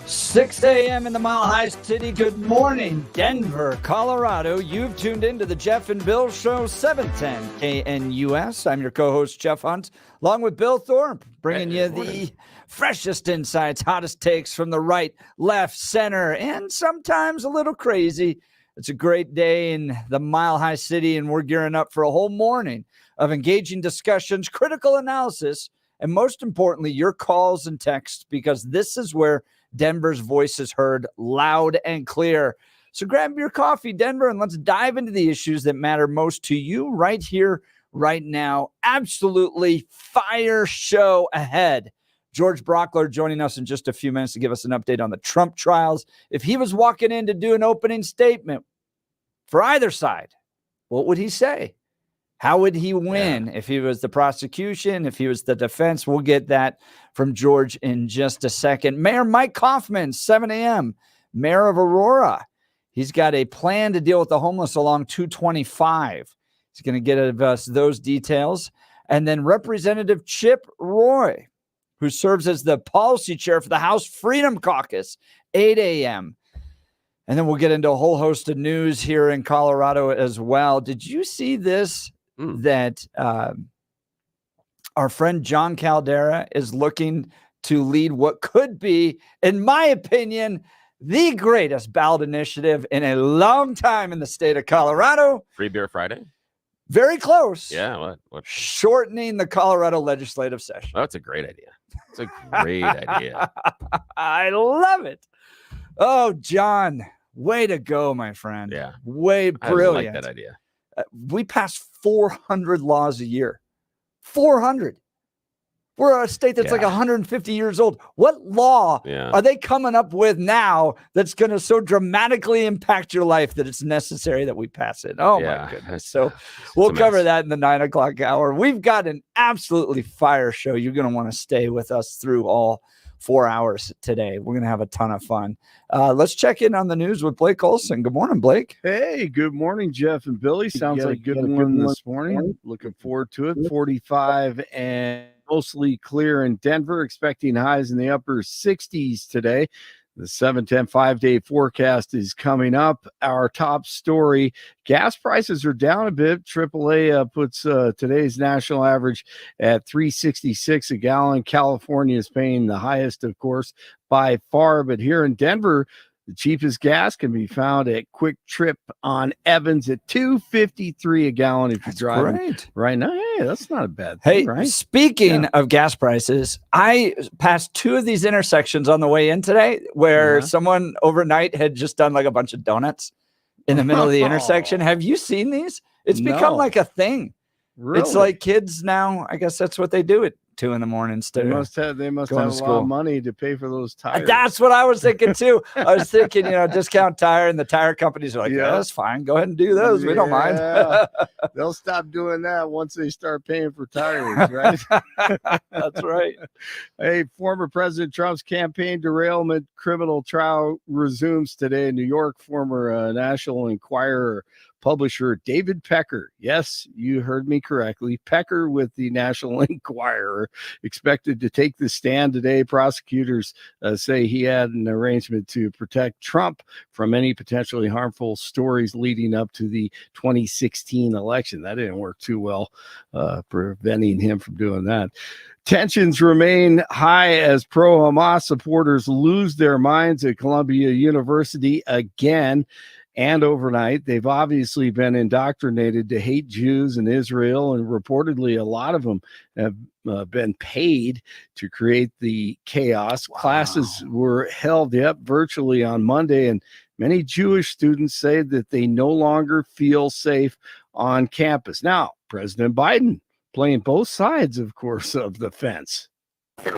6 a.m. in the Mile High City. Good morning, Denver, Colorado. You've tuned into the Jeff and Bill Show, 710 KNUS. I'm your co-host, Jeff Hunt, along with Bill Thorpe, bringing you the freshest insights, hottest takes from the right, left, center, and sometimes a little crazy. It's a great day in the Mile High City, and we're gearing up for a whole morning of engaging discussions, critical analysis, and most importantly, your calls and texts, because this is where Denver's voice is heard loud and clear. So grab your coffee, Denver, and let's dive into the issues that matter most to you right here, right now. Absolutely fire show ahead. George Brauchler joining us in just a few minutes to give us an update on the Trump trials. If he was walking in to do an opening statement for either side, what would he say? How would he win if he was the prosecution, if he was the defense? We'll get that from George in just a second. Mayor Mike Coffman, 7 a.m., Mayor of Aurora. He's got a plan to deal with the homeless along 225. He's going to get us those details. And then Representative Chip Roy, who serves as the policy chair for the House Freedom Caucus, 8 a.m. And then we'll get into a whole host of news here in Colorado as well. Did you see this? That our friend John Caldera is looking to lead what could be, in my opinion, the greatest ballot initiative in a long time in the state of Colorado. Free Beer Friday? Very close. Yeah. What? Shortening the Colorado legislative session. Oh, that's a great idea. It's a great idea. I love it. Oh, John, way to go, my friend. Yeah. Way brilliant. I like that idea. We pass 400 laws a year. 400. We're a state that's like 150 years old. What law are they coming up with now that's going to so dramatically impact your life that it's necessary that we pass it? Oh, my goodness. So we'll cover that in the 9 o'clock hour. We've got an absolutely fire show. You're going to want to stay with us through all 4 hours today. We're going to have a ton of fun. Let's check in on the news with Blake Olson. Good morning, Blake. Hey, good morning, Jeff and Billy. Sounds like a good one this morning. Looking forward to it. 45 and mostly clear in Denver, expecting highs in the upper 60s today. The 7-10 5-day forecast is coming up. Our top story, gas prices are down a bit. AAA puts today's national average at $3.66 a gallon. California is paying the highest, of course, by far. But here in Denver, the cheapest gas can be found at Quick Trip on Evans at $2.53 a gallon if you're driving right now. Hey, that's not a bad thing, right? Speaking of gas prices, I passed two of these intersections on the way in today where someone overnight had just done like a bunch of donuts in the middle of the intersection. Have you seen these? It's become like a thing. Really? It's like kids now, I guess that's what they do at 2 a.m. instead. They must have a lot of money to pay for those tires. That's what I was thinking too. I was thinking, discount tire, and the tire companies are like, yeah, that's fine. Go ahead and do those. We don't mind. They'll stop doing that once they start paying for tires, right? That's right. Hey, former President Trump's campaign derailment criminal trial resumes today in New York. Former National Enquirer publisher David Pecker, yes, you heard me correctly, Pecker with the National Enquirer, expected to take the stand today. Prosecutors say he had an arrangement to protect Trump from any potentially harmful stories leading up to the 2016 election. That didn't work too well, preventing him from doing that. Tensions remain high as pro-Hamas supporters lose their minds at Columbia University again. And overnight, they've obviously been indoctrinated to hate Jews in Israel, and reportedly a lot of them have been paid to create the chaos. Wow. Classes were held virtually on Monday, and many Jewish students say that they no longer feel safe on campus. Now, President Biden playing both sides, of course, of the fence. You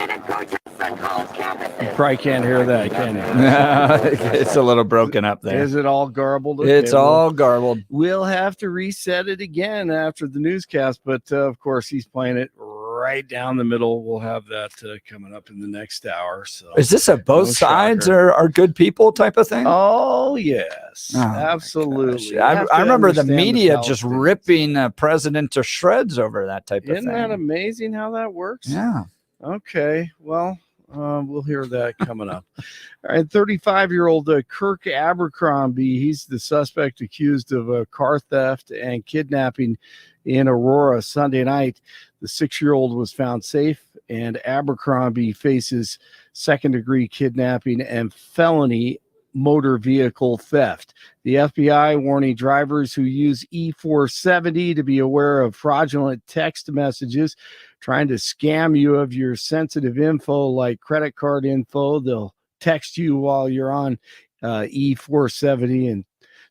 probably can't hear that, can you? It's a little broken up there. Is it all garbled? Okay, it's all garbled. We'll have to reset it again after the newscast, but of course he's playing it right down the middle. We'll have that coming up in the next hour. So, is this a both sides are good people type of thing? Oh yes, absolutely. I remember the media just ripping the president to shreds over that type of thing. Isn't that amazing how that works? Yeah. Okay, well, We'll hear that coming up. All right, 35-year-old Kirk Abercrombie, he's the suspect accused of car theft and kidnapping in Aurora Sunday night. The 6-year-old was found safe, and Abercrombie faces second-degree kidnapping and felony motor vehicle theft. The FBI warning drivers who use E470 to be aware of fraudulent text messages trying to scam you of your sensitive info like credit card info. They'll text you while you're on E470 and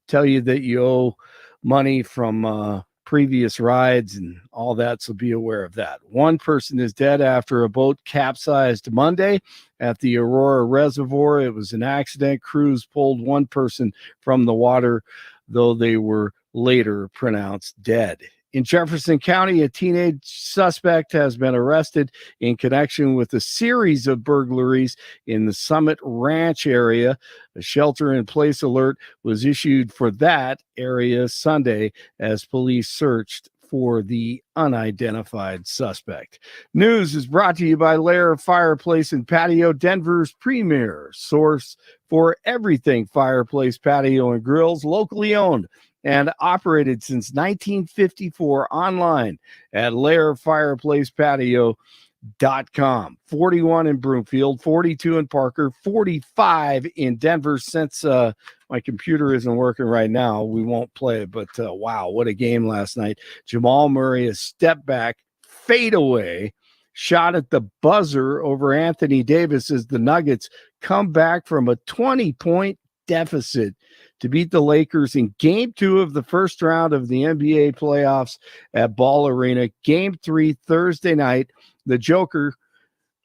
tell you that you owe money from previous rides and all that, so be aware of that. One person is dead after a boat capsized Monday at the Aurora Reservoir. It was an accident. Crews pulled one person from the water, though they were later pronounced dead. In Jefferson County, a teenage suspect has been arrested in connection with a series of burglaries in the Summit Ranch area. A shelter-in-place alert was issued for that area Sunday as police searched for the unidentified suspect. News is brought to you by Lair Fireplace and Patio, Denver's premier source for everything fireplace, patio, and grills, locally owned and operated since 1954 online at lairfireplacepatio.com. 41 in Broomfield, 42 in Parker, 45 in Denver. Since my computer isn't working right now, we won't play it, but wow, what a game last night. Jamal Murray, a step back, fadeaway shot at the buzzer over Anthony Davis as the Nuggets come back from a 20-point deficit to beat the Lakers in Game 2 of the first round of the NBA playoffs at Ball Arena. Game 3 Thursday night. The Joker,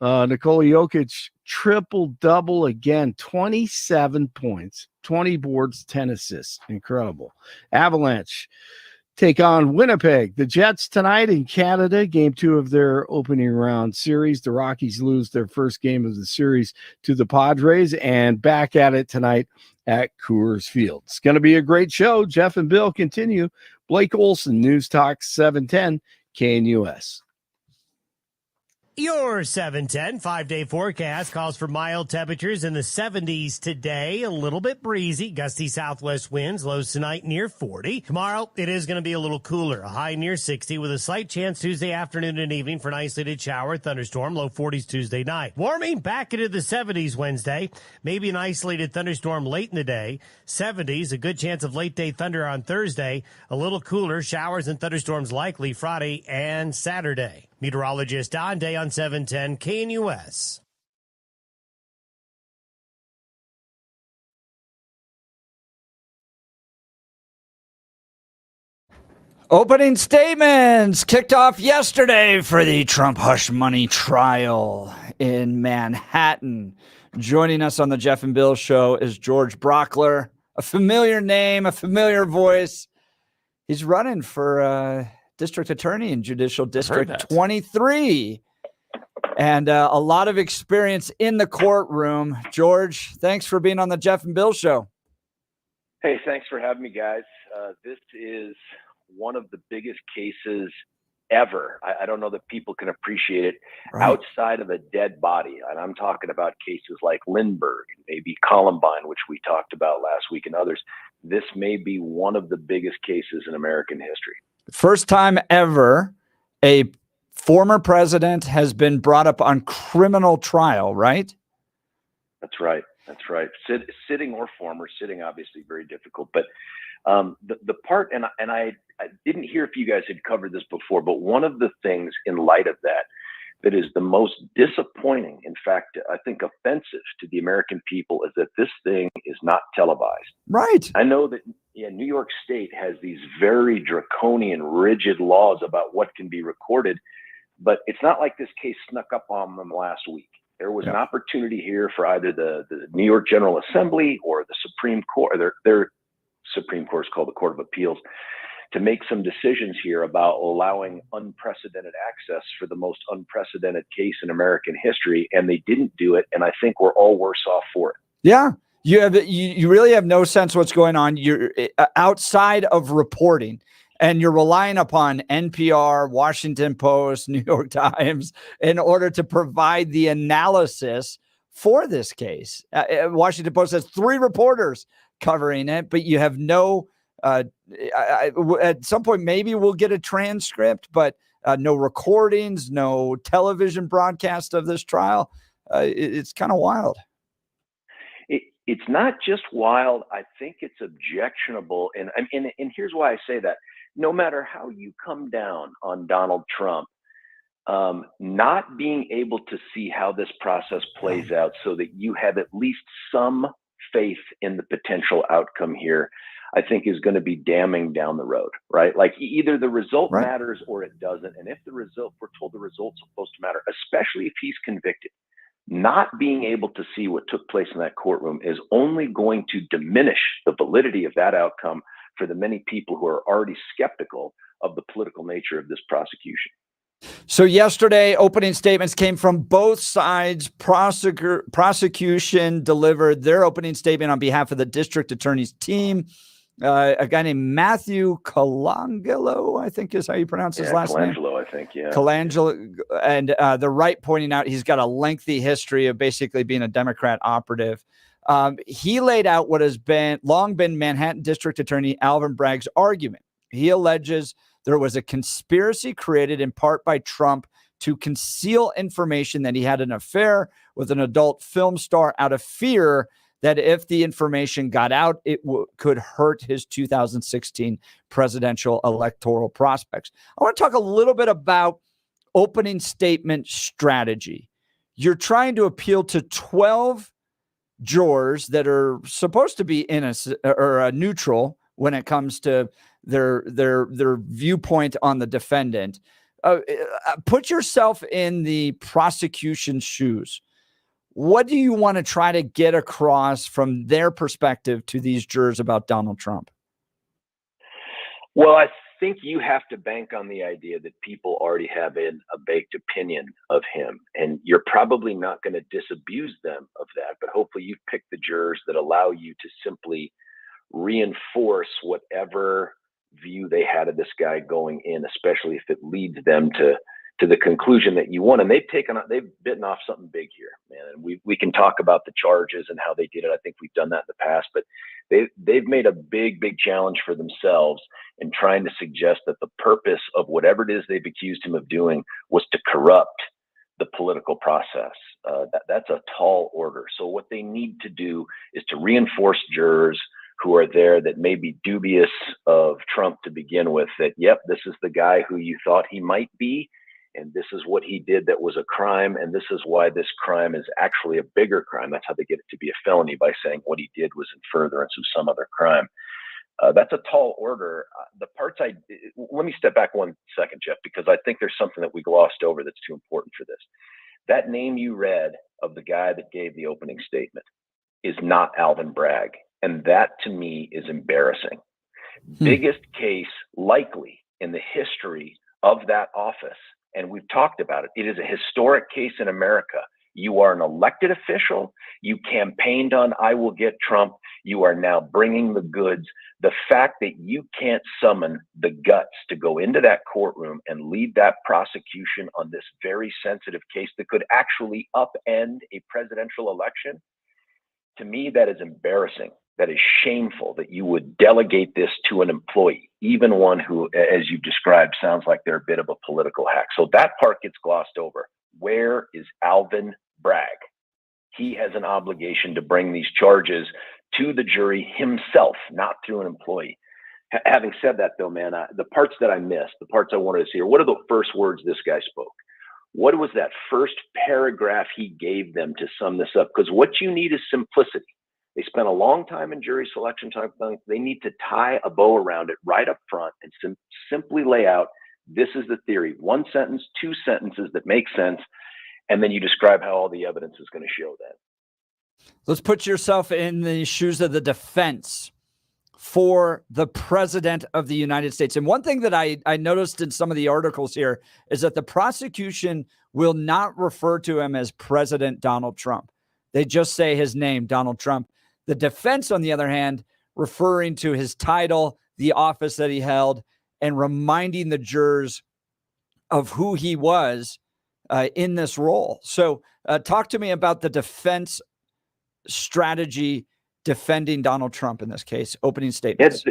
Nikola Jokic, triple-double again, 27 points, 20 boards, 10 assists. Incredible. Avalanche take on Winnipeg. The Jets tonight in Canada, Game 2 of their opening round series. The Rockies lose their first game of the series to the Padres, and back at it tonight at Coors Field. It's going to be a great show. Jeff and Bill continue. Blake Olson, News Talk 710 KNUS. Your 710 5-day forecast calls for mild temperatures in the 70s today. A little bit breezy, gusty southwest winds, lows tonight near 40. Tomorrow, it is going to be a little cooler, a high near 60 with a slight chance Tuesday afternoon and evening for an isolated shower, thunderstorm, low 40s Tuesday night. Warming back into the 70s Wednesday, maybe an isolated thunderstorm late in the day. 70s, a good chance of late day thunder on Thursday, a little cooler, showers and thunderstorms likely Friday and Saturday. Meteorologist Don Day on 710 KNUS. Opening statements kicked off yesterday for the Trump hush money trial in Manhattan. Joining us on the Jeff and Bill show is George Brauchler, a familiar name, a familiar voice. He's running for district attorney in Judicial District 23. And a lot of experience in the courtroom. George, thanks for being on the Jeff and Bill show. Hey, thanks for having me, guys. This is one of the biggest cases ever. I don't know that people can appreciate it outside of a dead body. And I'm talking about cases like Lindbergh, maybe Columbine, which we talked about last week, and others. This may be one of the biggest cases in American history. First time ever a former president has been brought up on criminal trial, right? That's right. That's right. Sitting or former, sitting obviously very difficult. But the part, and I didn't hear if you guys had covered this before, but one of the things in light of that is the most disappointing, in fact, I think offensive to the American people, is that this thing is not televised. Right. I know that New York State has these very draconian, rigid laws about what can be recorded, but it's not like this case snuck up on them last week. There was an opportunity here for either the New York General Assembly or the Supreme Court, their Supreme Court is called the Court of Appeals, to make some decisions here about allowing unprecedented access for the most unprecedented case in American history, and they didn't do it, and I think we're all worse off for it. Yeah, you really have no sense what's going on. You're outside of reporting, And you're relying upon NPR, Washington Post, New York Times in order to provide the analysis for this case. Washington Post has 3 reporters covering it, but you have no, at some point, maybe we'll get a transcript, but no recordings, no television broadcast of this trial. It's kind of wild. It's not just wild. I think it's objectionable. And here's why I say that. No matter how you come down on Donald Trump, not being able to see how this process plays out so that you have at least some faith in the potential outcome here, I think is going to be damning down the road, right? Like either the result matters or it doesn't. And if we're told the result's supposed to matter, especially if he's convicted, not being able to see what took place in that courtroom is only going to diminish the validity of that outcome for the many people who are already skeptical of the political nature of this prosecution. So yesterday, opening statements came from both sides. Prosecution delivered their opening statement on behalf of the district attorney's team. A guy named Matthew Colangelo, I think is how you pronounce his last name. Colangelo, I think, yeah. Colangelo, and the right pointing out he's got a lengthy history of basically being a Democrat operative. He laid out what has long been Manhattan District Attorney Alvin Bragg's argument. He alleges there was a conspiracy created in part by Trump to conceal information that he had an affair with an adult film star out of fear that if the information got out, it could hurt his 2016 presidential electoral prospects. I want to talk a little bit about opening statement strategy. You're trying to appeal to 12 jurors that are supposed to be innocent or neutral when it comes to their viewpoint on the defendant. Put yourself in the prosecution's shoes. What do you want to try to get across from their perspective to these jurors about Donald Trump? Well, I think you have to bank on the idea that people already have a baked opinion of him, and you're probably not going to disabuse them of that, but hopefully you've picked the jurors that allow you to simply reinforce whatever view they had of this guy going in, especially if it leads them to the conclusion that you want. And they've bitten off something big here, man. And we can talk about the charges and how they did it. I think we've done that in the past, but they've made a big challenge for themselves in trying to suggest that the purpose of whatever it is they've accused him of doing was to corrupt the political process. That's a tall order. So what they need to do is to reinforce jurors who are there that may be dubious of Trump to begin with, that, yep, this is the guy who you thought he might be, and this is what he did that was a crime, and this is why this crime is actually a bigger crime. That's how they get it to be a felony, by saying what he did was in furtherance of some other crime. That's a tall order. Let me step back 1 second, Jeff, because I think there's something that we glossed over that's too important for this. That name you read of the guy that gave the opening statement is not Alvin Bragg. And that, to me, is embarrassing. Biggest case likely in the history of that office. And we've talked about it. It is a historic case in America. You are an elected official. You campaigned on, I will get Trump. You are now bringing the goods. The fact that you can't summon the guts to go into that courtroom and lead that prosecution on this very sensitive case that could actually upend a presidential election, to me, that is embarrassing. That is shameful that you would delegate this to an employee, even one who, as you described, sounds like they're a bit of a political hack. So that part gets glossed over. Where is Alvin Bragg? He has an obligation to bring these charges to the jury himself, not through an employee. Having said that, though, man, the parts that I missed, the parts I wanted to see are, what are the first words this guy spoke? What was that first paragraph he gave them to sum this up? Because what you need is simplicity. They spent a long time in jury selection time. They need to tie a bow around it right up front and simply lay out, this is the theory. 1 sentence, 2 sentences that make sense. And then you describe how all the evidence is going to show that. Let's put yourself in the shoes of the defense for the president of the United States. And one thing that I noticed in some of the articles here is that the prosecution will not refer to him as President Donald Trump. They just say his name, Donald Trump. The defense, on the other hand, referring to his title, the office that he held, and reminding the jurors of who he was in this role. So talk to me about the defense strategy defending Donald Trump in this case, opening statements.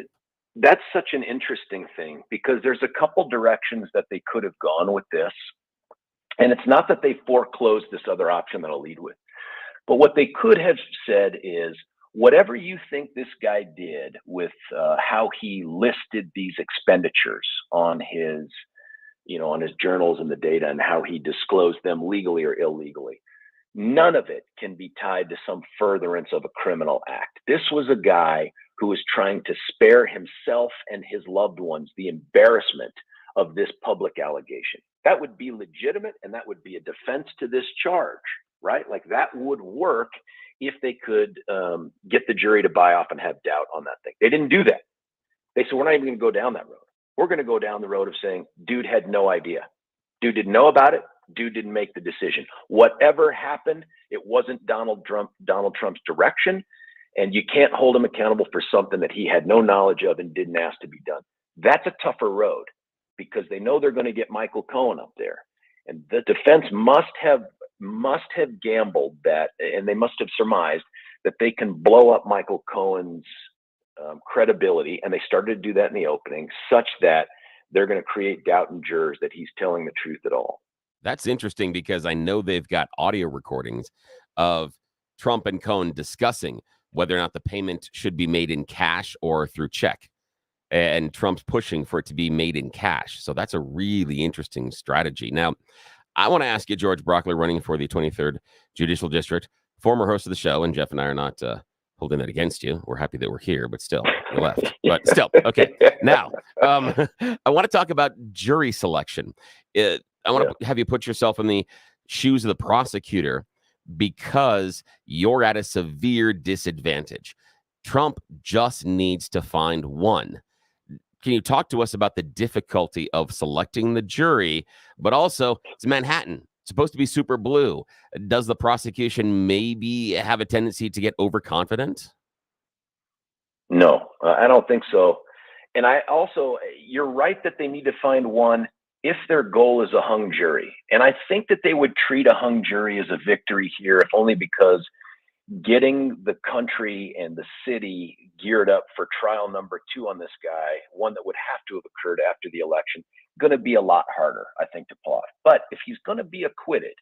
That's such an interesting thing because there's a couple directions that they could have gone with this. And it's not that they foreclosed this other option that I'll lead with, but what they could have said is, whatever you think this guy did with how he listed these expenditures on his, on his journals and the data and how he disclosed them legally or illegally, none of it can be tied to some furtherance of a criminal act. This was a guy who was trying to spare himself and his loved ones the embarrassment of this public allegation. That would be legitimate, and that would be a defense to this charge, right? Like that would work if they could get the jury to buy off and have doubt on that thing. They didn't do that. They said, we're not even going to go down that road. We're going to go down the road of saying, dude had no idea. Dude didn't know about it. Dude didn't make the decision. Whatever happened, it wasn't Donald Trump's direction. And you can't hold him accountable for something that he had no knowledge of and didn't ask to be done. That's a tougher road because they know they're going to get Michael Cohen up there. And the defense must have gambled that, and they must have surmised that they can blow up Michael Cohen's credibility. And they started to do that in the opening such that they're going to create doubt in jurors that he's telling the truth at all. That's interesting because I know they've got audio recordings of Trump and Cohen discussing whether or not the payment should be made in cash or through check. And Trump's pushing for it to be made in cash. So that's a really interesting strategy. Now, I want to ask you, George Brauchler, running for the 23rd Judicial District, former host of the show, and Jeff and I are not holding it against you. We're happy that we're here, but still, you left. But still, okay. Now, I want to talk about jury selection. I want to have you put yourself in the shoes of the prosecutor because you're at a severe disadvantage. Trump just needs to find one. Can you talk to us about the difficulty of selecting the jury, but also it's Manhattan, it's supposed to be super blue. Does the prosecution maybe have a tendency to get overconfident? No, I don't think so. And you're right that they need to find one if their goal is a hung jury. And I think that they would treat a hung jury as a victory here, if only because getting the country and the city geared up for trial number 2 on this guy, one that would have to have occurred after the election, going to be a lot harder, I think, to pull off. But if he's going to be acquitted,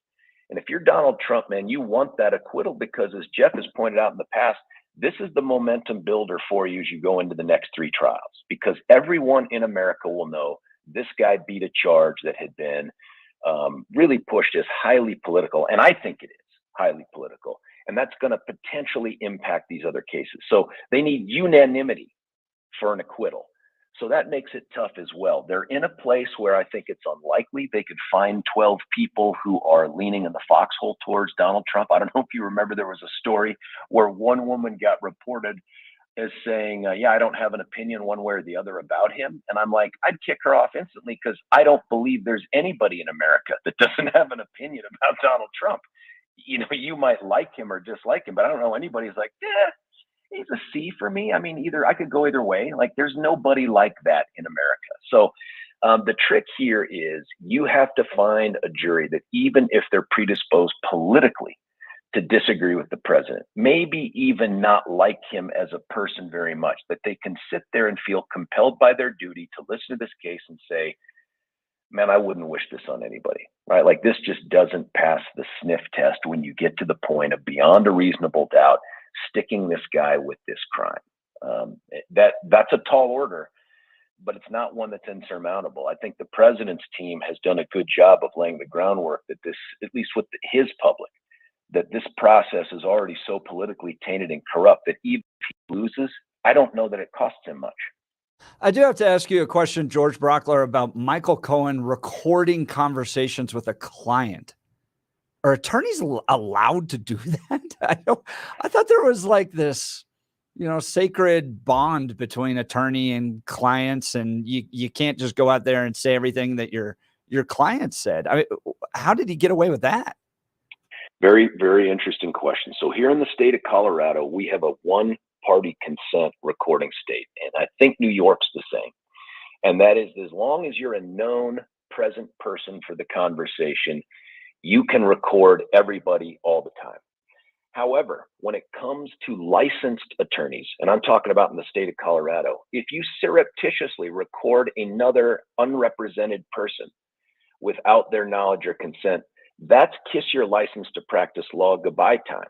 and if you're Donald Trump, man, you want that acquittal because, as Jeff has pointed out in the past, this is the momentum builder for you as you go into the next 3 trials, because everyone in America will know this guy beat a charge that had been really pushed as highly political. And I think it is highly political. And that's going to potentially impact these other cases. So they need unanimity for an acquittal. So that makes it tough as well. They're in a place where I think it's unlikely they could find 12 people who are leaning in the foxhole towards Donald Trump. I don't know if you remember, there was a story where one woman got reported as saying, yeah, I don't have an opinion one way or the other about him. And I'm like, I'd kick her off instantly because I don't believe there's anybody in America that doesn't have an opinion about Donald Trump. You might like him or dislike him, but I don't know anybody who's like, he's a C for me. I mean, I could go either way. Like, there's nobody like that in America. So the trick here is you have to find a jury that, even if they're predisposed politically to disagree with the president, maybe even not like him as a person very much, that they can sit there and feel compelled by their duty to listen to this case and say, man, I wouldn't wish this on anybody, right? Like, this just doesn't pass the sniff test when you get to the point of beyond a reasonable doubt sticking this guy with this crime. That's a tall order, but it's not one that's insurmountable. I think the president's team has done a good job of laying the groundwork that this, at least with his public, that this process is already so politically tainted and corrupt that even if he loses, I don't know that it costs him much. I do have to ask you a question, George Brauchler, about Michael Cohen recording conversations with a client. Are attorneys allowed to do that? I thought there was like this, sacred bond between attorney and clients, and you can't just go out there and say everything that your client said. I mean, how did he get away with that? Very, very interesting question. So here in the state of Colorado, we have a one-party consent recording state, and I think New York's the same. And that is, as long as you're a known present person for the conversation, you can record everybody all the time. However, when it comes to licensed attorneys, and I'm talking about in the state of Colorado, if you surreptitiously record another unrepresented person without their knowledge or consent, that's kiss your license to practice law goodbye time.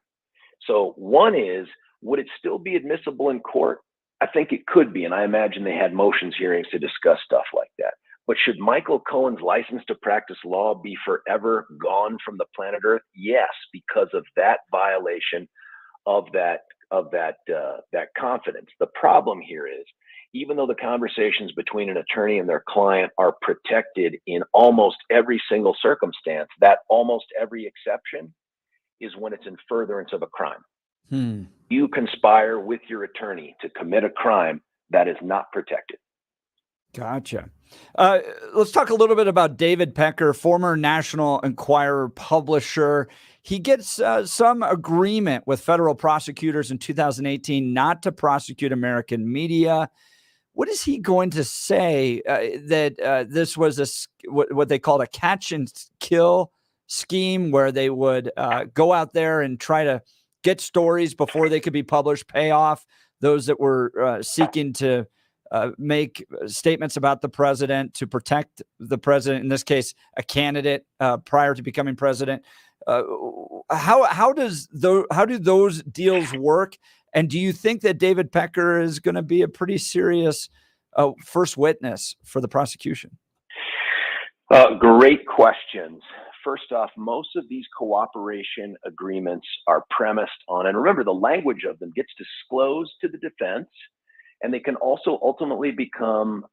So one is, would it still be admissible in court? I think it could be, and I imagine they had motions hearings to discuss stuff like that. But should Michael Cohen's license to practice law be forever gone from the planet Earth? Yes, because of that violation of that confidence. The problem here is, even though the conversations between an attorney and their client are protected in almost every single circumstance, that almost every exception is when it's in furtherance of a crime. You conspire with your attorney to commit a crime that is not protected. Gotcha. Let's talk a little bit about David Pecker, former National Enquirer publisher. He gets some agreement with federal prosecutors in 2018 not to prosecute American media. What is he going to say that this was what they called a catch and kill scheme, where they would go out there and try to get stories before they could be published, pay off those that were seeking to make statements about the president, to protect the president, in this case, a candidate prior to becoming president. How do those deals work? And do you think that David Pecker is going to be a pretty serious first witness for the prosecution? Great questions. First off, most of these cooperation agreements are premised on, and remember, the language of them gets disclosed to the defense, and they can also ultimately become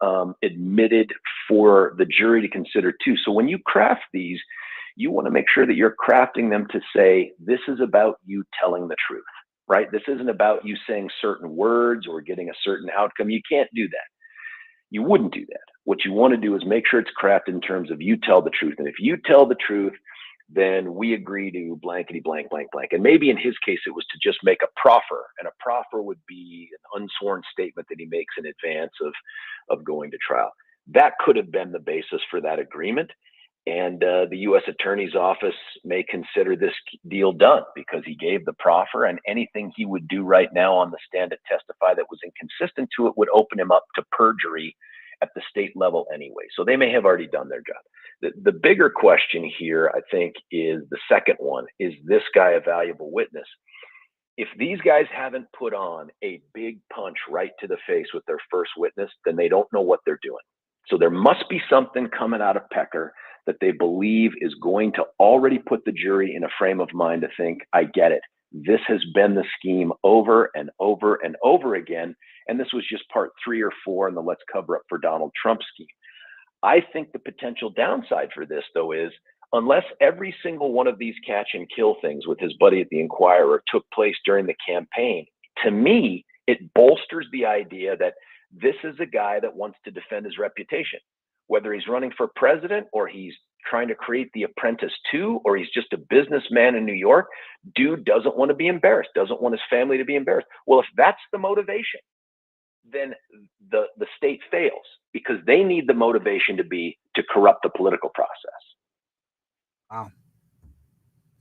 admitted for the jury to consider too. So when you craft these, you want to make sure that you're crafting them to say, this is about you telling the truth, right? This isn't about you saying certain words or getting a certain outcome. You can't do that. You wouldn't do that. What you want to do is make sure it's crafted in terms of you tell the truth. And if you tell the truth, then we agree to blankety blank, blank, blank. And maybe in his case, it was to just make a proffer. And a proffer would be an unsworn statement that he makes in advance of going to trial. That could have been the basis for that agreement. And the U.S. Attorney's Office may consider this deal done because he gave the proffer, and anything he would do right now on the stand to testify that was inconsistent to it would open him up to perjury at the state level anyway. So they may have already done their job. The bigger question here, I think, is the second one. Is this guy a valuable witness? If these guys haven't put on a big punch right to the face with their first witness, then they don't know what they're doing. So there must be something coming out of Pecker that they believe is going to already put the jury in a frame of mind to think, I get it. This has been the scheme over and over and over again. And this was just part 3 or 4 in the let's cover up for Donald Trump scheme. I think the potential downside for this, though, is unless every single one of these catch and kill things with his buddy at the Enquirer took place during the campaign, to me, it bolsters the idea that this is a guy that wants to defend his reputation. Whether he's running for president or he's trying to create The Apprentice 2, or he's just a businessman in New York, dude doesn't want to be embarrassed, doesn't want his family to be embarrassed. Well, if that's the motivation, then the state fails, because they need the motivation to corrupt the political process. Wow.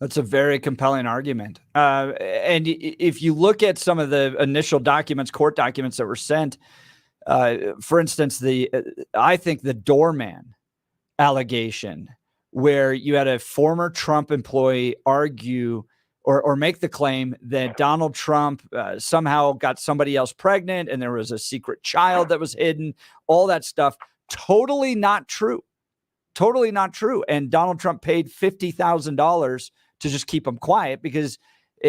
That's a very compelling argument. And if you look at some of the initial documents, court documents that were sent, for instance, I think the doorman allegation, where you had a former Trump employee argue or make the claim that Donald Trump somehow got somebody else pregnant and there was a secret child that was hidden, all that stuff, totally not true. Totally not true. And Donald Trump paid $50,000 to just keep him quiet because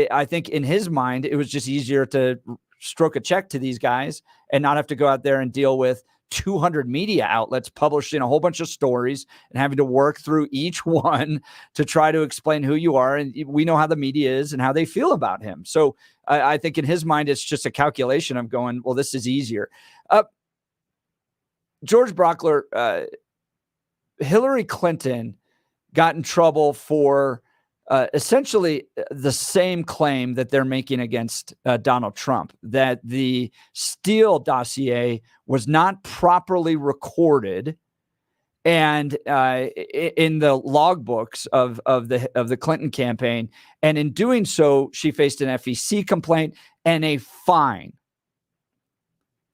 I think in his mind, it was just easier to stroke a check to these guys and not have to go out there and deal with 200 media outlets publishing a whole bunch of stories and having to work through each one to try to explain who you are. And we know how the media is and how they feel about him. So I think in his mind, it's just a calculation of going, well, this is easier. George Brauchler, Hillary Clinton got in trouble for essentially the same claim that they're making against Donald Trump, that the Steele dossier was not properly recorded and in the logbooks of the Clinton campaign, and in doing so, she faced an FEC complaint and a fine.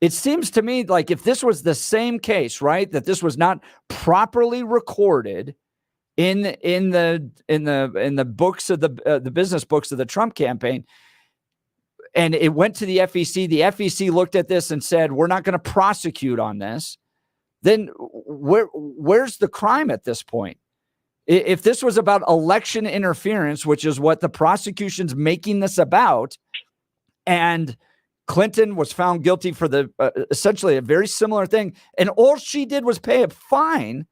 It seems to me like if this was the same case, right, that this was not properly recorded in the books of the business books of the Trump campaign, and it went to the FEC. The FEC looked at this and said, "We're not going to prosecute on this." Then where's the crime at this point? If this was about election interference, which is what the prosecution's making this about, and Clinton was found guilty for the essentially a very similar thing, and all she did was pay a fine,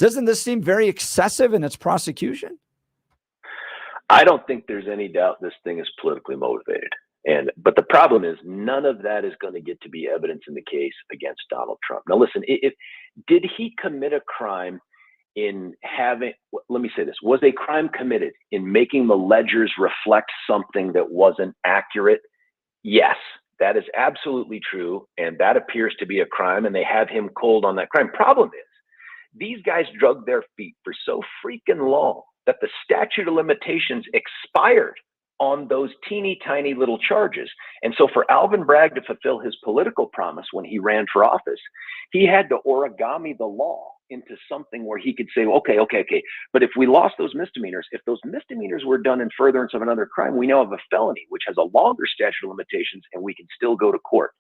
doesn't this seem very excessive in its prosecution? I don't think there's any doubt this thing is politically motivated. But the problem is none of that is going to get to be evidence in the case against Donald Trump. Now, listen, did he commit a crime in having, let me say this, was a crime committed in making the ledgers reflect something that wasn't accurate? Yes, that is absolutely true. And that appears to be a crime. And they have him cold on that crime. Problem is, these guys drug their feet for so freaking long that the statute of limitations expired on those teeny tiny little charges. And so for Alvin Bragg to fulfill his political promise when he ran for office, he had to origami the law into something where he could say, okay. But if we lost those misdemeanors, if those misdemeanors were done in furtherance of another crime, we now have a felony, which has a longer statute of limitations, and we can still go to court.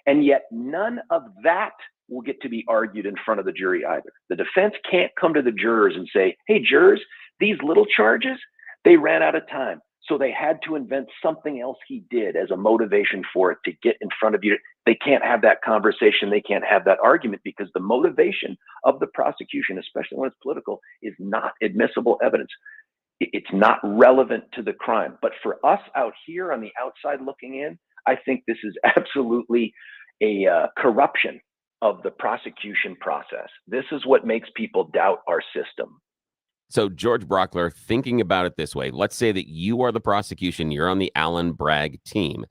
And yet none of that will get to be argued in front of the jury either. The defense can't come to the jurors and say, hey, jurors, these little charges, they ran out of time. So they had to invent something else he did as a motivation for it to get in front of you. They can't have that conversation. They can't have that argument because the motivation of the prosecution, especially when it's political, is not admissible evidence. It's not relevant to the crime. But for us out here on the outside looking in, I think this is absolutely a corruption of the prosecution process. This is what makes people doubt our system. So, George Brauchler, thinking about it this way, let's say that you are the prosecution, you're on the Allen Bragg team.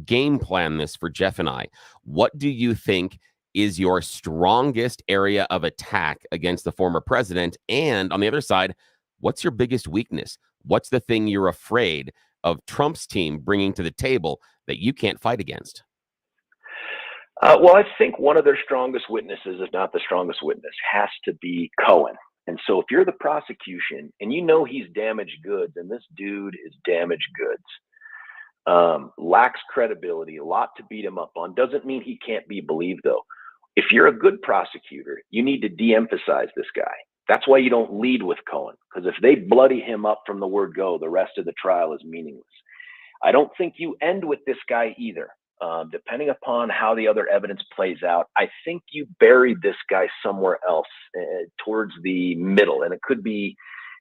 Game plan this for Jeff and I. What do you think is your strongest area of attack against the former president? And on the other side, what's your biggest weakness? What's the thing you're afraid of Trump's team bringing to the table that you can't fight against? Well, I think one of their strongest witnesses, if not the strongest witness, has to be Cohen. And so if you're the prosecution and you know he's damaged goods, and this dude is damaged goods, lacks credibility, a lot to beat him up on, doesn't mean he can't be believed, though. If you're a good prosecutor, you need to de-emphasize this guy. That's why you don't lead with Cohen, because if they bloody him up from the word go, the rest of the trial is meaningless. I don't think you end with this guy either. Depending upon how the other evidence plays out, I think you buried this guy somewhere else towards the middle. And it could be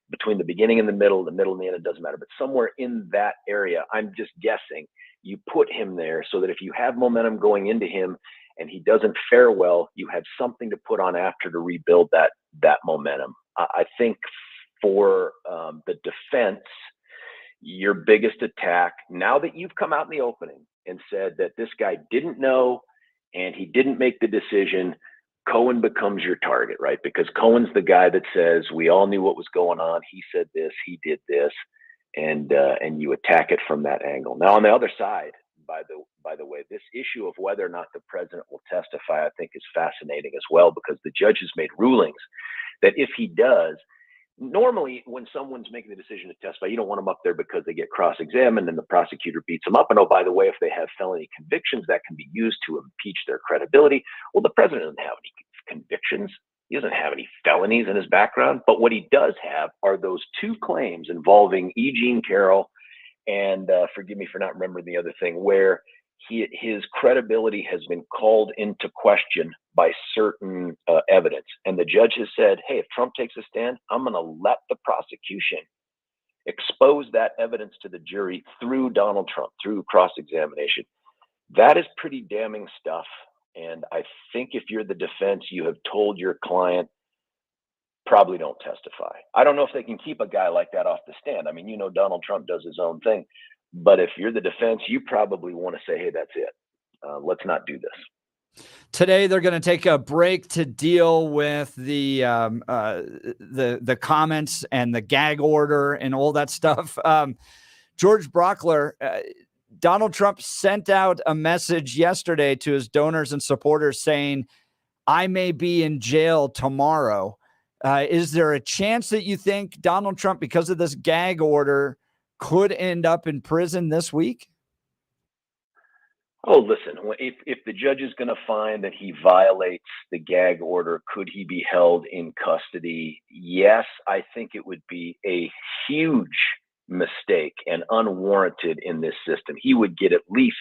between the beginning and the middle and the end, it doesn't matter. But somewhere in that area, I'm just guessing, you put him there so that if you have momentum going into him and he doesn't fare well, you have something to put on after to rebuild that momentum. I think for the defense, your biggest attack, now that you've come out in the opening and said that this guy didn't know and he didn't make the decision, Cohen becomes your target, right? Because Cohen's the guy that says, we all knew what was going on. He said this, he did this, and you attack it from that angle. Now, on the other side, by the way, this issue of whether or not the president will testify, I think is fascinating as well, because the judge has made rulings that if he does, normally when someone's making the decision to testify, you don't want them up there because they get cross-examined and the prosecutor beats them up. And oh, by the way, if they have felony convictions, that can be used to impeach their credibility. Well, the president doesn't have any convictions. He doesn't have any felonies in his background. But what he does have are those two claims involving E. Jean Carroll and forgive me for not remembering the other thing, where his credibility has been called into question by certain evidence. And the judge has said, hey, if Trump takes a stand, I'm going to let the prosecution expose that evidence to the jury through Donald Trump, through cross-examination. That is pretty damning stuff. And I think if you're the defense, you have told your client, probably don't testify. I don't know if they can keep a guy like that off the stand. I mean, Donald Trump does his own thing, but if you're the defense, you probably want to say, hey, that's it. Let's not do this. Today, they're going to take a break to deal with the comments and the gag order and all that stuff. George Brauchler, Donald Trump sent out a message yesterday to his donors and supporters saying, I may be in jail tomorrow. Is there a chance that you think Donald Trump, because of this gag order, could end up in prison this week? Oh, listen, if the judge is going to find that he violates the gag order, could he be held in custody? Yes, I think it would be a huge mistake and unwarranted in this system. He would get, at least,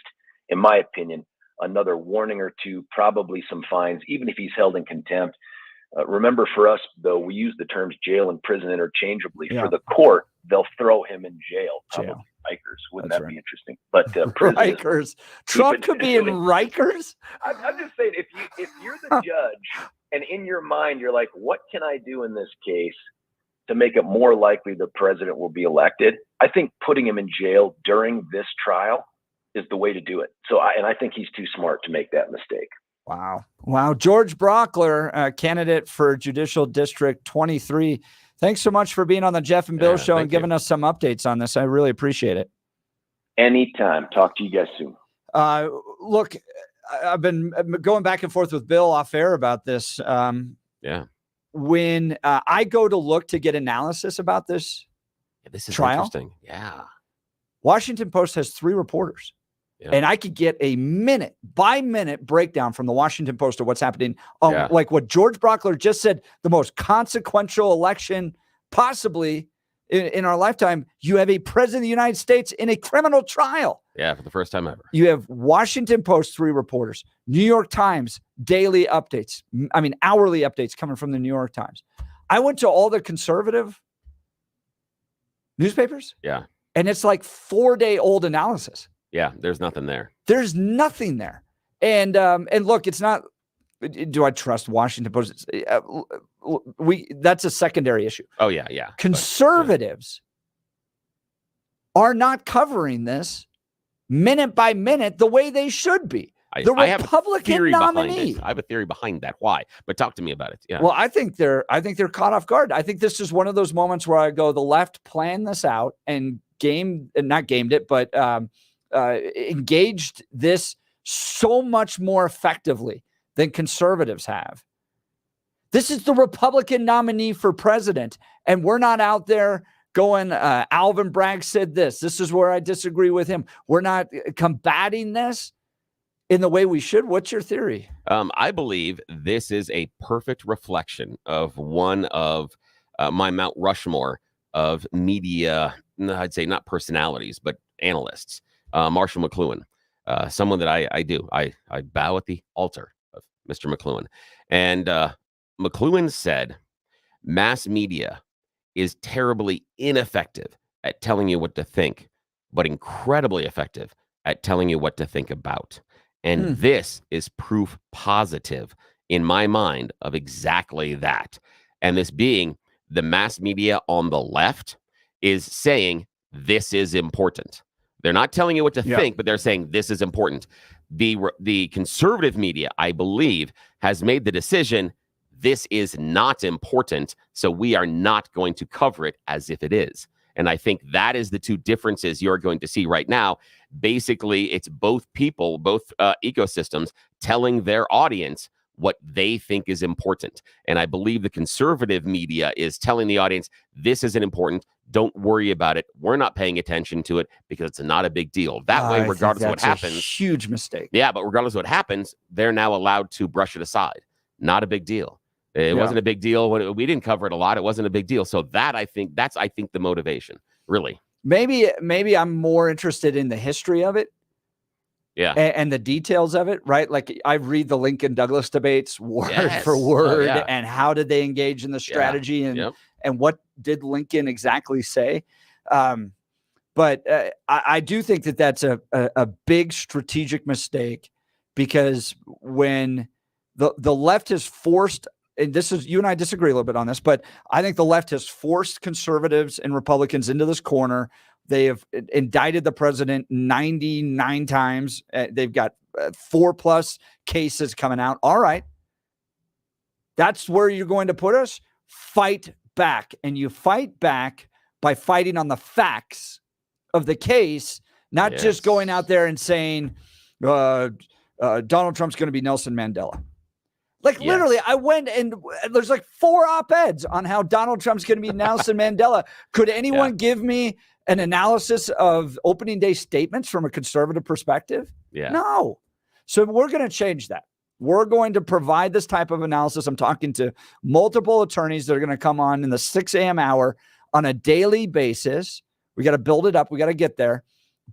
in my opinion, another warning or two, probably some fines, even if he's held in contempt. Remember, for us, though, we use the terms jail and prison interchangeably. Yeah. For the court, they'll throw him in jail. Probably Rikers. Wouldn't that be interesting? But Rikers. Trump could be in Rikers? I'm just saying, if you're the judge and in your mind you're like, what can I do in this case to make it more likely the president will be elected? I think putting him in jail during this trial is the way to do it. So I think he's too smart to make that mistake. Wow. George Brauchler, candidate for Judicial District 23. Thanks so much for being on the Jeff and Bill show and giving us some updates on this. I really appreciate it. Anytime. Talk to you guys soon. Look, I've been going back and forth with Bill off air about this. When I go to look to get analysis about this, this is trial, interesting. Yeah. Washington Post has 3 reporters. Yeah. And I could get a minute by minute breakdown from the Washington Post of what's happening. Like what George Brauchler just said, the most consequential election possibly in our lifetime. You have a president of the United States in a criminal trial. Yeah, for the first time ever. You have Washington Post 3 reporters, New York Times daily updates. Hourly updates coming from the New York Times. I went to all the conservative newspapers. Yeah. And it's like 4-day-old analysis. Yeah, there's nothing there. There's nothing there. And look, it's not, do I trust Washington Post? That's a secondary issue. Oh, yeah. Conservatives are not covering this minute by minute the way they should be. The Republican nominee. I have a theory behind that. Why? But talk to me about it. Yeah. Well, I think they're caught off guard. I think this is one of those moments where I go, the left planned this out and not gamed it, but engaged this so much more effectively than conservatives have. This is the Republican nominee for president, and we're not out there going, Alvin Bragg said this. This is where I disagree with him. We're not combating this in the way we should. What's your theory? I believe this is a perfect reflection of one of my Mount Rushmore of media, I'd say not personalities, but analysts. Marshall McLuhan, someone that I bow at the altar of Mr. McLuhan. And McLuhan said, mass media is terribly ineffective at telling you what to think, but incredibly effective at telling you what to think about. And this is proof positive in my mind of exactly that. And this being the mass media on the left is saying this is important. They're not telling you what to think, but they're saying this is important. The conservative media, I believe, has made the decision this is not important, so we are not going to cover it as if it is. And I think that is the two differences you're going to see right now. Basically, it's both people, both ecosystems telling their audience what they think is important. And I believe the conservative media is telling the audience, this isn't important. Don't worry about it. We're not paying attention to it because it's not a big deal. That way, regardless of what happens. Huge mistake. Yeah, but regardless of what happens, they're now allowed to brush it aside. Not a big deal. It wasn't a big deal when we didn't cover it a lot. It wasn't a big deal. So that I think the motivation, really. Maybe I'm more interested in the history of it. Yeah. And the details of it, right? Like I read the Lincoln Douglas debates word for word, and how did they engage in the strategy and what did Lincoln exactly say? But I do think that that's a big strategic mistake, because when the left has forced and this is, you and I disagree a little bit on this, but I think the left has forced conservatives and Republicans into this corner. They have indicted the president 99 times. They've got 4+ cases coming out. All right. That's where you're going to put us. Fight back. And you fight back by fighting on the facts of the case, not just going out there and saying Donald Trump's going to be Nelson Mandela. Like literally, I went and there's like 4 op-eds on how Donald Trump's going to be Nelson Mandela. Could anyone give me an analysis of opening day statements from a conservative perspective? No. So we're going to change that. We're going to provide this type of analysis. I'm talking to multiple attorneys that are going to come on in the 6 a.m. hour on a daily basis. We got to build it up. We got to get there.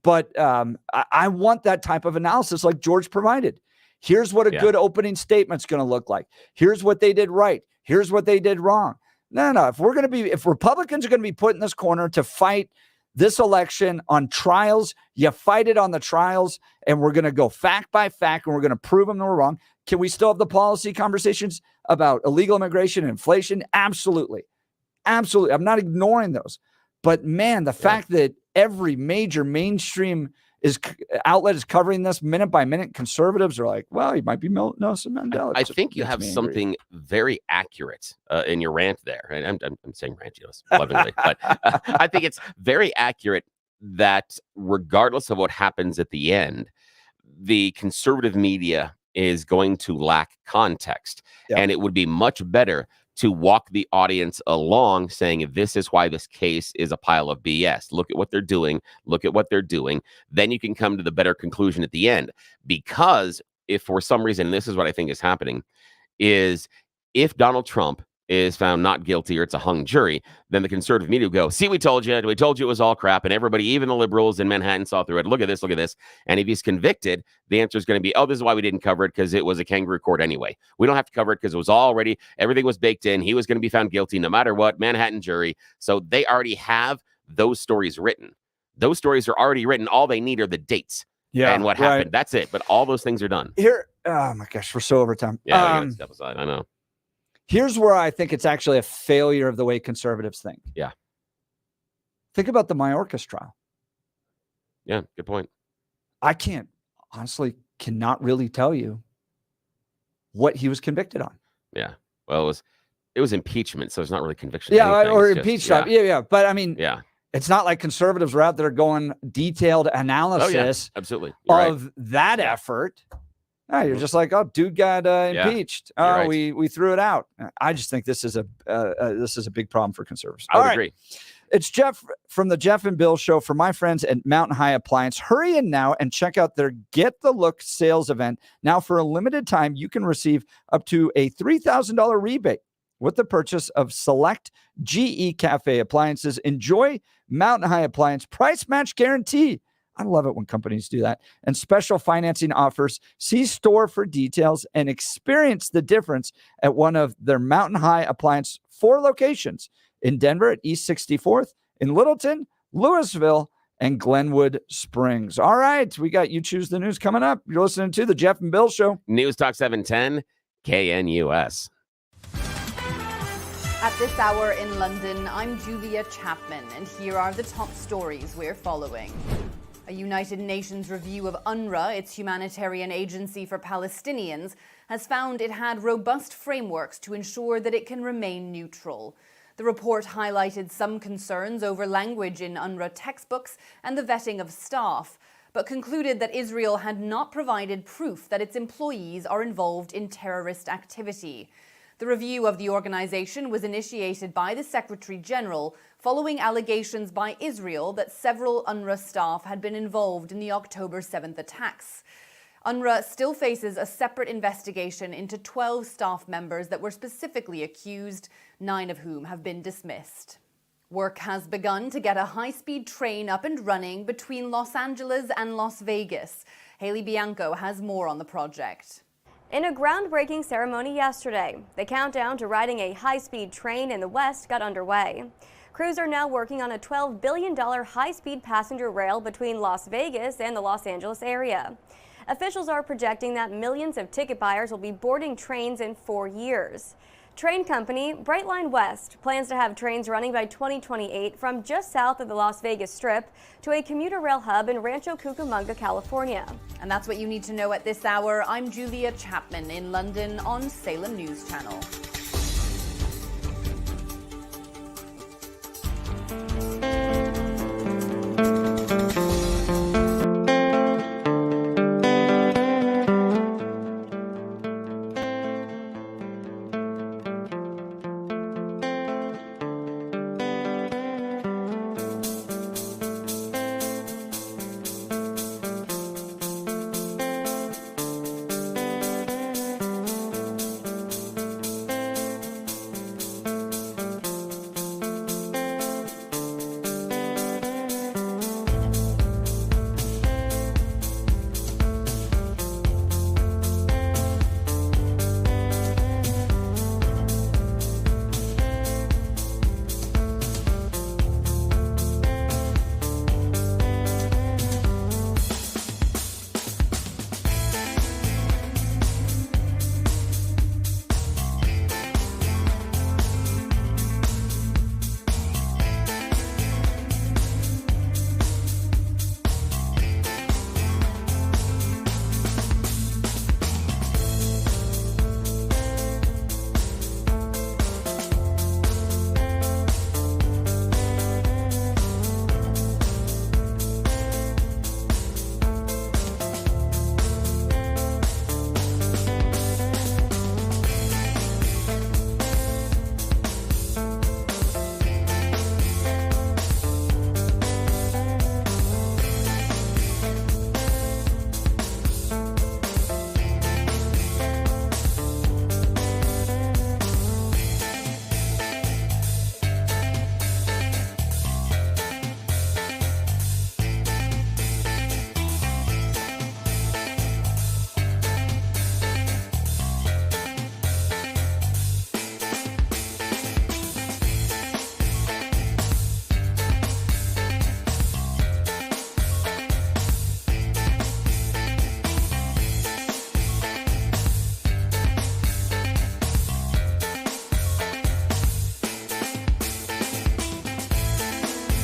But I want that type of analysis like George provided. Here's what a good opening statement's going to look like. Here's what they did right. Here's what they did wrong. No. If Republicans are going to be put in this corner to fight this election on trials, you fight it on the trials, and we're going to go fact by fact, and we're going to prove them they're wrong. Can we still have the policy conversations about illegal immigration and inflation? Absolutely. Absolutely. I'm not ignoring those. But man, the fact that every major mainstream outlet is covering this minute by minute, conservatives are like, well, he might be Nelson Mandela. I think you have something very accurate in your rant there. And I'm saying rant, lovingly, but I think it's very accurate that regardless of what happens at the end, the conservative media is going to lack context. And it would be much better to walk the audience along saying, this is why this case is a pile of BS. Look at what they're doing. Look at what they're doing. Then you can come to the better conclusion at the end. Because if for some reason, this is what I think is happening, is if Donald Trump is found not guilty or it's a hung jury, then the conservative media will go, see, we told you it was all crap. And everybody, even the liberals in Manhattan, saw through it. Look at this, look at this. And if he's convicted, the answer is going to be, oh, this is why we didn't cover it, because it was a kangaroo court anyway. We don't have to cover it because it was already, everything was baked in. He was going to be found guilty no matter what, Manhattan jury. So they already have those stories written. Those stories are already written. All they need are the dates and what happened. That's it. But all those things are done. Here, oh my gosh, we're so over time. Yeah, step aside. I know. Here's where I think it's actually a failure of the way conservatives think. Yeah. Think about the Mayorkas trial. Yeah, good point. I cannot really tell you what he was convicted on. Yeah. Well, it was impeachment, so it's not really conviction. Yeah, or impeachment. Yeah. But I mean, it's not like conservatives were out there going detailed analysis absolutely. of that effort. No, you're just like, oh, dude got impeached. Oh, we threw it out. I just think this is a big problem for conservatives. I would agree. It's Jeff from the Jeff and Bill Show for my friends at Mountain High Appliance. Hurry in now and check out their Get the Look sales event. Now, for a limited time, you can receive up to a $3,000 rebate with the purchase of select GE Cafe appliances. Enjoy Mountain High Appliance price match guarantee. I love it when companies do that. And special financing offers. See store for details and experience the difference at one of their Mountain High Appliance 4 locations in Denver at East 64th, in Littleton, Louisville, and Glenwood Springs. All right, we got You Choose the News coming up. You're listening to the Jeff and Bill Show. News Talk 710, KNUS. At this hour in London, I'm Julia Chapman, and here are the top stories we're following. A United Nations review of UNRWA, its humanitarian agency for Palestinians, has found it had robust frameworks to ensure that it can remain neutral. The report highlighted some concerns over language in UNRWA textbooks and the vetting of staff, but concluded that Israel had not provided proof that its employees are involved in terrorist activity. The review of the organization was initiated by the Secretary General following allegations by Israel that several UNRWA staff had been involved in the October 7th attacks. UNRWA still faces a separate investigation into 12 staff members that were specifically accused, 9 of whom have been dismissed. Work has begun to get a high-speed train up and running between Los Angeles and Las Vegas. Haley Bianco has more on the project. In a groundbreaking ceremony yesterday, the countdown to riding a high-speed train in the West got underway. Crews are now working on a $12 billion high-speed passenger rail between Las Vegas and the Los Angeles area. Officials are projecting that millions of ticket buyers will be boarding trains in 4 years. Train company Brightline West plans to have trains running by 2028 from just south of the Las Vegas Strip to a commuter rail hub in Rancho Cucamonga, California. And that's what you need to know at this hour. I'm Julia Chapman in London on Salem News Channel.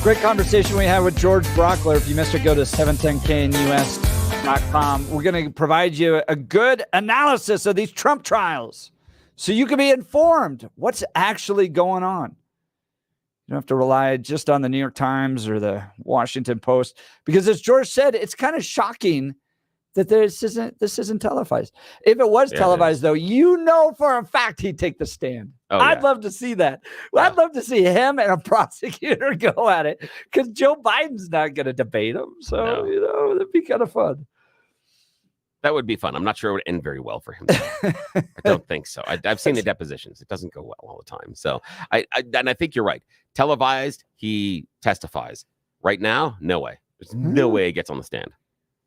Great conversation we had with George Brauchler. If you missed it, go to 710knus.com. We're going to provide you a good analysis of these Trump trials so you can be informed what's actually going on. You don't have to rely just on the New York Times or the Washington Post, because as George said, it's kind of shocking that this isn't televised. If it was televised, though, you know for a fact he'd take the stand. I'd love to see that. I'd love to see him and a prosecutor go at it, because Joe Biden's not going to debate him. So, that'd be kind of fun. That would be fun. I'm not sure it would end very well for him. I don't think so. I've seen the depositions. It doesn't go well all the time. So I think you're right. Televised, he testifies. Right now, no way. There's no way he gets on the stand.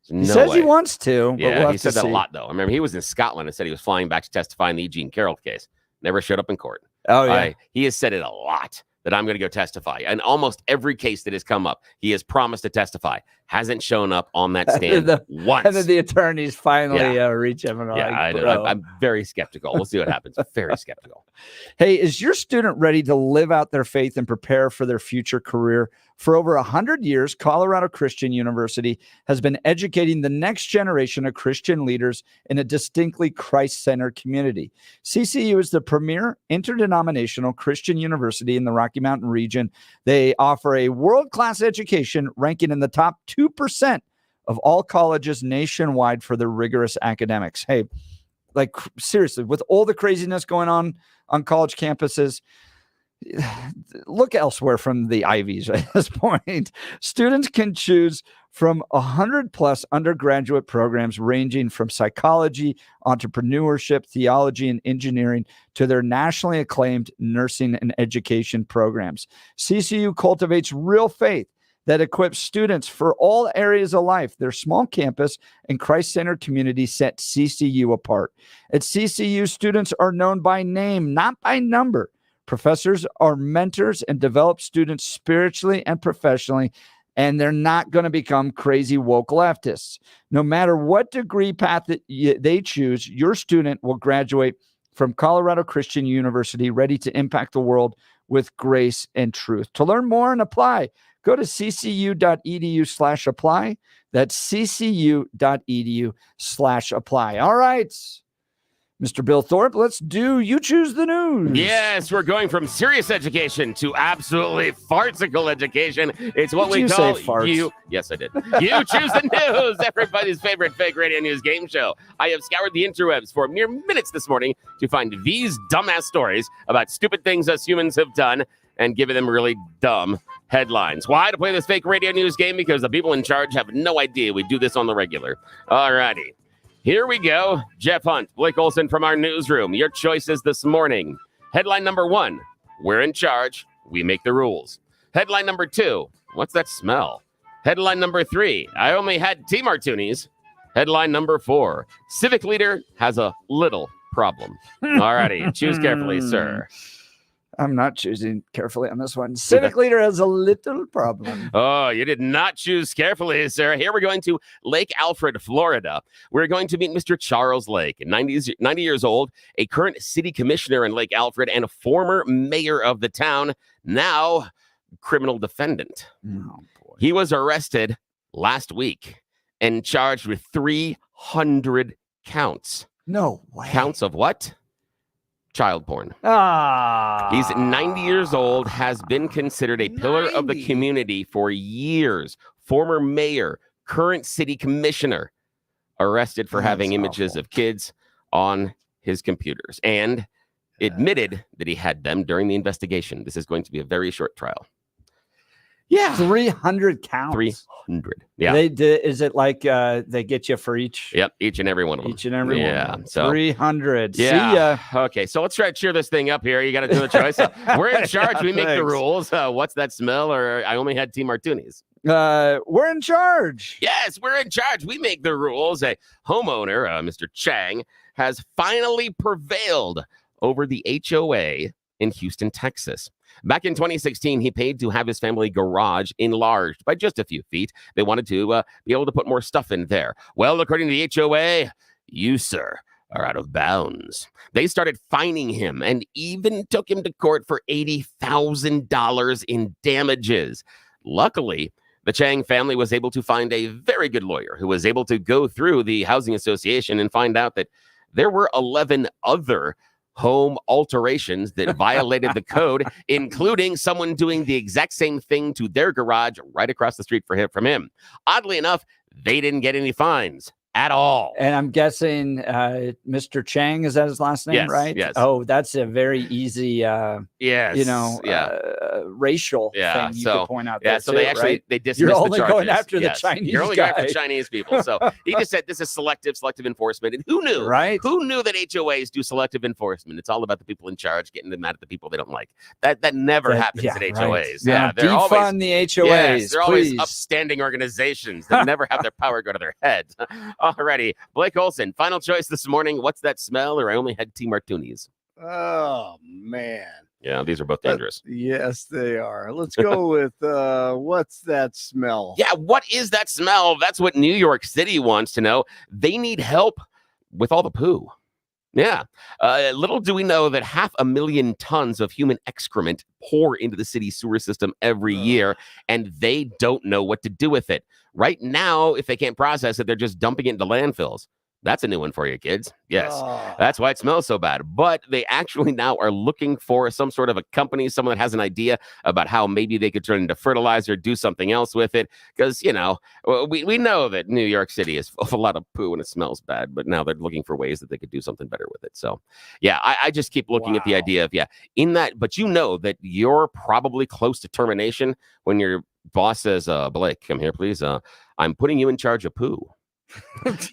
He says he wants to. But yeah, he said that a lot, though. I remember he was in Scotland and said he was flying back to testify in the E. Jean Carroll case. Never showed up in court. Oh, yeah. He has said it a lot, that I'm going to go testify. And almost every case that has come up, he has promised to testify. Hasn't shown up on that stand once. And then the attorneys finally reach him. And I'm very skeptical. We'll see what happens. Very skeptical. Hey, is your student ready to live out their faith and prepare for their future career? For over 100 years, Colorado Christian University has been educating the next generation of Christian leaders in a distinctly Christ-centered community. CCU is the premier interdenominational Christian university in the Rocky Mountain region. They offer a world-class education, ranking in the top 2% of all colleges nationwide for their rigorous academics. Hey, like seriously, with all the craziness going on college campuses, look elsewhere from the Ivies at this point. Students can choose from 100+ undergraduate programs ranging from psychology, entrepreneurship, theology, and engineering to their nationally acclaimed nursing and education programs. CCU cultivates real faith that equips students for all areas of life. Their small campus and Christ-centered community set CCU apart. At CCU, students are known by name, not by number. Professors are mentors and develop students spiritually and professionally, and they're not going to become crazy woke leftists. No matter what degree path that they choose, your student will graduate from Colorado Christian University, ready to impact the world with grace and truth. To learn more and apply, go to ccu.edu/apply. That's ccu.edu/apply. All right, Mr. Bill Thorpe, you choose the news. Yes, we're going from serious education to absolutely farcical education. It's what we call you. Yes, I did. You choose the news, everybody's favorite fake radio news game show. I have scoured the interwebs for mere minutes this morning to find these dumbass stories about stupid things us humans have done and given them really dumb headlines. Why? To play this fake radio news game? Because the people in charge have no idea we do this on the regular. All righty. Here we go. Jeff Hunt, Blake Olson from our newsroom. Your choices this morning. Headline number 1, we're in charge. We make the rules. Headline number 2, what's that smell? Headline number 3, I only had tea martinis. Headline number 4, civic leader has a little problem. All righty. Choose carefully, sir. I'm not choosing carefully on this one. Civic leader has a little problem. Oh, you did not choose carefully, sir. Here we're going to Lake Alfred, Florida. We're going to meet Mr. Charles Lake, 90 years old, a current city commissioner in Lake Alfred and a former mayor of the town, now criminal defendant. Oh, boy. He was arrested last week and charged with 300 counts. No way. Counts of what? Child porn. He's 90 years old, has been considered a pillar of the community for years. Former mayor, current city commissioner, arrested for having images of kids on his computers and admitted that he had them during the investigation. This is going to be a very short trial. Yeah. 300 counts. 300. Yeah. Is it like they get you for each? Yep. Each and every one of them. Each and every one. Yeah. So 300. Yeah. See ya. Okay. So let's try to cheer this thing up here. You got to do the choice. We're in charge. We make the rules. What's that smell? Or I only had tea martinis. We're in charge. Yes, we're in charge. We make the rules. A homeowner, Mr. Chang, has finally prevailed over the HOA in Houston, Texas. Back in 2016, he paid to have his family garage enlarged by just a few feet. They wanted to be able to put more stuff in there. Well, according to the HOA, you, sir, are out of bounds. They started fining him and even took him to court for $80,000 in damages. Luckily, the Chang family was able to find a very good lawyer who was able to go through the housing association and find out that there were 11 other home alterations that violated the code, including someone doing the exact same thing to their garage right across the street from him. Oddly enough, they didn't get any fines at all. And I'm guessing Mr. Chang, is that his last name, yes, right? Yes. Oh, that's a very easy, racial thing you could point out. Yeah, there so too, they actually, right? they dismissed You're the only charges. going after the Chinese You're only guy. going after Chinese people. So he just said this is selective enforcement. And who knew? Right. Who knew that HOAs do selective enforcement? It's all about the people in charge getting them mad at the people they don't like. That never happens at HOAs. Right. Yeah, they're defund always the HOAs. Yes, they're always please. upstanding organizations that never have their power go to their heads. Alrighty, Blake Olson, final choice this morning. What's that smell? Or I only had tea martinis. Oh, man. Yeah, these are both dangerous. Yes, they are. Let's go with what's that smell? Yeah, what is that smell? That's what New York City wants to know. They need help with all the poo. Yeah. Little do we know that 500,000 tons of human excrement pour into the city sewer system every year, and they don't know what to do with it. Right now, if they can't process it, they're just dumping it into landfills. That's a new one for you, kids. Yes, that's why it smells so bad. But they actually now are looking for some sort of a company, someone that has an idea about how maybe they could turn it into fertilizer, do something else with it. Because, we know that New York City is full of a lot of poo and it smells bad. But now they're looking for ways that they could do something better with it. So, yeah, I just keep looking at the idea of, in that. But you know that you're probably close to termination when your boss says, Blake, come here, please. I'm putting you in charge of poo.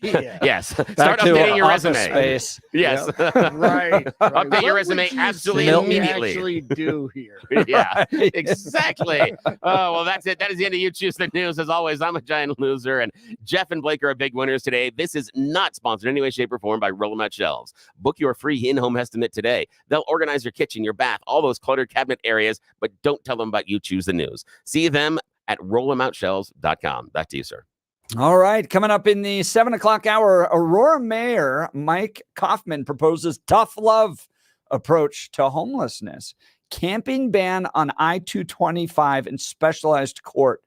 Yes. Start updating your resume. Space. Yes. Yep. Right. Update your resume absolutely immediately. Actually do here. Yeah, exactly. Oh, well, that's it. That is the end of You Choose the News. As always, I'm a giant loser, and Jeff and Blake are big winners today. This is not sponsored in any way, shape, or form by Roll 'em Out Shelves. Book your free in-home estimate today. They'll organize your kitchen, your bath, all those cluttered cabinet areas, but don't tell them about You Choose the News. See them at rollemoutshelves.com. Back to you, sir. All right. Coming up in the 7 o'clock hour, Aurora Mayor Mike Coffman proposes tough love approach to homelessness. Camping ban on I-225 in specialized court.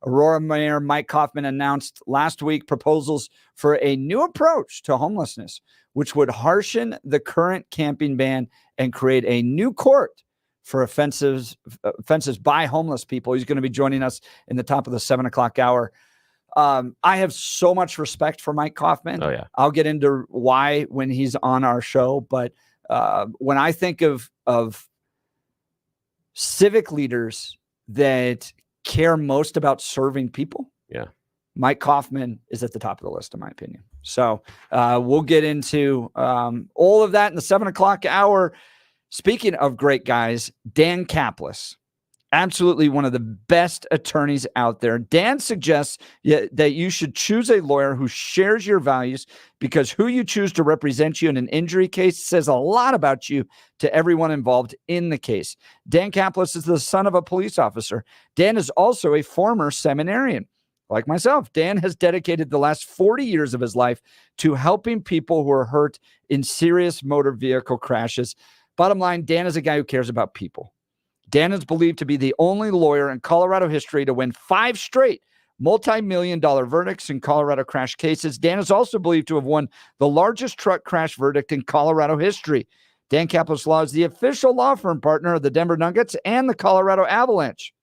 Aurora Mayor Mike Coffman announced last week proposals for a new approach to homelessness, which would harshen the current camping ban and create a new court for offenses by homeless people. He's going to be joining us in the top of the 7 o'clock hour. I have so much respect for Mike Coffman. Oh, yeah. I'll get into why when he's on our show, but when I think of civic leaders that care most about serving people, yeah, Mike Coffman is at the top of the list, in my opinion. So we'll get into all of that in the 7 o'clock hour. Speaking of great guys, Dan Caplis, absolutely one of the best attorneys out there. Dan suggests that you should choose a lawyer who shares your values, because who you choose to represent you in an injury case says a lot about you to everyone involved in the case. Dan Caplis is the son of a police officer. Dan is also a former seminarian. Like myself, Dan has dedicated the last 40 years of his life to helping people who are hurt in serious motor vehicle crashes. Bottom line, Dan is a guy who cares about people. Dan is believed to be the only lawyer in Colorado history to win 5 straight multi-million-dollar verdicts in Colorado crash cases. Dan is also believed to have won the largest truck crash verdict in Colorado history. Dan Caplis Law is the official law firm partner of the Denver Nuggets and the Colorado Avalanche.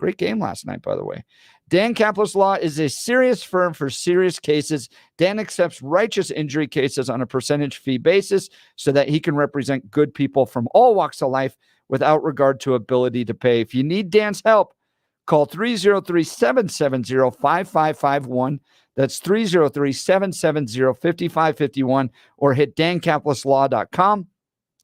Great game last night, by the way. Dan Caplis Law is a serious firm for serious cases. Dan accepts righteous injury cases on a percentage fee basis so that he can represent good people from all walks of life without regard to ability to pay. If you need Dan's help, call 303-770-5551. That's 303-770-5551, or hit dancaplisLaw.com.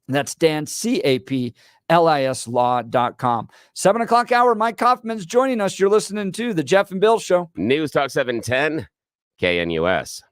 That's Dan, C-A-P-L-I-S law.com. 7 o'clock hour, Mike Coffman's joining us. You're listening to The Jeff and Bill Show. News Talk 710, KNUS.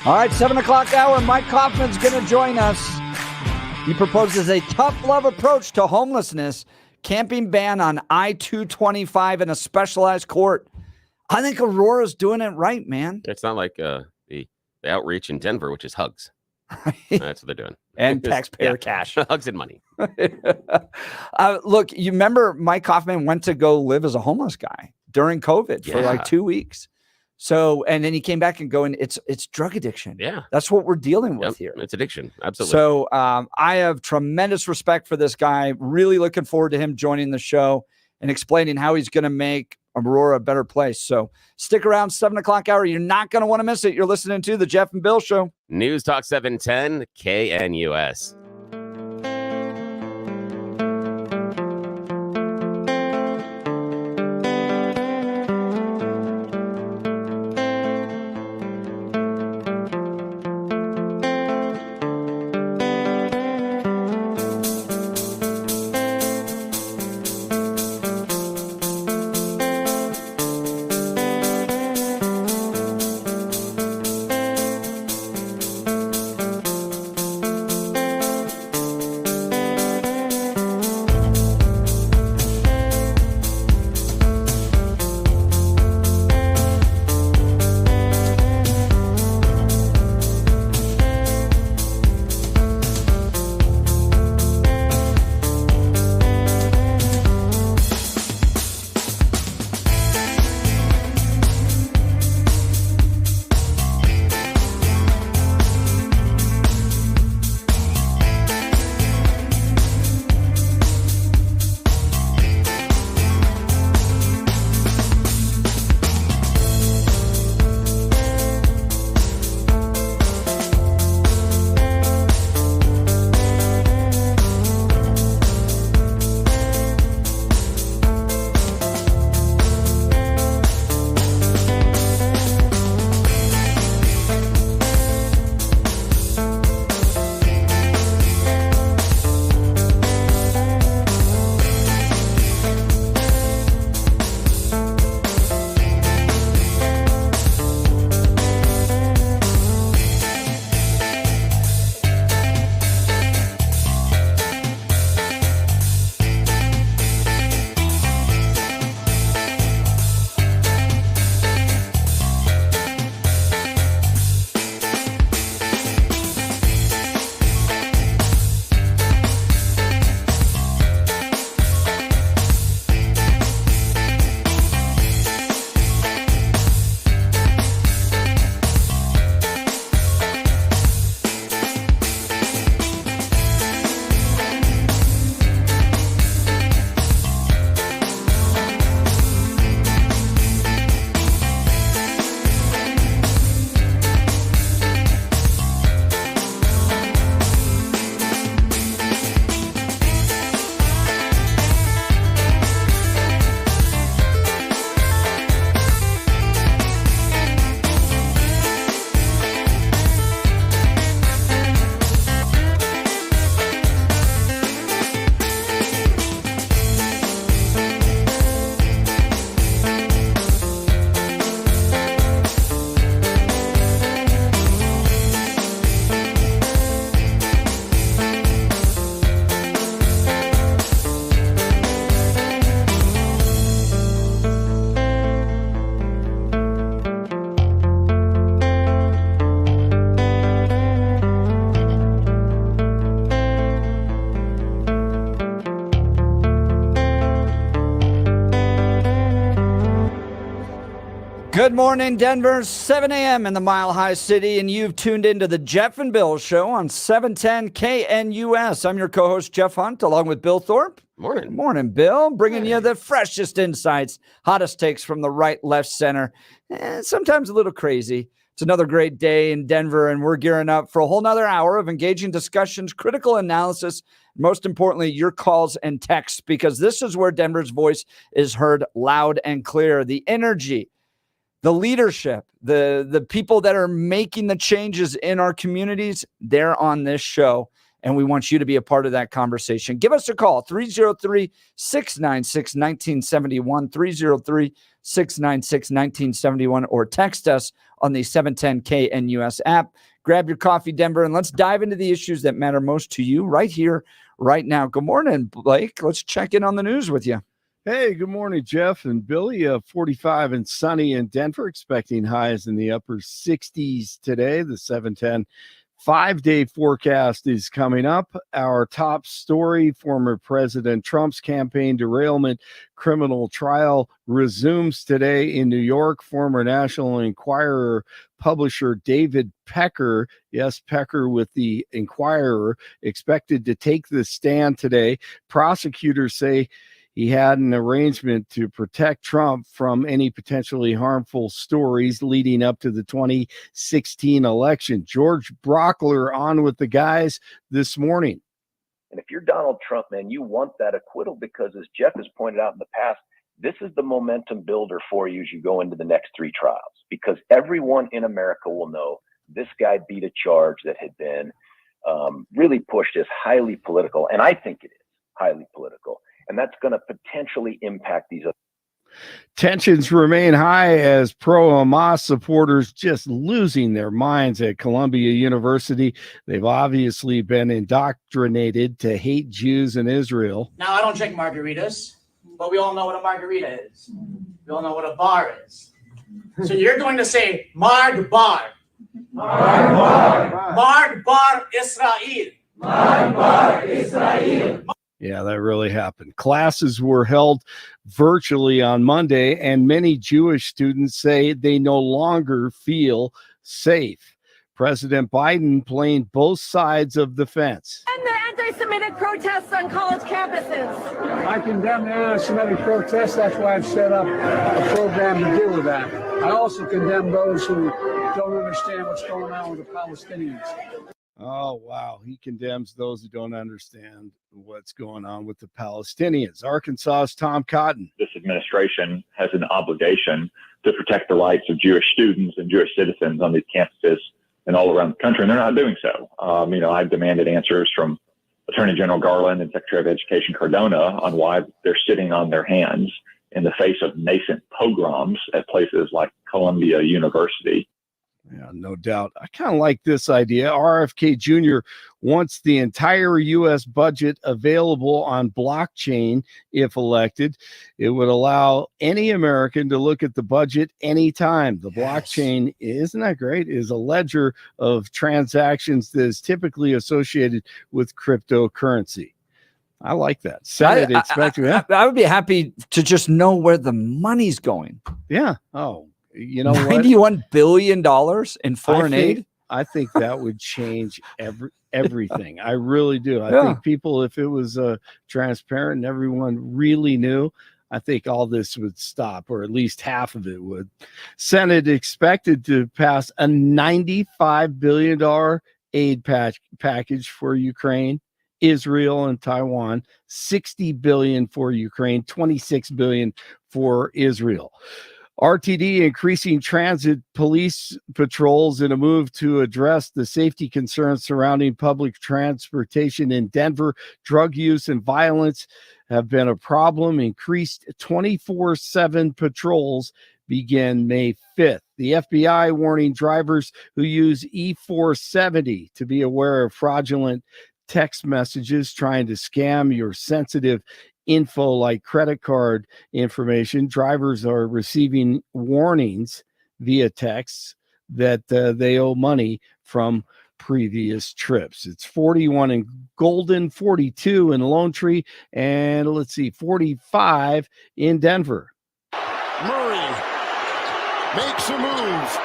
All right, 7 o'clock hour. Mike Coffman's going to join us. He proposes a tough love approach to homelessness, camping ban on I-225 in a specialized court. I think Aurora's doing it right, man. It's not like the outreach in Denver, which is hugs. Right. That's what they're doing. And taxpayer cash. Hugs and money. Look, you remember Mike Coffman went to go live as a homeless guy during COVID for like 2 weeks. So, and then he came back and going, it's drug addiction. Yeah. That's what we're dealing with here. It's addiction. Absolutely. So I have tremendous respect for this guy. Really looking forward to him joining the show and explaining how he's going to make Aurora a better place. So stick around, 7 o'clock hour. You're not going to want to miss it. You're listening to the Jeff and Bill Show. News Talk 710 KNUS. Good morning, Denver. 7 a.m. in the Mile High City, and you've tuned into the Jeff and Bill Show on 710 KNUS. I'm your co-host, Jeff Hunt, along with Bill Thorpe. Morning. Morning, Bill. Bringing you the freshest insights, hottest takes from the right, left, center, and sometimes a little crazy. It's another great day in Denver, and we're gearing up for a whole nother hour of engaging discussions, critical analysis, most importantly, your calls and texts, because this is where Denver's voice is heard loud and clear. The energy, the leadership, the people that are making the changes in our communities, they're on this show. and we want you to be a part of that conversation. Give us a call, 303-696-1971, 303-696-1971, or text us on the 710 KNUS app. Grab your coffee, Denver, and let's dive into the issues that matter most to you right here, right now. Good morning, Blake. Let's check in on the news with you. Hey, good morning, Jeff and Billy. 45 and sunny in Denver, expecting highs in the upper 60s today. The 710 5-day forecast is coming up. Our top story, former President Trump's campaign derailment criminal trial resumes today in New York. Former National Enquirer publisher David Pecker, yes, Pecker with the Enquirer, expected to take the stand today. Prosecutors say he had an arrangement to protect Trump from any potentially harmful stories leading up to the 2016 election. George Brauchler on with the guys this morning. And if you're Donald Trump, man, you want that acquittal because, as Jeff has pointed out in the past, this is the momentum builder for you as you go into the next three trials, because everyone in America will know this guy beat a charge that had been really pushed as highly political. And I think it is highly political. And that's going to potentially impact these. Tensions remain high as pro-Hamas supporters just losing their minds at Columbia University. They've obviously been indoctrinated to hate Jews and Israel. Now, I don't drink margaritas, but we all know what a margarita is. We all know what a bar is. So you're going to say Marg Bar. Marg Bar. Marg Bar Israel. Marg Bar Israel. Yeah, that really happened. Classes were held virtually on Monday, and many Jewish students say they no longer feel safe. President Biden playing both sides of the fence. And the anti-Semitic protests on college campuses. I condemn the anti-Semitic protests. That's why I've set up a program to deal with that. I also condemn those who don't understand what's going on with the Palestinians. Oh, wow. He condemns those who don't understand what's going on with the Palestinians. Arkansas's Tom Cotton. This administration has an obligation to protect the rights of Jewish students and Jewish citizens on these campuses and all around the country, and they're not doing so. I've demanded answers from Attorney General Garland and Secretary of Education Cardona on why they're sitting on their hands in the face of nascent pogroms at places like Columbia University. Yeah, no doubt. I kind of like this idea. RFK Jr. wants the entire U.S. budget available on blockchain if elected. It would allow any American to look at the budget anytime. The blockchain, isn't that great, is a ledger of transactions that is typically associated with cryptocurrency. I like that. Senate I would be happy to just know where the money's going. Yeah. Oh, you know what? $91 billion in foreign aid. I think that would change everything. I really do. I think people, if it was transparent and everyone really knew, I think all this would stop, or at least half of it would. Senate expected to pass a $95 billion aid package for Ukraine, Israel, and Taiwan. $60 billion for Ukraine, $26 billion for Israel. RTD increasing transit police patrols in a move to address the safety concerns surrounding public transportation in Denver. Drug use and violence have been a problem. Increased 24/7 patrols begin May 5th. The FBI warning drivers who use E470 to be aware of fraudulent text messages trying to scam your sensitive info like credit card information. Drivers are receiving warnings via texts that they owe money from previous trips. It's 41 in Golden, 42 in Lone Tree, and 45 in Denver. Murray makes a move.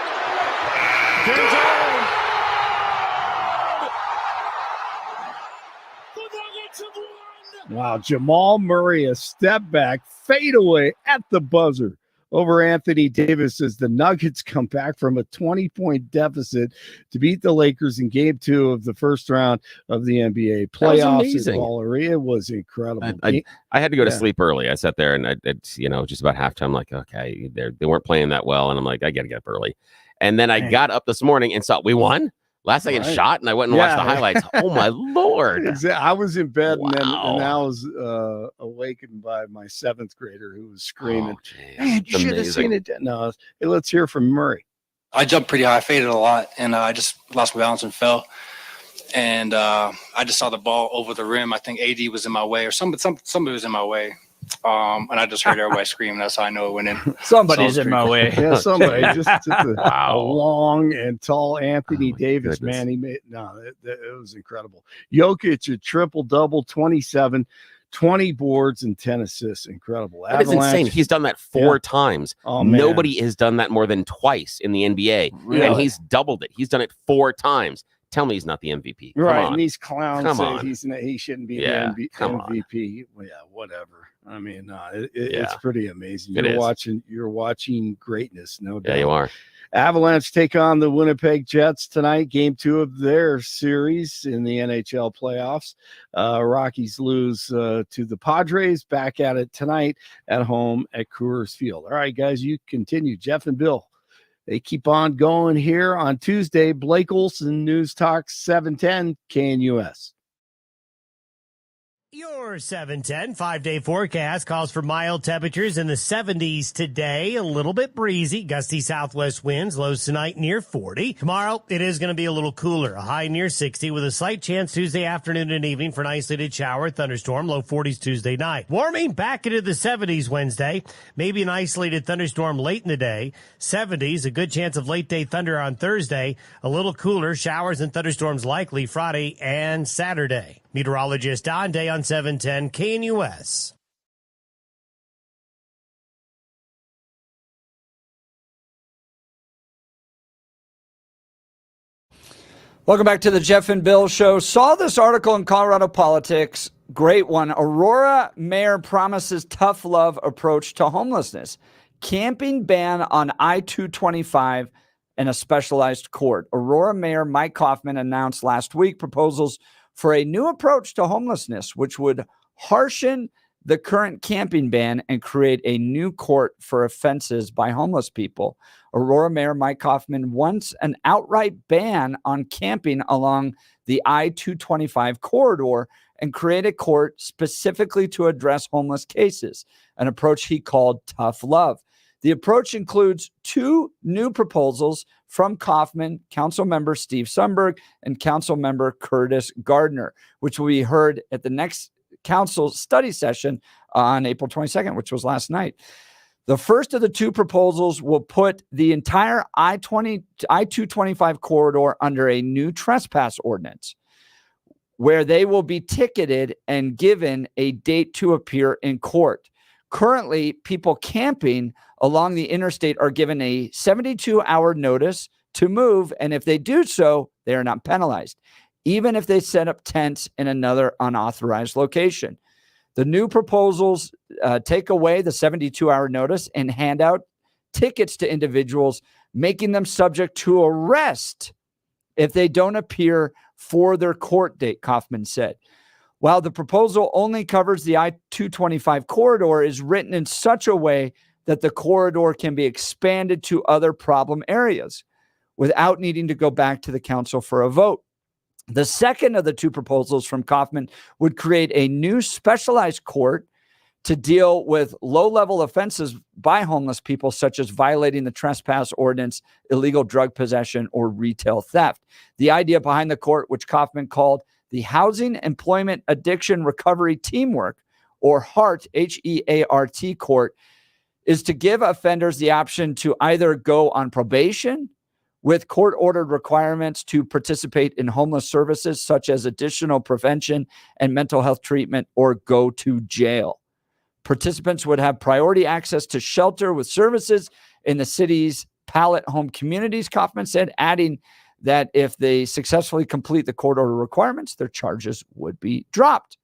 Wow, Jamal Murray, a step back, fadeaway at the buzzer over Anthony Davis as the Nuggets come back from a 20-point deficit to beat the Lakers in Game 2 of the first round of the NBA playoffs. It was incredible. I had to go to sleep early. I sat there and it's just about halftime. Like, okay, they weren't playing that well, and I'm like, I got to get up early. And then I got up this morning and saw we won. last second shot, and I went and watched the highlights. Oh my Lord. I was in bed Wow. and I was awakened by my 7th grader who was screaming, Oh, "Man, you should have seen it." No, let's hear from Murray. I jumped pretty high, faded a lot, and I just lost my balance and fell. And I just saw the ball over the rim. I think AD was in my way, or somebody was in my way. And I just heard everybody scream. That's how I know it went in. Somebody's in my way. Yeah, somebody. Just a long and tall Anthony Davis, goodness. man. He made it was incredible. Jokic, a triple-double, 27, 20 boards, and 10 assists. Incredible. That is insane. He's done that 4 times. Oh, man. Nobody has done that more than twice in the NBA. Really? And he's doubled it. He's done it 4 times. Tell me he's not the MVP. Come Right, on. and these clowns Come say on. he shouldn't be Yeah, the come on. MVP. Well, yeah, whatever. I mean, it's Yeah. pretty amazing. It is. You're watching greatness, no doubt. Yeah, you are. Avalanche take on the Winnipeg Jets tonight, game 2 of their series in the NHL playoffs. Rockies lose to the Padres, back at it tonight at home at Coors Field. All right, guys, you continue. Jeff and Bill, they keep on going here on Tuesday. Blake Olson, News Talk 710 KNUS. Your 710 5-day forecast calls for mild temperatures in the 70s today. A little bit breezy, gusty southwest winds, lows tonight near 40. Tomorrow, it is going to be a little cooler, a high near 60 with a slight chance Tuesday afternoon and evening for an isolated shower, thunderstorm, low 40s Tuesday night. Warming back into the 70s Wednesday, maybe an isolated thunderstorm late in the day. 70s, a good chance of late day thunder on Thursday. A little cooler, showers and thunderstorms likely Friday and Saturday. Meteorologist Don Day on 710 KNUS. Welcome back to the Jeff and Bill Show. Saw this article in Colorado Politics. Great one. Aurora mayor promises tough love approach to homelessness. Camping ban on I-225 and a specialized court. Aurora Mayor Mike Coffman announced last week proposals for a new approach to homelessness, which would harshen the current camping ban and create a new court for offenses by homeless people. Aurora Mayor Mike Coffman wants an outright ban on camping along the I-225 corridor and create a court specifically to address homeless cases, an approach he called tough love. The approach includes 2 new proposals from Coffman, Council Member Steve Sundberg, and Council Member Curtis Gardner, which will be heard at the next Council study session on April 22nd, which was last night. The first of the 2 proposals will put the entire I-225 corridor under a new trespass ordinance, where they will be ticketed and given a date to appear in court. Currently, people camping along the interstate are given a 72-hour notice to move, and if they do so, they are not penalized, even if they set up tents in another unauthorized location. The new proposals take away the 72-hour notice and hand out tickets to individuals, making them subject to arrest if they don't appear for their court date, Coffman said. While the proposal only covers the I-225 corridor, is written in such a way that the corridor can be expanded to other problem areas without needing to go back to the council for a vote. The second of the 2 proposals from Coffman would create a new specialized court to deal with low-level offenses by homeless people, such as violating the trespass ordinance, illegal drug possession, or retail theft. The idea behind the court, which Coffman called the Housing Employment Addiction Recovery Teamwork, or HEART, H-E-A-R-T court, is to give offenders the option to either go on probation with court-ordered requirements to participate in homeless services such as additional prevention and mental health treatment, or go to jail. Participants would have priority access to shelter with services in the city's pallet home communities, Coffman said, adding that if they successfully complete the court order requirements, their charges would be dropped.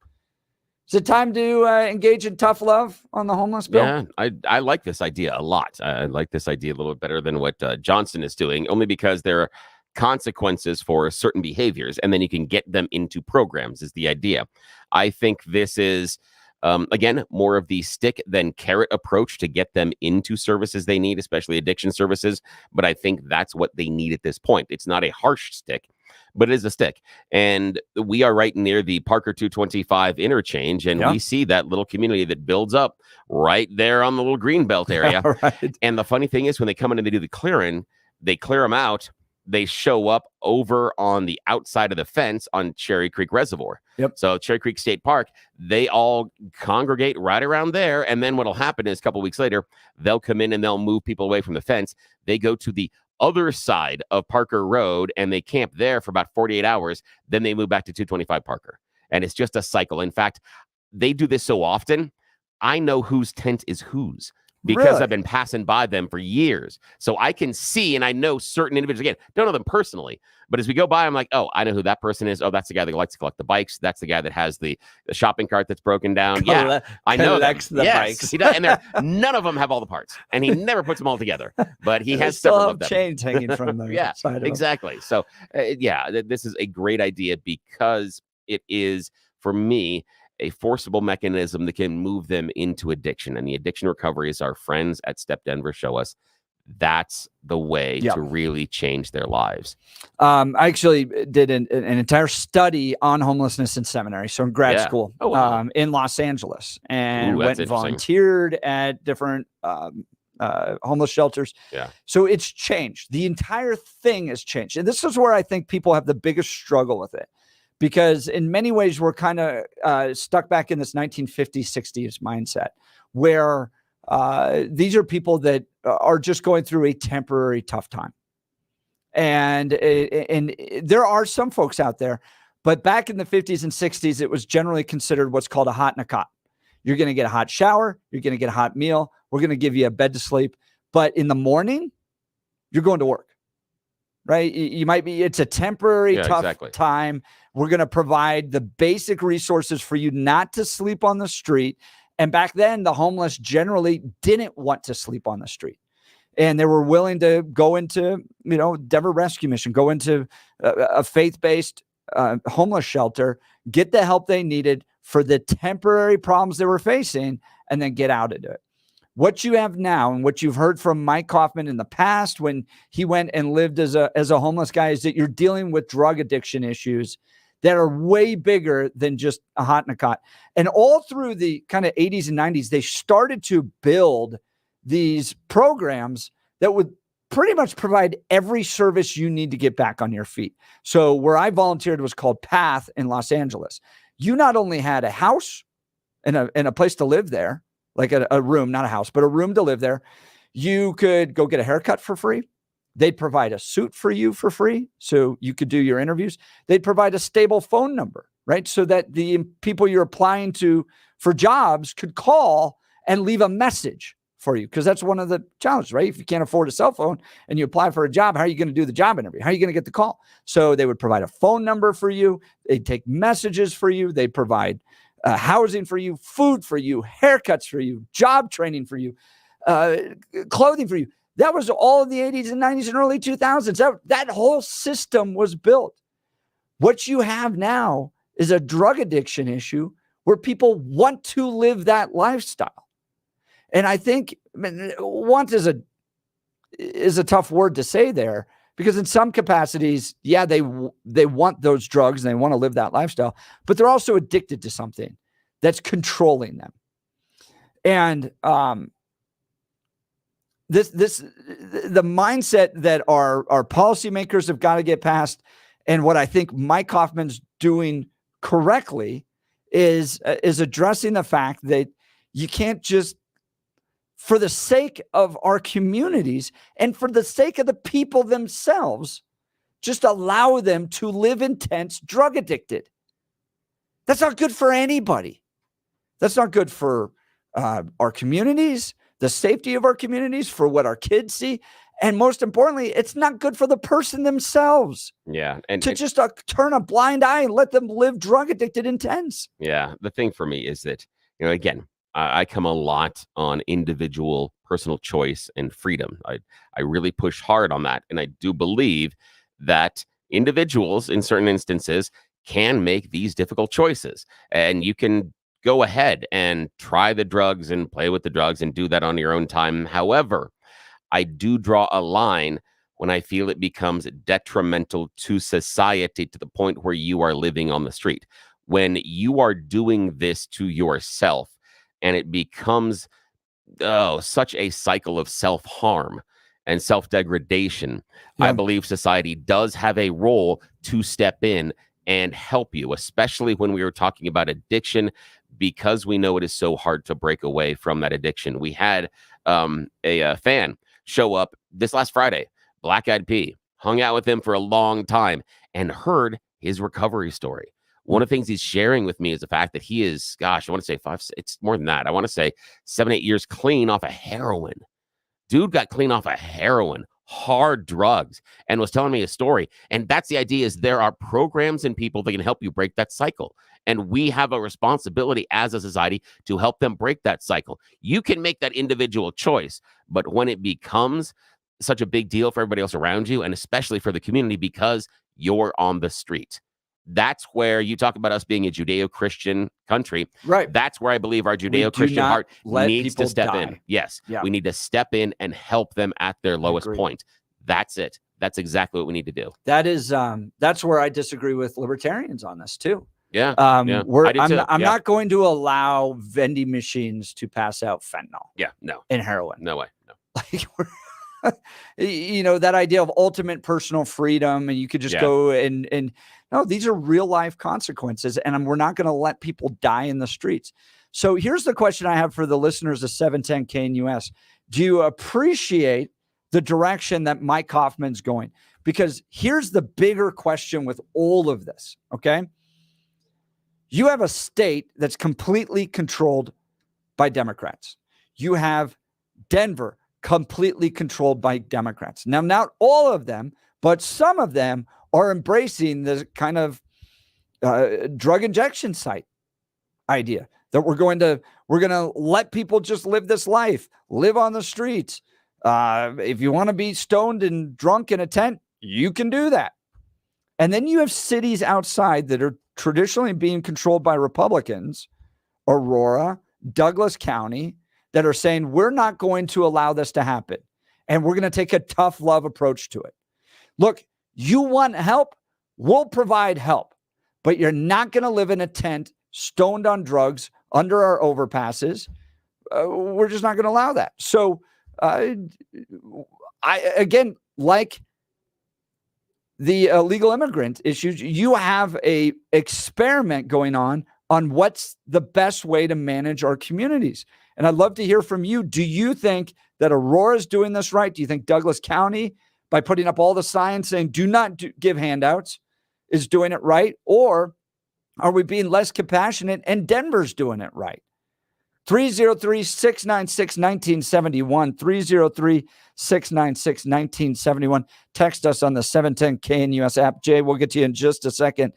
Is it time to engage in tough love on the homeless bill? Yeah, I like this idea a lot. I like this idea a little bit better than what Johnson is doing, only because there are consequences for certain behaviors, and then you can get them into programs is the idea. I think this is, again, more of the stick than carrot approach to get them into services they need, especially addiction services. But I think that's what they need at this point. It's not a harsh stick. but it is a stick. And we are right near the Parker 225 interchange, and we see that little community that builds up right there on the little greenbelt area. Right. And the funny thing is, when they come in and they do the clearing, they clear them out. They show up over on the outside of the fence on Cherry Creek Reservoir. So Cherry Creek State Park, they all congregate right around there. And then what'll happen is a couple weeks later, they'll come in and they'll move people away from the fence. They go to the other side of Parker Road and they camp there for about 48 hours. Then they move back to 225 Parker. And it's just a cycle. In fact, they do this so often, I know whose tent is whose. Because I've been passing by them for years. So I can see and I know certain individuals. Again, don't know them personally. But as we go by, I'm like, oh, I know who that person is. Oh, that's the guy that likes to collect the bikes. That's the guy that has the shopping cart that's broken down. Yeah, I know them. The bikes. He does. And none of them have all the parts. And he never puts them all together. But he has still several have of them. chains hanging from them. Yeah, exactly. So, this is a great idea because it is, for me, a forcible mechanism that can move them into addiction. And the addiction recovery, as our friends at Step Denver show us, that's the way to really change their lives. I actually did an entire study on homelessness in seminary, so in grad school in Los Angeles, and went and volunteered at different homeless shelters. So it's changed. The entire thing has changed. And this is where I think people have the biggest struggle with it. Because in many ways, we're kind of stuck back in this 1950s, 60s mindset where these are people that are just going through a temporary tough time. And there are some folks out there, but back in the 50s and 60s, it was generally considered what's called a hot in a cot. You're going to get a hot shower. You're going to get a hot meal. We're going to give you a bed to sleep. But in the morning, you're going to work. Right? You might be, it's a temporary tough time. We're going to provide the basic resources for you not to sleep on the street. And back then, the homeless generally didn't want to sleep on the street. And they were willing to go into, Denver Rescue Mission, go into a faith-based homeless shelter, get the help they needed for the temporary problems they were facing, and then get out of it. What you have now and what you've heard from Mike Coffman in the past when he went and lived as a homeless guy is that you're dealing with drug addiction issues that are way bigger than just a hot in a cot. And all through the kind of 80s and 90s, they started to build these programs that would pretty much provide every service you need to get back on your feet. So where I volunteered was called Path in Los Angeles. You not only had a house and a place to live there, like a room, not a house, but a room to live there. You could go get a haircut for free. They'd provide a suit for you for free, so you could do your interviews. They'd provide a stable phone number, right? So that the people you're applying to for jobs could call and leave a message for you, because that's one of the challenges, right? If you can't afford a cell phone and you apply for a job, how are you going to do the job interview? How are you going to get the call? So they would provide a phone number for you. They'd take messages for you. They'd provide housing for you, food for you, haircuts for you, job training for you, clothing for you. That was all in the 80s and 90s and early 2000s. That whole system was built. What you have now is a drug addiction issue where people want to live that lifestyle. And I think want is a tough word to say there, because in some capacities, they want those drugs and they want to live that lifestyle, but they're also addicted to something that's controlling them. And the mindset that our policymakers have got to get past, and what I think Mike Coffman's doing correctly is addressing the fact that you can't just, for the sake of our communities and for the sake of the people themselves, just allow them to live intense drug addicted. That's not good for anybody. That's not good for our communities, the safety of our communities, for what our kids see. And most importantly, it's not good for the person themselves. Yeah. Just turn a blind eye and let them live drug addicted intense. Yeah. The thing for me is that, again, I come a lot on individual personal choice and freedom. I really push hard on that. And I do believe that individuals in certain instances can make these difficult choices. And you can go ahead and try the drugs and play with the drugs and do that on your own time. However, I do draw a line when I feel it becomes detrimental to society to the point where you are living on the street. When you are doing this to yourself and it becomes such a cycle of self-harm and self-degradation, I believe society does have a role to step in and help you, especially when we were talking about addiction, because we know it is so hard to break away from that addiction. We had a fan show up this last Friday, Black Eyed P, hung out with him for a long time and heard his recovery story. One of the things he's sharing with me is the fact that he is, gosh, I want to say it's more than that. I want to say 7-8 years clean off of heroin. Dude got clean off of heroin, hard drugs, and was telling me a story. And that's the idea, is there are programs and people that can help you break that cycle. And we have a responsibility as a society to help them break that cycle. You can make that individual choice, but when it becomes such a big deal for everybody else around you, and especially for the community because you're on the street, that's where you talk about us being a Judeo-Christian country. Right. That's where I believe our Judeo-Christian heart needs to step die. in. Yes. Yeah. We need to step in and help them at their lowest point. That's it. That's exactly what we need to do. That is, that's where I disagree with libertarians on this too. Yeah. I'm too. not going to allow vending machines to pass out fentanyl. Yeah. No. And heroin. No way. No. Like, that idea of ultimate personal freedom, and you could just go and no, these are real life consequences, and we're not going to let people die in the streets. So here's the question I have for the listeners of 710 KNUS. Do you appreciate the direction that Mike Coffman's going? Because here's the bigger question with all of this, okay? You have a state that's completely controlled by Democrats. You have Denver completely controlled by Democrats. Now, not all of them, but some of them are embracing the kind of drug injection site idea that we're going to let people just live this life, live on the streets. If you want to be stoned and drunk in a tent, you can do that. And then you have cities outside that are traditionally being controlled by Republicans, Aurora, Douglas County, that are saying, we're not going to allow this to happen. And we're going to take a tough love approach to it. Look, you want help? We'll provide help, but you're not going to live in a tent, stoned on drugs under our overpasses. We're just not going to allow that. So again, like the illegal immigrant issues, you have a experiment going on what's the best way to manage our communities. And I'd love to hear from you. Do you think that Aurora is doing this right? Do you think Douglas County, by putting up all the signs saying do not give handouts, is doing it right? Or are we being less compassionate and Denver's doing it right? 303-696-1971, 303-696-1971. Text us on the 710 KNUS app. Jay, we'll get to you in just a second.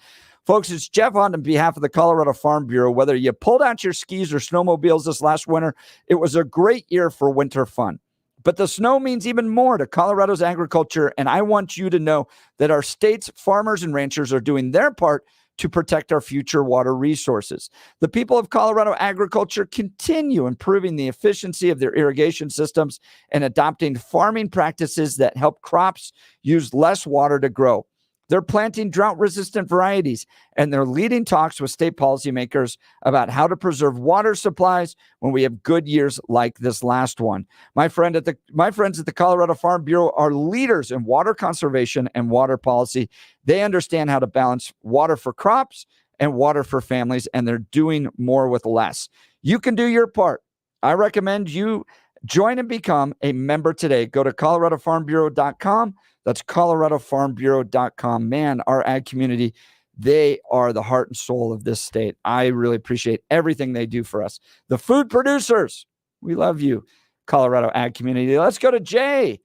Folks, it's Jeff Hunt on behalf of the Colorado Farm Bureau. Whether you pulled out your skis or snowmobiles this last winter, it was a great year for winter fun. But the snow means even more to Colorado's agriculture, and I want you to know that our state's farmers and ranchers are doing their part to protect our future water resources. The people of Colorado agriculture continue improving the efficiency of their irrigation systems and adopting farming practices that help crops use less water to grow. They're planting drought-resistant varieties, and they're leading talks with state policymakers about how to preserve water supplies when we have good years like this last one. My friends at the Colorado Farm Bureau are leaders in water conservation and water policy. They understand how to balance water for crops and water for families, and they're doing more with less. You can do your part. I recommend you join and become a member today. Go to coloradofarmbureau.com. That's coloradofarmbureau.com. Man, our ag community, they are the heart and soul of this state. I really appreciate everything they do for us. The food producers, we love you, Colorado ag community. Let's go to Jay.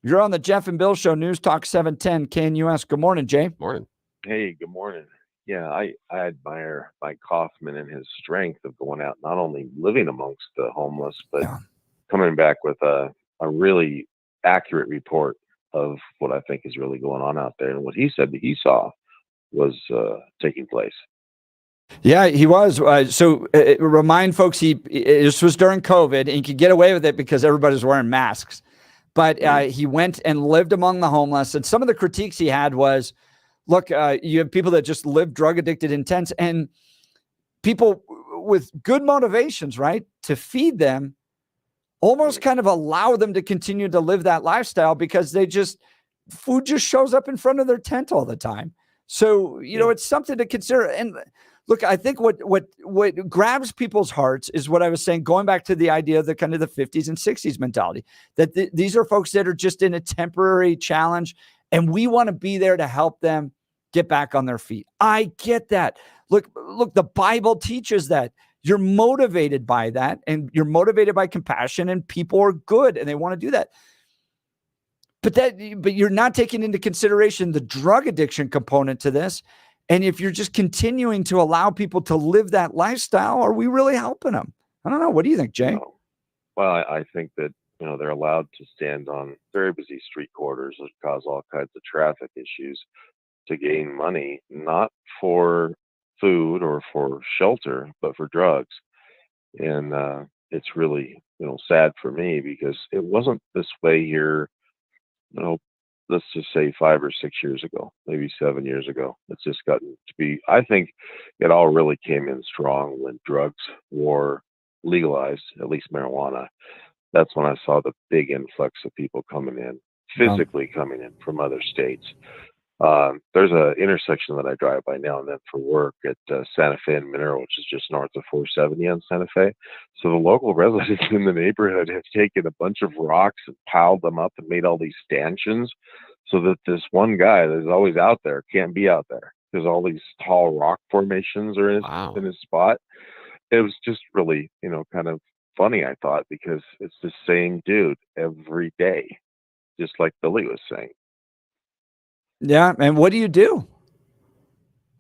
You're on the Jeff and Bill Show, News Talk 710 KNUS. Good morning, Jay. Morning. Hey, good morning. Yeah, I admire Mike Coffman and his strength of going out, not only living amongst the homeless, but coming back with a really accurate report of what I think is really going on out there. And what he said that he saw was taking place. Yeah, he was. Remind folks, this was during COVID, and he could get away with it because everybody's wearing masks. But he went and lived among the homeless. And some of the critiques he had was, look, you have people that just live drug addicted intents, and people with good motivations, right, to feed them, almost kind of allow them to continue to live that lifestyle because food just shows up in front of their tent all the time. So, it's something to consider. And look, I think what grabs people's hearts is what I was saying, going back to the idea of the kind of the 50s and 60s mentality, that these are folks that are just in a temporary challenge, and we want to be there to help them get back on their feet. I get that. Look, the Bible teaches that. You're motivated by that, and you're motivated by compassion, and people are good and they want to do that. But you're not taking into consideration the drug addiction component to this. And if you're just continuing to allow people to live that lifestyle, are we really helping them? I don't know. What do you think, Jay? No. Well, I think that, they're allowed to stand on very busy street corridors that cause all kinds of traffic issues to gain money, not for food or for shelter, but for drugs. And it's really, sad for me because it wasn't this way here, let's just say 5 or 6 years ago, maybe 7 years ago. It's just gotten to be, I think it all really came in strong when drugs were legalized, at least marijuana. That's when I saw the big influx of people coming in, physically coming in from other states. There's an intersection that I drive by now and then for work at Santa Fe and Mineral, which is just north of 470 on Santa Fe. So the local residents in the neighborhood have taken a bunch of rocks and piled them up and made all these stanchions so that this one guy that's always out there can't be out there because all these tall rock formations are in his spot. It was just really, kind of funny, I thought, because it's the same dude every day, just like Billy was saying. Yeah, and what do you do?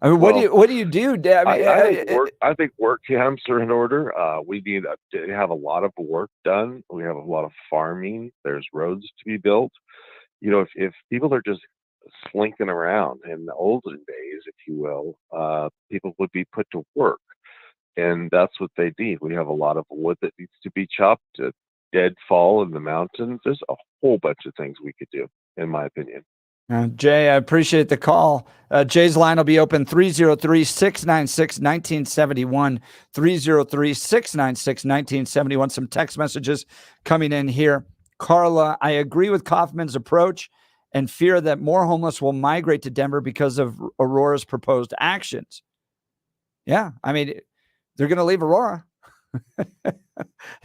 I mean, what do you do? I think work camps are in order. We need to have a lot of work done. We have a lot of farming. There's roads to be built. If people are just slinking around in the olden days, if you will, people would be put to work, and that's what they need. We have a lot of wood that needs to be chopped. Deadfall in the mountains. There's a whole bunch of things we could do, in my opinion. Jay, I appreciate the call. Jay's line will be open 303-696-1971, 303-696-1971. Some text messages coming in here. Carla, I agree with Coffman's approach and fear that more homeless will migrate to Denver because of Aurora's proposed actions. Yeah, I mean, they're going to leave Aurora.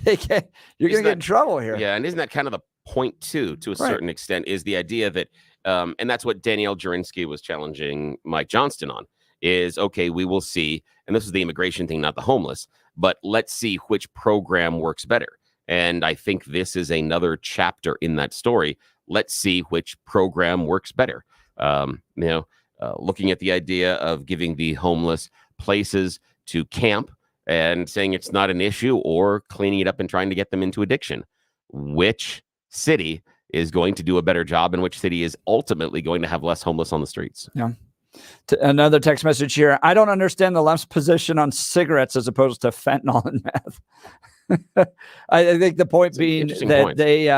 You're going to get in trouble here. Yeah, and isn't that kind of the point, too, to a certain extent, is the idea that and that's what Danielle Jurinsky was challenging Mike Johnston on, is, okay, we will see, and this is the immigration thing, not the homeless, but let's see which program works better. And I think this is another chapter in that story. Let's see which program works better. Looking at the idea of giving the homeless places to camp and saying it's not an issue, or cleaning it up and trying to get them into addiction. Which city is going to do a better job, and which city is ultimately going to have less homeless on the streets? Yeah. Another text message here. I don't understand the left's position on cigarettes as opposed to fentanyl and meth. I think the point being that they,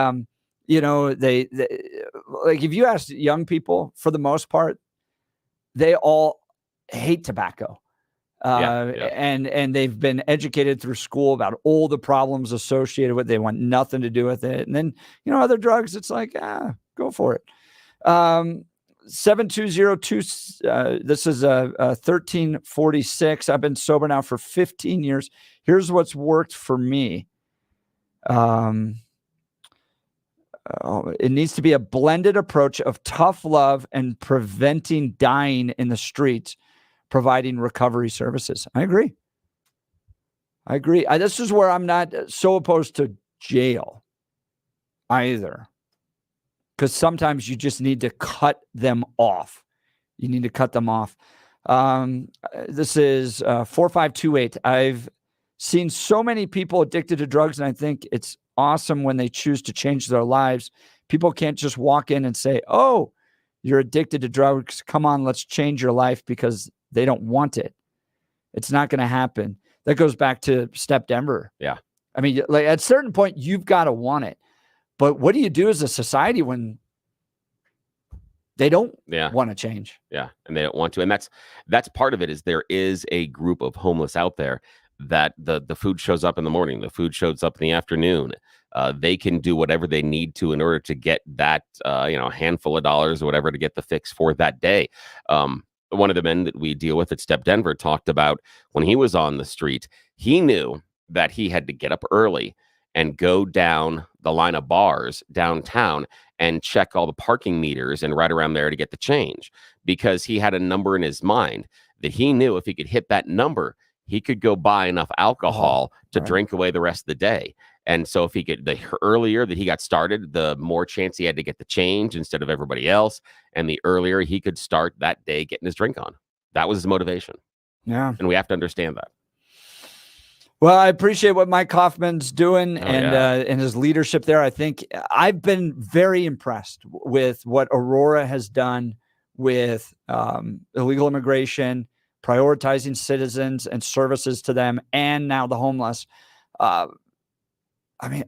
like, if you ask young people, for the most part, they all hate tobacco. And they've been educated through school about all the problems associated with it. They want nothing to do with it. And then, other drugs, it's like, go for it. 7202, this is 1346. I've been sober now for 15 years. Here's what's worked for me. It needs to be a blended approach of tough love and preventing dying in the streets, providing recovery services. I agree. This is where I'm not so opposed to jail either, because sometimes you just need to cut them off. This is 4528. I've seen so many people addicted to drugs, and I think it's awesome when they choose to change their lives. People can't just walk in and say, oh, you're addicted to drugs. Come on, let's change your life, because they don't want it. It's not going to happen. That goes back to Step Denver. Yeah. I mean, like, at a certain point, you've got to want it. But what do you do as a society when they don't want to change? Yeah, and they don't want to. And that's part of it, is there is a group of homeless out there that the food shows up in the morning, the food shows up in the afternoon. They can do whatever they need to in order to get that handful of dollars or whatever to get the fix for that day. One of the men that we deal with at Step Denver talked about when he was on the street, he knew that he had to get up early and go down the line of bars downtown and check all the parking meters and right around there to get the change, because he had a number in his mind that he knew if he could hit that number, he could go buy enough alcohol to drink away the rest of the day. And so if he could, the earlier that he got started, the more chance he had to get the change instead of everybody else. And the earlier he could start that day getting his drink on. That was his motivation. Yeah. And we have to understand that. Well, I appreciate what Mike Coffman's doing and his leadership there. I think I've been very impressed with what Aurora has done with illegal immigration, prioritizing citizens and services to them, and now the homeless. I mean,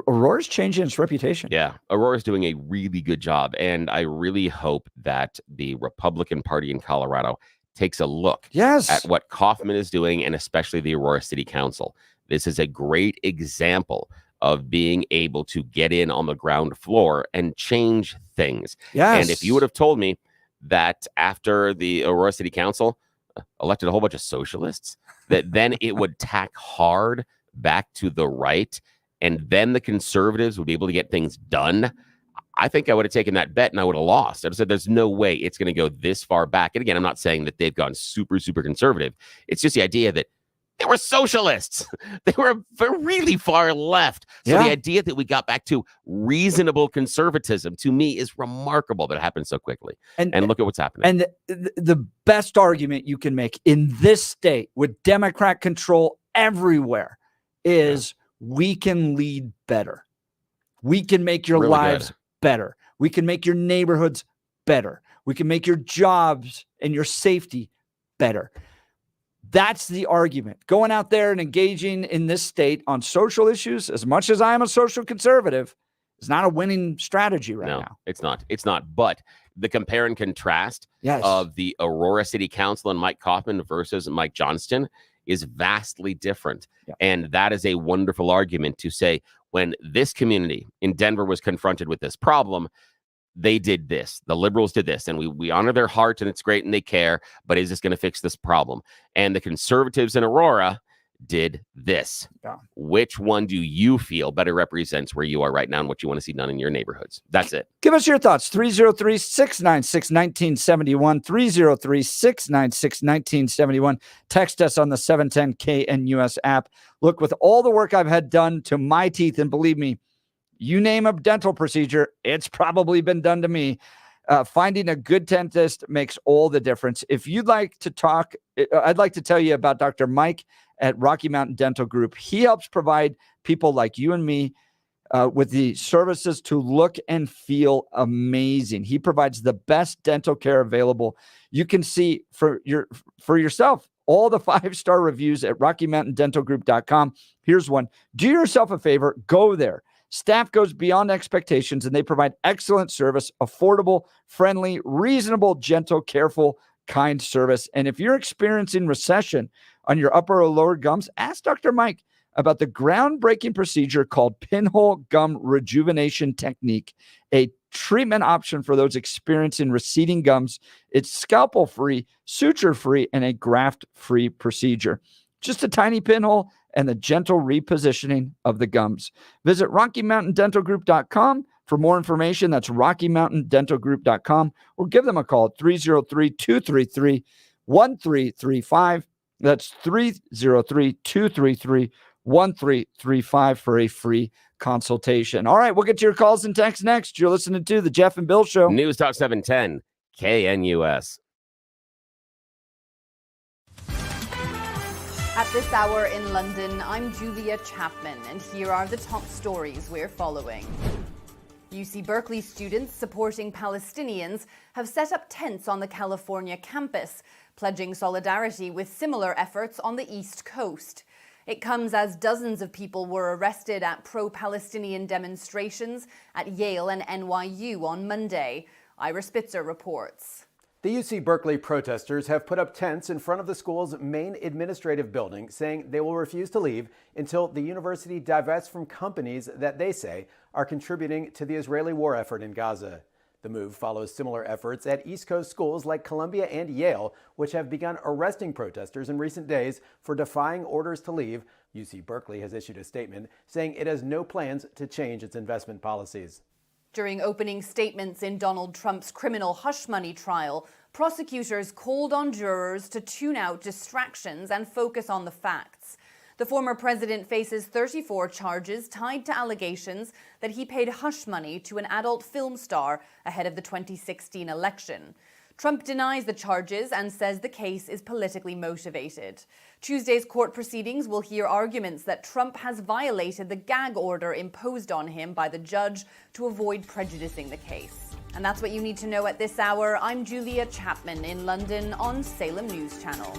Aurora's changing its reputation. Yeah, Aurora's doing a really good job, and I really hope that the Republican Party in Colorado takes a look at what Coffman is doing, and especially the Aurora City Council. This is a great example of being able to get in on the ground floor and change things. Yes. And if you would have told me that after the Aurora City Council elected a whole bunch of socialists, that then it would tack hard back to the right, and then the conservatives would be able to get things done, I think I would have taken that bet and I would have lost. I would have said, there's no way it's going to go this far back. And again, I'm not saying that they've gone super, super conservative. It's just the idea that they were socialists. They were really far left. So the idea that we got back to reasonable conservatism, to me, is remarkable that it happened so quickly. And look at what's happening. And the best argument you can make in this state with Democrat control everywhere is we can lead better. We can make your lives better. We can make your neighborhoods better. We can make your jobs and your safety better. That's the argument. Going out there and engaging in this state on social issues, as much as I am a social conservative, is not a winning strategy right now. It's not. It's not. But the compare and contrast of the Aurora City Council and Mike Coffman versus Mike Johnston is vastly different. And that is a wonderful argument to say, when this community in Denver was confronted with this problem, they did this. The liberals did this, and we honor their heart, and it's great, and they care, but is this going to fix this problem? And the conservatives in Aurora did this. Which one do you feel better represents where you are right now and what you want to see done in your neighborhoods? That's it. Give us your thoughts. 303-696-1971, 303-696-1971. Text us on the 710KNUS app. Look, with all the work I've had done to my teeth, and believe me, you name a dental procedure, it's probably been done to me. Finding a good dentist makes all the difference. If you'd like to talk, I'd like to tell you about Dr. Mike at Rocky Mountain Dental Group. He helps provide people like you and me with the services to look and feel amazing. He provides the best dental care available. You can see for yourself all the 5-star reviews at RockyMountainDentalGroup.com. Here's one. Do yourself a favor. Go there. Staff goes beyond expectations, and they provide excellent service, affordable, friendly, reasonable, gentle, careful, kind service. And if you're experiencing recession on your upper or lower gums, ask Dr. Mike about the groundbreaking procedure called pinhole gum rejuvenation technique, a treatment option for those experiencing receding gums. It's scalpel-free, suture-free, and a graft-free procedure. Just a tiny pinhole and the gentle repositioning of the gums. Visit RockyMountainDentalGroup.com for more information. That's RockyMountainDentalGroup.com, or give them a call at 303-233-1335. That's 303-233-1335 for a free consultation. All right, we'll get to your calls and texts next. You're listening to The Jeff and Bill Show. News Talk 710, KNUS. At this hour in London, I'm Julia Chapman, and here are the top stories we're following. UC Berkeley students supporting Palestinians have set up tents on the California campus, pledging solidarity with similar efforts on the East Coast. It comes as dozens of people were arrested at pro-Palestinian demonstrations at Yale and NYU on Monday. Ira Spitzer reports. The UC Berkeley protesters have put up tents in front of the school's main administrative building, saying they will refuse to leave until the university divests from companies that they say are contributing to the Israeli war effort in Gaza. The move follows similar efforts at East Coast schools like Columbia and Yale, which have begun arresting protesters in recent days for defying orders to leave. UC Berkeley has issued a statement saying it has no plans to change its investment policies. During opening statements in Donald Trump's criminal hush money trial, prosecutors called on jurors to tune out distractions and focus on the facts. The former president faces 34 charges tied to allegations that he paid hush money to an adult film star ahead of the 2016 election. Trump denies the charges and says the case is politically motivated. Tuesday's court proceedings will hear arguments that Trump has violated the gag order imposed on him by the judge to avoid prejudicing the case. And that's what you need to know at this hour. I'm Julia Chapman in London on Salem News Channel.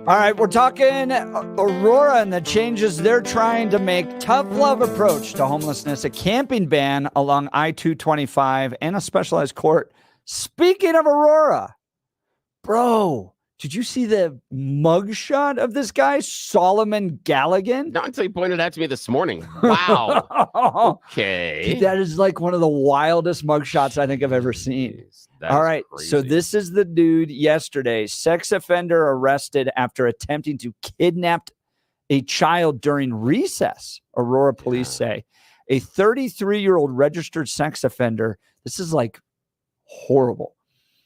All right, we're talking Aurora and the changes they're trying to make. Tough love approach to homelessness, a camping ban along I-225, and a specialized court. Speaking of Aurora, bro, did you see the mugshot of this guy, Solomon Galligan? Not until you pointed out to me this morning. Wow. Okay. Dude, that is like one of the wildest mugshots I think I've ever seen. All right, so this is the dude yesterday. Sex offender arrested after attempting to kidnap a child during recess, Aurora police say. A 33-year-old registered sex offender. This is like horrible.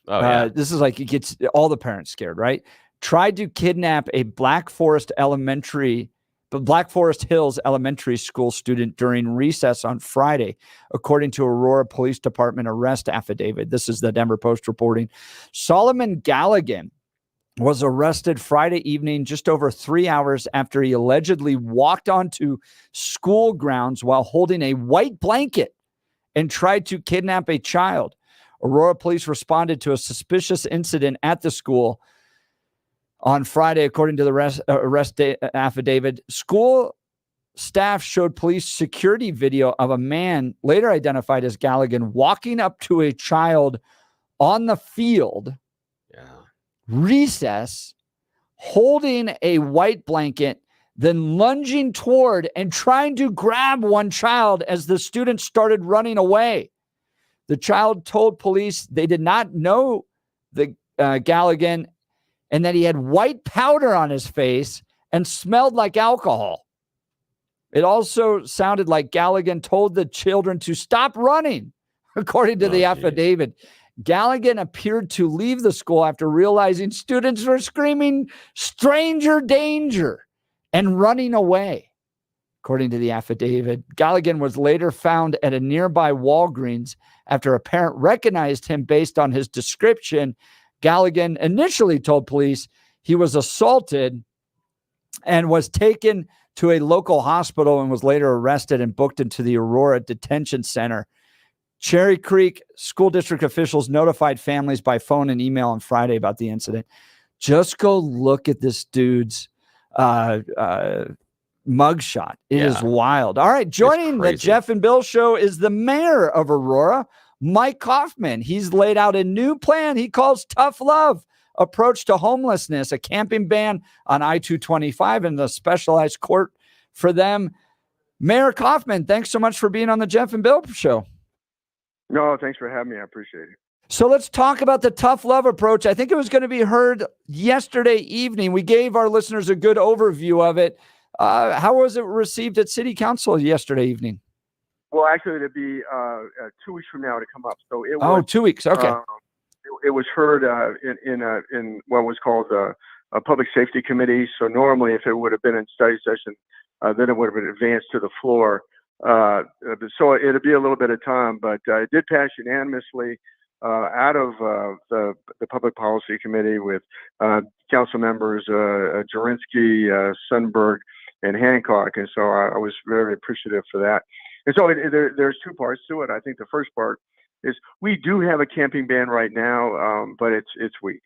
Oh, yeah. This is like it gets all the parents scared, right? Tried to kidnap a Black Forest Hills Elementary School student during recess on Friday, according to Aurora Police Department arrest affidavit. This is the Denver Post reporting. Solomon Galligan was arrested Friday evening, just over 3 hours after he allegedly walked onto school grounds while holding a white blanket and tried to kidnap a child. Aurora police responded to a suspicious incident at the school on Friday, according to the arrest affidavit. School staff showed police security video of a man, later identified as Galligan, walking up to a child on the field, recess, holding a white blanket, then lunging toward and trying to grab one child as the student started running away. The child told police they did not know the Galligan and that he had white powder on his face and smelled like alcohol. It also sounded like Galligan told the children to stop running, according to the affidavit. Galligan appeared to leave the school after realizing students were screaming, "Stranger danger," and running away. According to the affidavit, Galligan was later found at a nearby Walgreens after a parent recognized him based on his description. Galligan initially told police he was assaulted and was taken to a local hospital and was later arrested and booked into the Aurora Detention Center. Cherry Creek School District officials notified families by phone and email on Friday about the incident. Just go look at this dude's mugshot. It is wild. All right, joining the Jeff and Bill show is the mayor of Aurora, Mike Coffman. He's laid out a new plan he calls Tough Love approach to homelessness, a camping ban on I-225 and the specialized court for them. Mayor Coffman, thanks so much for being on the Jeff and Bill show. No, thanks for having me. I appreciate it. So let's talk about the tough love approach. I think it was going to be heard yesterday evening. We gave our listeners a good overview of it. How was it received at City Council yesterday evening? Well, actually, it'll be 2 weeks from now to come up. So it was, 2 weeks. Okay. It was heard in what was called a public safety committee. So normally, if it would have been in study session, then it would have been advanced to the floor. So it'll be a little bit of time, but it did pass unanimously out of the public policy committee with council members Jurinsky, Sundberg, and Hancock. And so I was very appreciative for that. And so there's two parts to it. I think the first part is we do have a camping ban right now, but it's weak.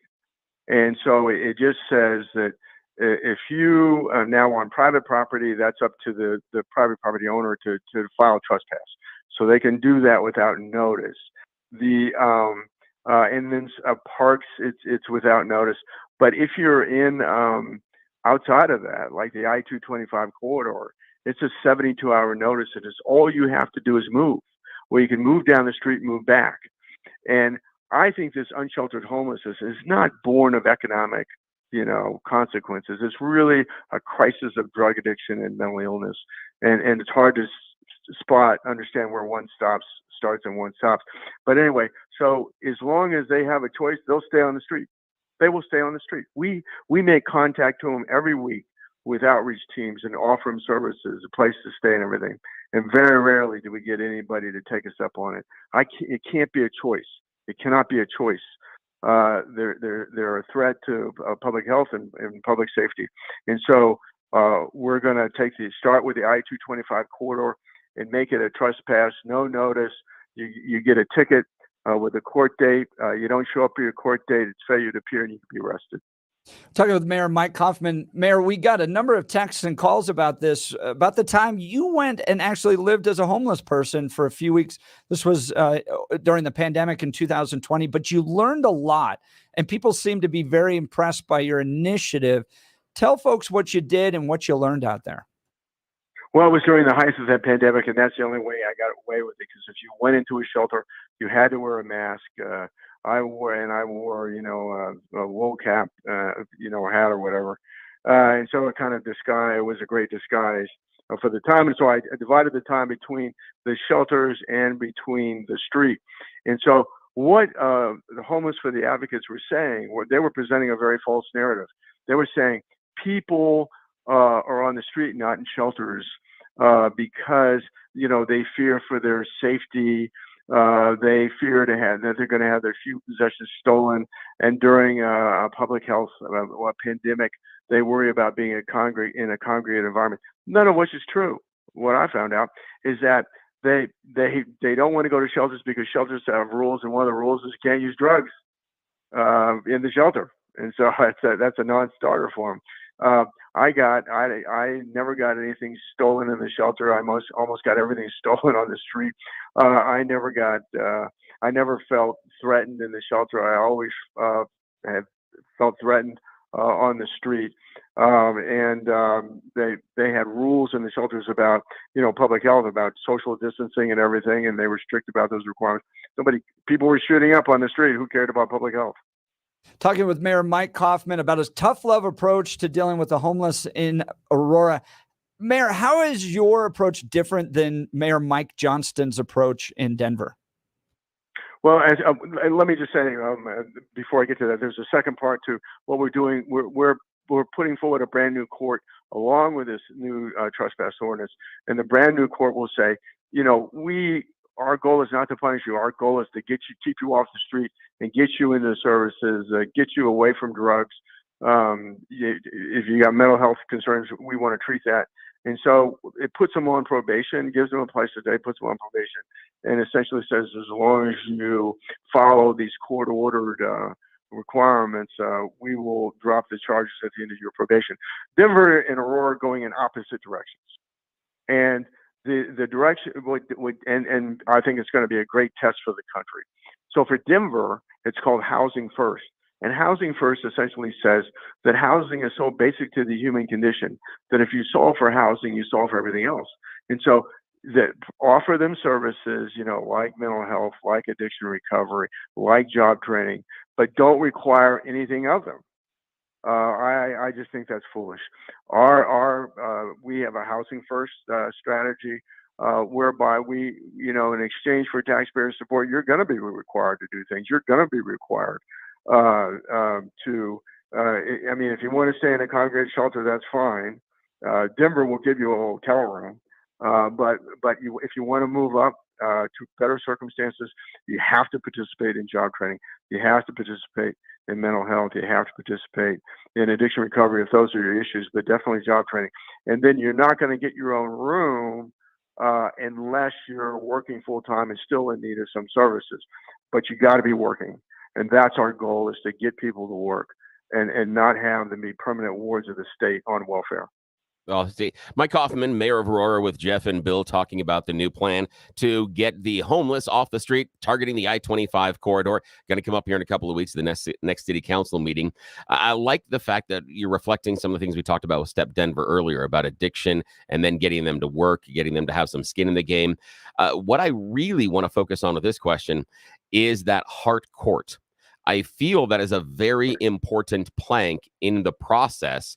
And so it just says that if you are now on private property, that's up to the private property owner to file trespass. So they can do that without notice. And then parks, it's without notice. But if you're in outside of that, like the I-225 corridor, it's a 72-hour notice. And it's all you have to do is move. Well, you can move down the street, move back. And I think this unsheltered homelessness is not born of economic, consequences. It's really a crisis of drug addiction and mental illness. And it's hard to understand where one starts and one stops. But anyway, so as long as they have a choice, they'll stay on the street. They will stay on the street. We make contact to them every week with outreach teams and offer them services, a place to stay and everything. And very rarely do we get anybody to take us up on it. It can't be a choice. It cannot be a choice. They're a threat to public health and public safety. And so we're going to start with the I-225 corridor and make it a trespass, no notice. You get a ticket with a court date. You don't show up for your court date, it's failure to appear, and you can be arrested. Talking with Mayor Mike Coffman. Mayor, we got a number of texts and calls about this, about the time you went and actually lived as a homeless person for a few weeks. This was during the pandemic in 2020, but you learned a lot, and people seem to be very impressed by your initiative. Tell folks what you did and what you learned out there. Well, it was during the height of that pandemic, and that's the only way I got away with it. Because if you went into a shelter, you had to wear a mask. I wore, a wool cap, a hat or whatever. And so it kind of it was a great disguise for the time. And so I divided the time between the shelters and between the street. And so what the Homeless for the Advocates were saying, they were presenting a very false narrative. They were saying people are on the street, not in shelters, because, they fear for their safety. They fear that they're going to have their few possessions stolen. And during a public health pandemic, they worry about being in a congregate environment. None of which is true. What I found out is that they don't want to go to shelters because shelters have rules, and one of the rules is you can't use drugs in the shelter. And so that's a non-starter for them. I never got anything stolen in the shelter. I almost got everything stolen on the street. I never felt threatened in the shelter. I always had felt threatened on the street. They had rules in the shelters about, public health, about social distancing and everything, and they were strict about those requirements. People were shooting up on the street. Who cared about public health? Talking with Mayor Mike Coffman about his tough love approach to dealing with the homeless in Aurora. Mayor, how is your approach different than Mayor Mike Johnston's approach in Denver? Well, let me just say, before I get to that, there's a second part to what we're doing. We're putting forward a brand new court along with this new trespass ordinance, and the brand new court will say, our goal is not to punish you. Our goal is to keep you off the street and get you into services, get you away from drugs. If you got mental health concerns, we want to treat that. And so it puts them on probation, gives them a place to stay, puts them on probation, and essentially says as long as you follow these court-ordered requirements, we will drop the charges at the end of your probation. Denver and Aurora are going in opposite directions. And the direction and I think it's going to be a great test for the country. So for Denver, it's called Housing First. And Housing First essentially says that housing is so basic to the human condition that if you solve for housing, you solve for everything else. And so that offer them services, like mental health, like addiction recovery, like job training, but don't require anything of them. I just think that's foolish. We have a Housing First strategy whereby we, in exchange for taxpayer support, you're going to be required to do things. You're going to be required if you want to stay in a congregate shelter, that's fine. Denver will give you a hotel room, but if you want to move up to better circumstances, you have to participate in job training. You have to participate in mental health. You have to participate in addiction recovery if those are your issues, but definitely job training. And then you're not going to get your own room unless you're working full time and still in need of some services. But you got to be working. And that's our goal, is to get people to work and not have them be permanent wards of the state on welfare. Well, see, Mike Coffman, mayor of Aurora, with Jeff and Bill talking about the new plan to get the homeless off the street, targeting the I-25 corridor. Going to come up here in a couple of weeks at the next city council meeting. I like the fact that you're reflecting some of the things we talked about with Step Denver earlier about addiction and then getting them to work, getting them to have some skin in the game. What I really want to focus on with this question is that heart court. I feel that is a very important plank in the process.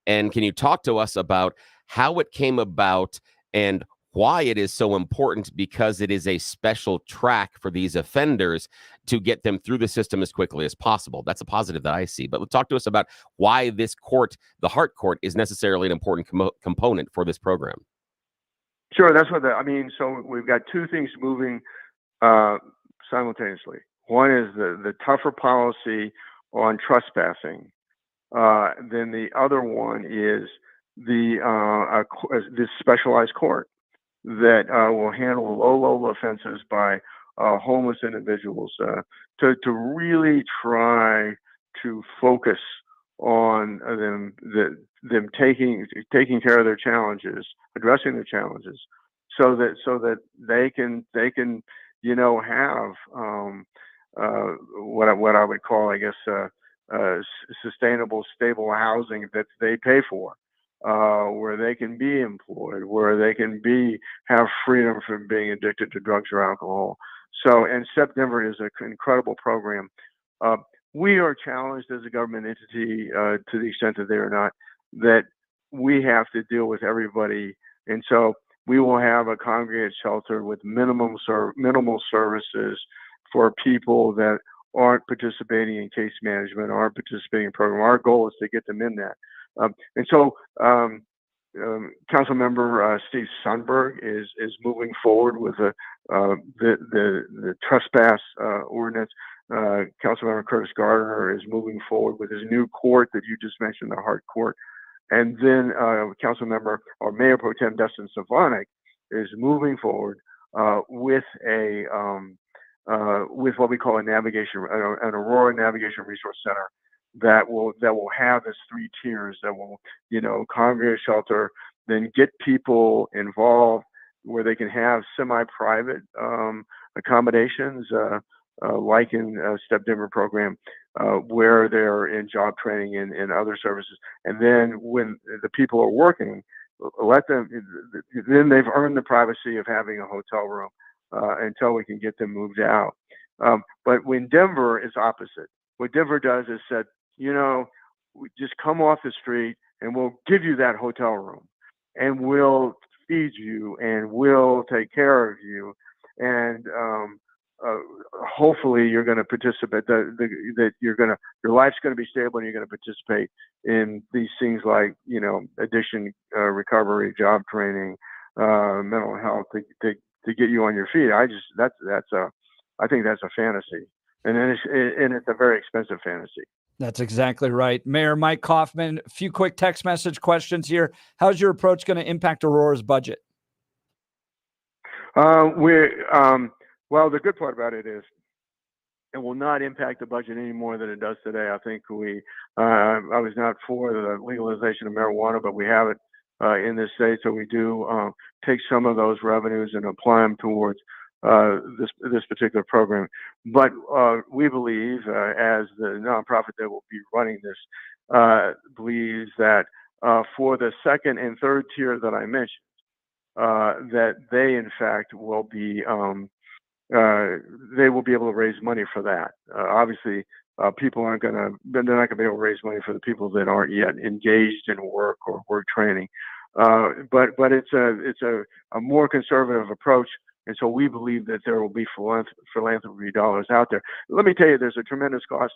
And can you talk to us about how it came about and why it is so important? Because it is a special track for these offenders to get them through the system as quickly as possible. That's a positive that I see. But talk to us about why this court, the heart court, is necessarily an important component for this program. Sure, that's what so we've got two things moving simultaneously. One is the tougher policy on trespassing. Then the other one is this specialized court that will handle low offenses by homeless individuals to really try to focus on them taking care of their challenges, addressing their challenges, so that they can have what I would call, I guess, sustainable, stable housing that they pay for, where they can be employed, where they can have freedom from being addicted to drugs or alcohol. So, and STEP Denver is an incredible program. We are challenged as a government entity to the extent that they are not, that we have to deal with everybody. And so we will have a congregate shelter with minimal services for people that aren't participating in case management, aren't participating in program. Our goal is to get them in that. And so Council Member Steve Sundberg is moving forward with the trespass ordinance. Councilmember Curtis Gardner is moving forward with his new court that you just mentioned, the Hart Court. And then Councilmember or Mayor Pro Tem Dustin Savanik is moving forward with what we call an Aurora Navigation Resource Center that will have its 3 tiers that will, congregate shelter, then get people involved where they can have semi-private accommodations, like in STEP Denver program, where they're in job training and other services. And then when the people are working, then they've earned the privacy of having a hotel room until we can get them moved out. But when Denver is opposite, what Denver does is said, just come off the street and we'll give you that hotel room and we'll feed you and we'll take care of you. And hopefully you're going to participate, that your life's going to be stable and you're going to participate in these things like, addiction recovery, job training, mental health to get you on your feet. I think that's a fantasy. And then it's a very expensive fantasy. That's exactly right. Mayor Mike Coffman, a few quick text message questions here. How's your approach going to impact Aurora's budget? Well, the good part about it is it will not impact the budget any more than it does today. I think I was not for the legalization of marijuana, but we have it in this state. So we do take some of those revenues and apply them towards this particular program. But we believe, as the nonprofit that will be running this, believes that for the second and third tier that I mentioned, that they in fact will be they will be able to raise money for that. Obviously, people they're not going to be able to raise money for the people that aren't yet engaged in work or work training. But it's a more conservative approach. And so we believe that there will be philanthropy dollars out there. Let me tell you, there's a tremendous cost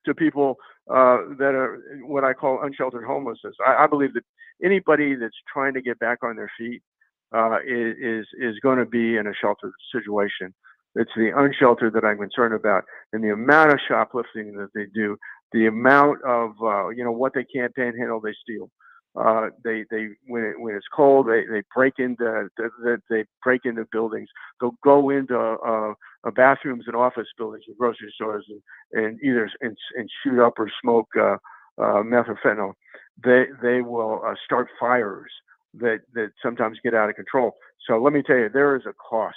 to people that are what I call unsheltered homelessness. I believe that anybody that's trying to get back on their feet is going to be in a sheltered situation. It's the unsheltered that I'm concerned about, and the amount of shoplifting that they do, the amount of what they can't panhandle, they steal. They when it's cold, they break into buildings. They'll go into bathrooms and office buildings and grocery stores and either shoot up or smoke meth or fentanyl. They will start fires that sometimes get out of control. So let me tell you, there is a cost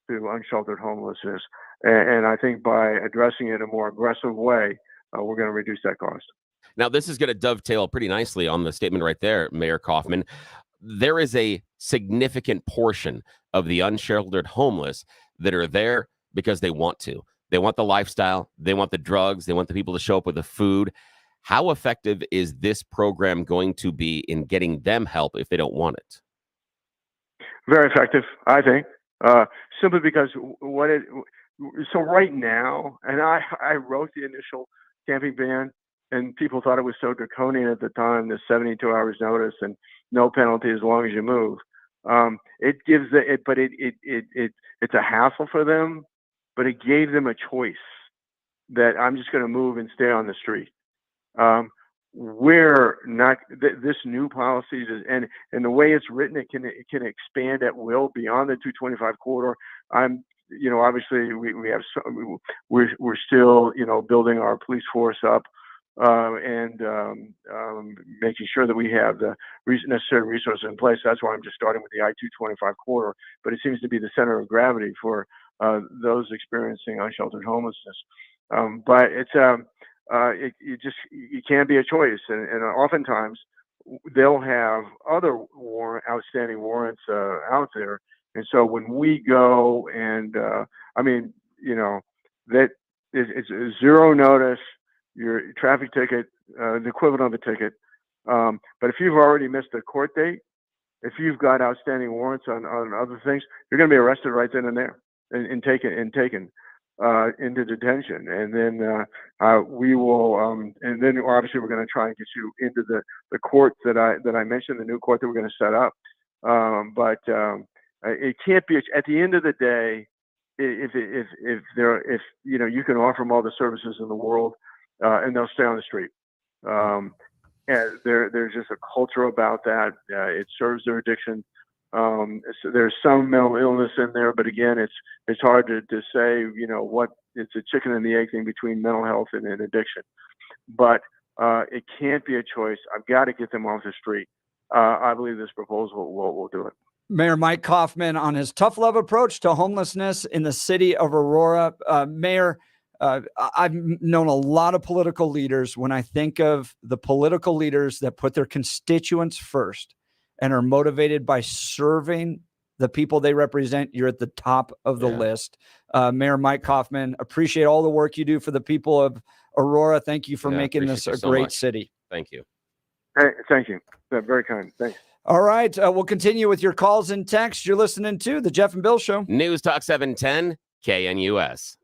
to unsheltered homelessness, and I think by addressing it in a more aggressive way, we're going to reduce that cost. Now, this is going to dovetail pretty nicely on the statement right there, Mayor Coffman. There is a significant portion of the unsheltered homeless that are there because they want to. They want the lifestyle. They want the drugs. They want the people to show up with the food. How effective is this program going to be in getting them help if they don't want it? Very effective, I think, simply because so right now, and I wrote the initial camping ban, and people thought it was so draconian at the time, the 72 hours notice and no penalty as long as you move. It gives it's a hassle for them, but it gave them a choice that I'm just going to move and stay on the street. We're not this new policy and the way it's written, it can expand at will beyond the 225 corridor. Obviously we're still building our police force up. and making sure that we have the necessary resources in place. That's why I'm just starting with the I-225 corridor, but it seems to be the center of gravity for those experiencing unsheltered homelessness. But it's you can't be a choice, and oftentimes they'll have other outstanding warrants out there, and so when we go and that it's zero notice, your traffic ticket, the equivalent of a ticket. But if you've already missed a court date, if you've got outstanding warrants on other things, you're going to be arrested right then and there and taken into detention. And then we will, and then obviously we're going to try and get you into the court that I mentioned, the new court that we're going to set up. But it can't be at the end of the day. If you can offer them all the services in the world, and they'll stay on the street. And there's just a culture about that. It serves their addiction. So there's some mental illness in there, but again, it's hard to say, what it's a chicken and the egg thing between mental health and addiction. But it can't be a choice. I've got to get them off the street. I believe this proposal will do it. Mayor Mike Coffman on his tough love approach to homelessness in the city of Aurora. Mayor, I've known a lot of political leaders. When I think of the political leaders that put their constituents first and are motivated by serving the people they represent, you're at the top of the list. Mayor Mike Coffman, appreciate all the work you do for the people of Aurora. Thank you for making this a great city. Thank you. Hey, thank you. Very kind. Thanks. All right. We'll continue with your calls and texts. You're listening to The Jeff and Bill Show. News Talk 710 KNUS.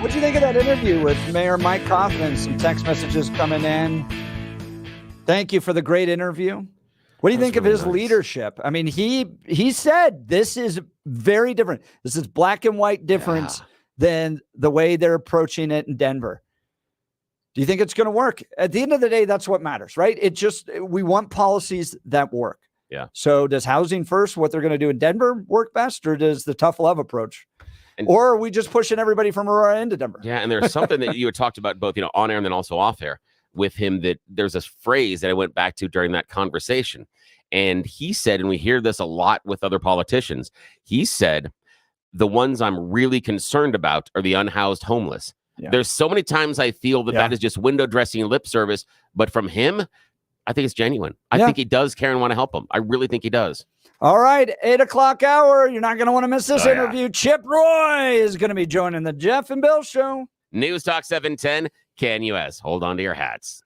What do you think of that interview with Mayor Mike Coffman? Some text messages coming in. Thank you for the great interview. What do you think of his leadership? I mean, he said this is very different. This is black and white difference than the way they're approaching it in Denver. Do you think it's going to work? At the end of the day, that's what matters, right? We want policies that work. Yeah. So does housing first, what they're going to do in Denver, work best, or does the tough love approach? Or are we just pushing everybody from Aurora into Denver? Yeah, and there's something that you had talked about both, on air and then also off air with him, that there's this phrase that I went back to during that conversation. And he said, and we hear this a lot with other politicians, he said, the ones I'm really concerned about are the unhoused homeless. Yeah. There's so many times I feel that is just window dressing lip service, but from him, I think it's genuine. I think he does care and want to help them. I really think he does. All right, 8 o'clock hour. You're not going to want to miss this interview. Yeah. Chip Roy is going to be joining the Jeff and Bill Show. News Talk 710, KNUS. Hold on to your hats.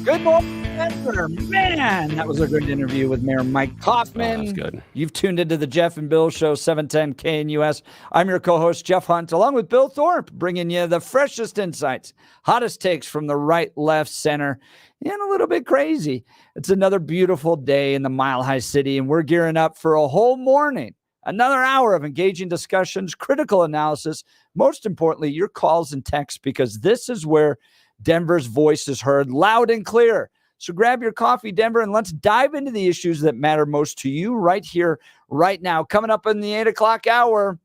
Good morning, Denver. Man, that was a good interview with Mayor Mike Coffman. Oh, that was good. You've tuned into the Jeff and Bill Show, 710 KNUS. I'm your co-host, Jeff Hunt, along with Bill Thorpe, bringing you the freshest insights, hottest takes from the right, left, center, and a little bit crazy. It's another beautiful day in the Mile High City, and we're gearing up for a whole morning. Another hour of engaging discussions, critical analysis, most importantly, your calls and texts, because this is where Denver's voice is heard loud and clear. So grab your coffee, Denver, and let's dive into the issues that matter most to you right here, right now. Coming up in the 8 o'clock hour,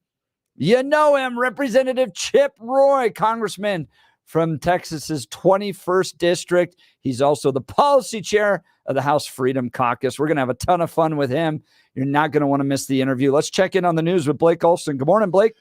you know him, Representative Chip Roy, Congressman from Texas's 21st District. He's also the policy chair of the House Freedom Caucus. We're going to have a ton of fun with him. You're not going to want to miss the interview. Let's check in on the news with Blake Olson. Good morning, Blake.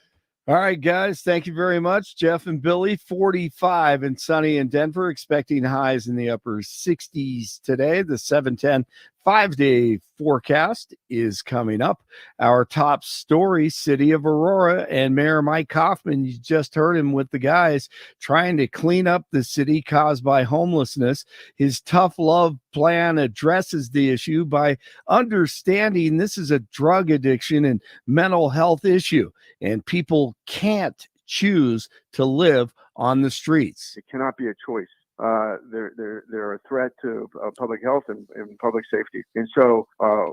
All right, guys. Thank you very much. Jeff and Billy, 45 and sunny in Denver, expecting highs in the upper 60s today. The 710 5-day forecast is coming up. Our top story, City of Aurora and Mayor Mike Coffman. You just heard him with the guys trying to clean up the city caused by homelessness. His tough love plan addresses the issue by understanding this is a drug addiction and mental health issue, and people can't choose to live on the streets. It cannot be a choice. They're a threat to public health and public safety. And so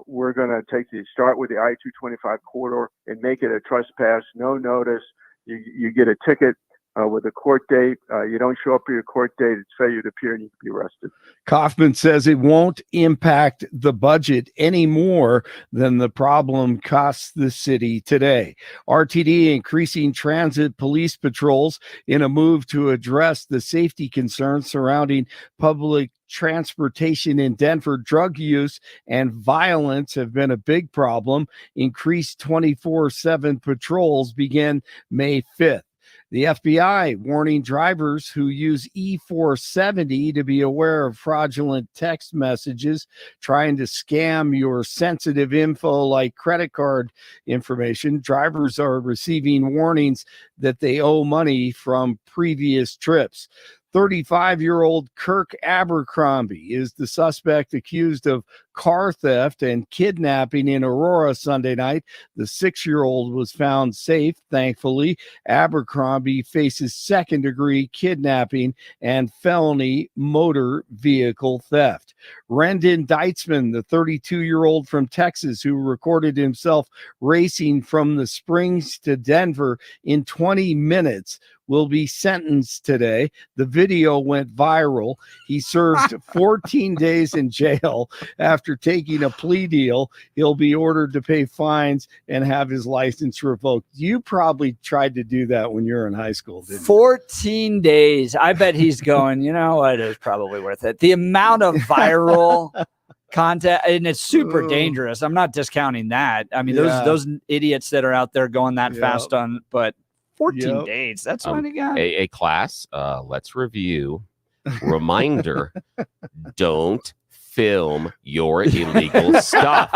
we're going to start with the I-225 corridor and make it a trespass, no notice. You get a ticket with a court date. You don't show up for your court date, it's failure to appear and you can be arrested. Coffman says it won't impact the budget any more than the problem costs the city today. RTD increasing transit police patrols in a move to address the safety concerns surrounding public transportation in Denver. Drug use and violence have been a big problem. Increased 24/7 patrols begin May 5th. The FBI warning drivers who use E470 to be aware of fraudulent text messages trying to scam your sensitive info like credit card information. Drivers are receiving warnings that they owe money from previous trips. 35-year-old Kirk Abercrombie is the suspect accused of car theft and kidnapping in Aurora Sunday night. The 6-year-old was found safe, thankfully. Abercrombie faces second-degree kidnapping and felony motor vehicle theft. Rendon Deitzman, the 32-year-old from Texas who recorded himself racing from the Springs to Denver in 20 minutes, will be sentenced today. The video went viral. He served 14 days in jail after taking a plea deal. He'll be ordered to pay fines and have his license revoked. You probably tried to do that when you were in high school, didn't you? 14 days. I bet he's going, you know what, it's probably worth it. The amount of viral content, and it's super dangerous. I'm not discounting that. I mean, those idiots that are out there going that fast on, but 14 days. That's what he got. A class. Let's review. Reminder: don't film your illegal stuff.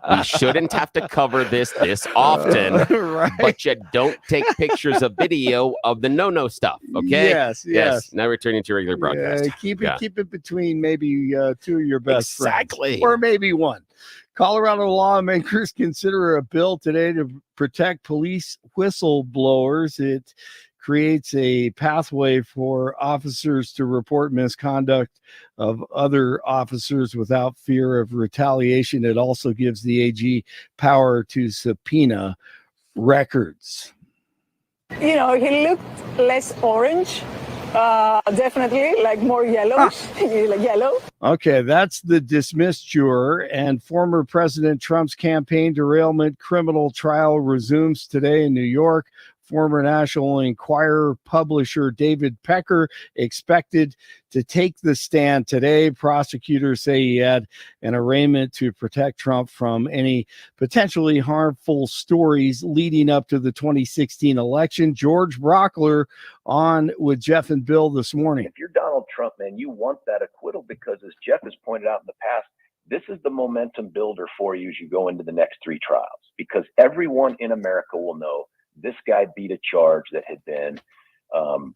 We shouldn't have to cover this often, right. But you don't take pictures of video of the no stuff. Okay. Yes. Now returning to your regular broadcast. Keep it between maybe two of your best friends, or maybe one. Colorado lawmakers consider a bill today to protect police whistleblowers. It creates a pathway for officers to report misconduct of other officers without fear of retaliation. It also gives the AG power to subpoena records. You know, he looked less orange. Definitely like more yellowish, like yellow. Okay, that's the dismissed juror, and former President Trump's campaign derailment criminal trial resumes today in New York. Former National Enquirer publisher David Pecker expected to take the stand today. Prosecutors say he had an arraignment to protect Trump from any potentially harmful stories leading up to the 2016 election. George Brauchler on with Jeff and Bill this morning. If you're Donald Trump, man, you want that acquittal because, as Jeff has pointed out in the past, this is the momentum builder for you as you go into the next three trials, because everyone in America will know this guy beat a charge that had been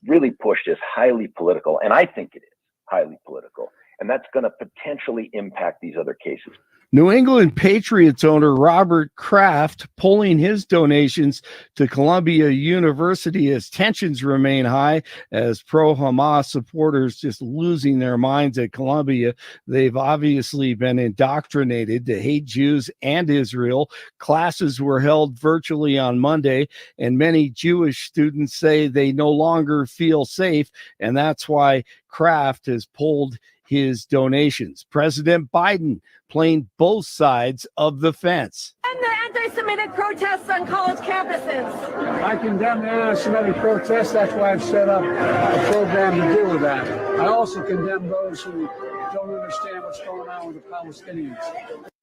really pushed as highly political, and I think it is highly political, and that's going to potentially impact these other cases. New England Patriots owner Robert Kraft pulling his donations to Columbia University as tensions remain high, as pro-Hamas supporters just losing their minds at Columbia. They've obviously been indoctrinated to hate Jews and Israel. Classes were held virtually on Monday, and many Jewish students say they no longer feel safe, and that's why Kraft has pulled his donations. President Biden playing both sides of the fence. And the anti-Semitic protests on college campuses. I condemn the anti-Semitic protests. That's why I've set up a program to deal with that. I also condemn those who don't understand what's going on with the Palestinians.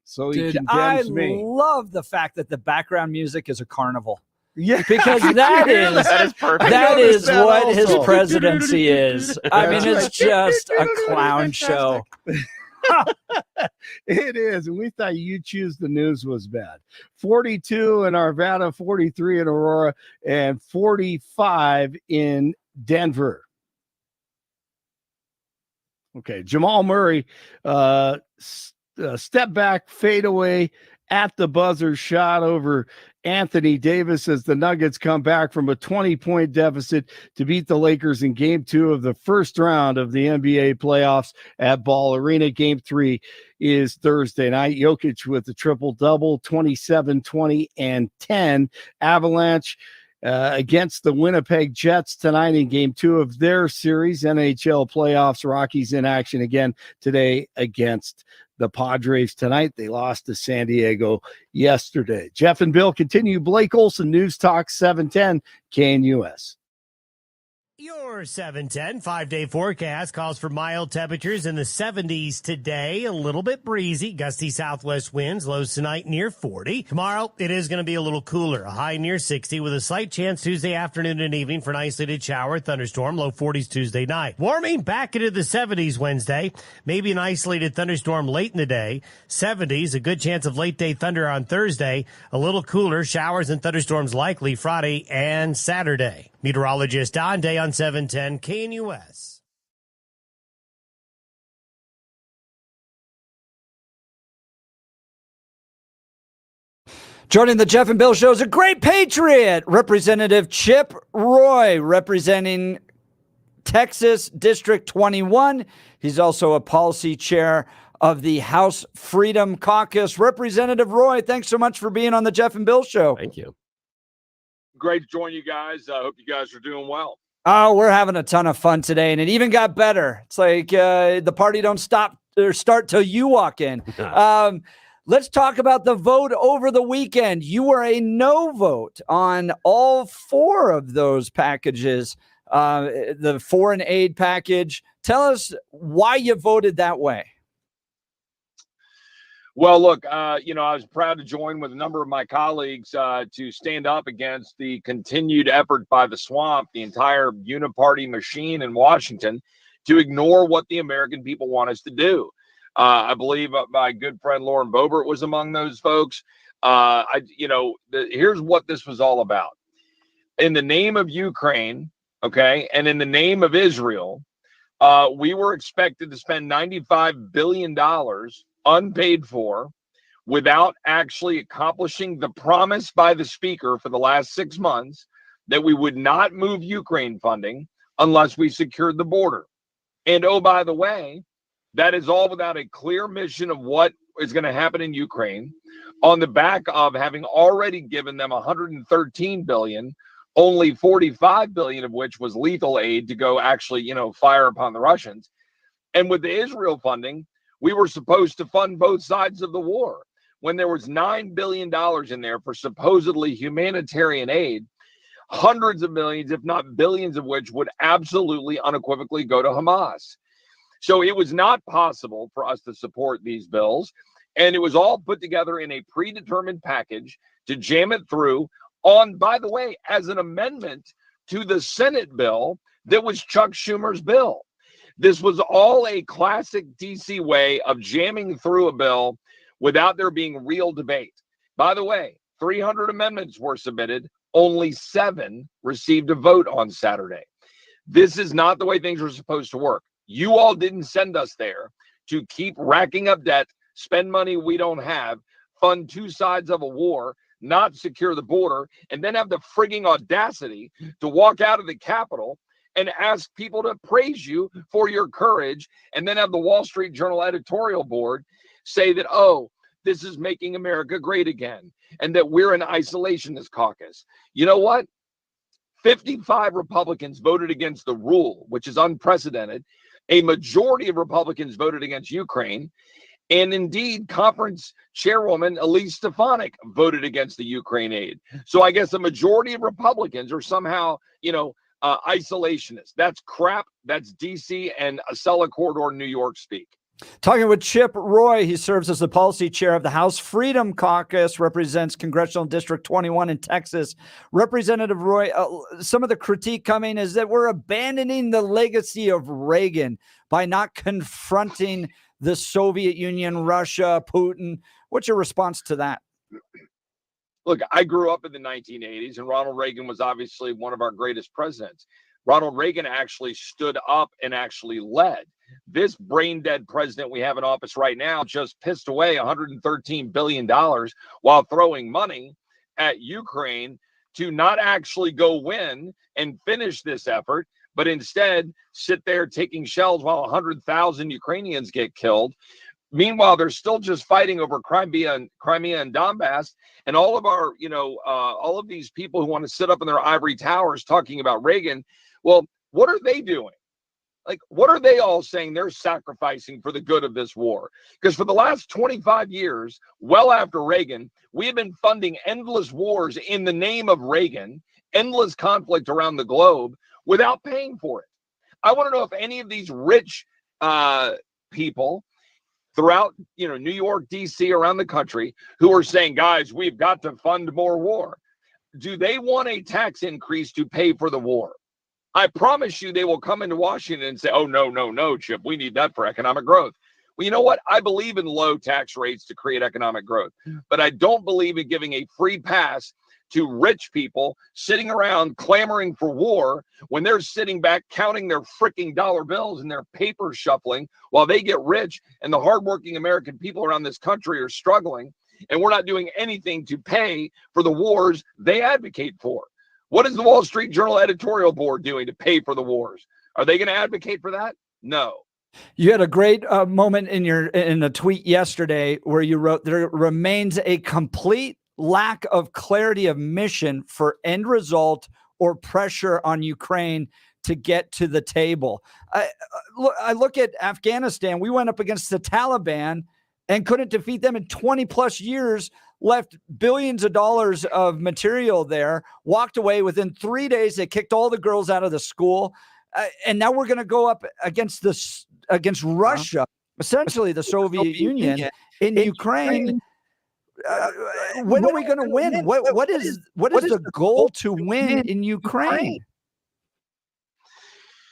So he Dude, I condemns me. love the fact that the background music is a carnival. Yeah, because that is perfect. that is that what his also. presidency is. I mean, That's it's just a clown show. It is. And we thought You Choose the News was bad. 42 in Arvada, 43 in Aurora, and 45 in Denver. Okay, Jamal Murray, step back, fadeaway at the buzzer shot over Anthony Davis as the Nuggets come back from a 20-point deficit to beat the Lakers in Game 2 of the first round of the NBA playoffs at Ball Arena. Game 3 is Thursday night. Jokic with the triple-double, 27, 20, and 10. Avalanche against the Winnipeg Jets tonight in Game 2 of their series. NHL playoffs, Rockies in action again today against the Padres tonight. They lost to San Diego yesterday. Jeff and Bill continue. Blake Olson, News Talk 710 KNUS. Your 710 5-day forecast calls for mild temperatures in the 70s today. A little bit breezy, gusty southwest winds, lows tonight near 40. Tomorrow, it is going to be a little cooler, a high near 60 with a slight chance Tuesday afternoon and evening for an isolated shower, thunderstorm, low 40s Tuesday night. Warming back into the 70s Wednesday, maybe an isolated thunderstorm late in the day. 70s, a good chance of late day thunder on Thursday, a little cooler, showers and thunderstorms likely Friday and Saturday. Meteorologist Don Day on 710 KNUS. Joining the Jeff and Bill show is a great patriot, Representative Chip Roy, representing Texas District 21. He's also a policy chair of the House Freedom Caucus. Representative Roy, thanks so much for being on the Jeff and Bill show. Thank you. Great to join you guys. I hope you guys are doing well. Oh, we're having a ton of fun today, and it even got better. It's like the party don't stop or start till you walk in. Let's talk about the vote over the weekend. You were a no vote on all four of those packages, the foreign aid package. Tell us why you voted that way. Well, look, I was proud to join with a number of my colleagues to stand up against the continued effort by the swamp, the entire uniparty machine in Washington, to ignore what the American people want us to do. I believe my good friend Lauren Boebert was among those folks. Here's what this was all about. In the name of Ukraine, okay, and in the name of Israel, we were expected to spend $95 billion unpaid for without actually accomplishing the promise by the speaker for the last 6 months that we would not move Ukraine funding unless we secured the border. And oh, by the way, that is all without a clear mission of what is going to happen in Ukraine on the back of having already given them $113 billion, only $45 billion of which was lethal aid to go actually, fire upon the Russians. And with the Israel funding, we were supposed to fund both sides of the war. When there was $9 billion in there for supposedly humanitarian aid, hundreds of millions, if not billions of which would absolutely unequivocally go to Hamas. So it was not possible for us to support these bills. And it was all put together in a predetermined package to jam it through on, by the way, as an amendment to the Senate bill that was Chuck Schumer's bill. This was all a classic DC way of jamming through a bill without there being real debate. By the way, 300 amendments were submitted. Only 7 received a vote on Saturday. This is not the way things are supposed to work. You all didn't send us there to keep racking up debt, spend money we don't have, fund two sides of a war, not secure the border, and then have the frigging audacity to walk out of the Capitol and ask people to praise you for your courage, and then have the Wall Street Journal editorial board say that, oh, this is making America great again, and that we're an isolationist caucus. You know what? 55 Republicans voted against the rule, which is unprecedented. A majority of Republicans voted against Ukraine. And indeed, conference chairwoman Elise Stefanik voted against the Ukraine aid. So I guess a majority of Republicans are somehow, isolationists. That's crap. That's DC and Acela Corridor, New York speak. Talking with Chip Roy, he serves as the policy chair of the House Freedom Caucus, represents Congressional District 21 in Texas. Representative Roy, some of the critique coming is that we're abandoning the legacy of Reagan by not confronting the Soviet Union, Russia, Putin. What's your response to that? Look, I grew up in the 1980s, and Ronald Reagan was obviously one of our greatest presidents. Ronald Reagan actually stood up and actually led. This brain dead president we have in office right now just pissed away $113 billion while throwing money at Ukraine to not actually go win and finish this effort, but instead sit there taking shells while 100,000 Ukrainians get killed. Meanwhile, they're still just fighting over Crimea and Donbass, and all of our, all of these people who want to sit up in their ivory towers talking about Reagan. Well, what are they doing? Like, what are they all saying they're sacrificing for the good of this war? Because for the last 25 years, well after Reagan, we have been funding endless wars in the name of Reagan, endless conflict around the globe without paying for it. I want to know if any of these rich people throughout, New York, D.C., around the country, who are saying, guys, we've got to fund more war. Do they want a tax increase to pay for the war? I promise you they will come into Washington and say, oh, no, Chip, we need that for economic growth. Well, you know what? I believe in low tax rates to create economic growth, but I don't believe in giving a free pass to rich people sitting around clamoring for war when they're sitting back counting their freaking dollar bills and their paper shuffling while they get rich and the hardworking American people around this country are struggling, and we're not doing anything to pay for the wars they advocate for. What is the Wall Street Journal editorial board doing to pay for the wars? Are they going to advocate for that? No. You had a great moment in a tweet yesterday where you wrote, there remains a complete lack of clarity of mission for end result or pressure on Ukraine to get to the table. I look at Afghanistan. We went up against the Taliban and couldn't defeat them in 20 plus years, left billions of dollars of material there, walked away within 3 days. They kicked all the girls out of the school. And now we're going to go up against Russia, essentially the Soviet Union in Ukraine. When are we going to win? What is the goal to win in Ukraine?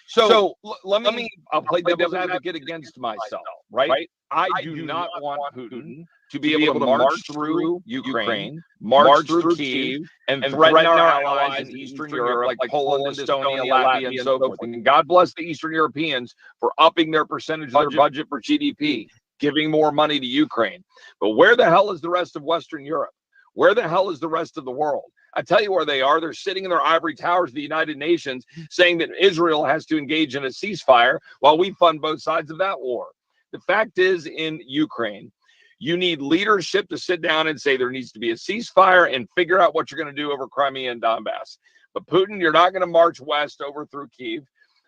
So let me, I'll play devil's advocate against myself, right? I do not want Putin to be able to march through Ukraine, march through Kyiv, and threaten our allies in Eastern Europe like Poland, Estonia, Latvia, and so forth. And God bless the Eastern Europeans for upping their percentage of their budget for GDP, giving more money to Ukraine. But where the hell is the rest of Western Europe? Where the hell is the rest of the world? I tell you where they are. They're sitting in their ivory towers of the United Nations saying that Israel has to engage in a ceasefire while we fund both sides of that war. The fact is, in Ukraine, you need leadership to sit down and say there needs to be a ceasefire and figure out what you're going to do over Crimea and Donbass. But Putin, you're not going to march west over through Kyiv,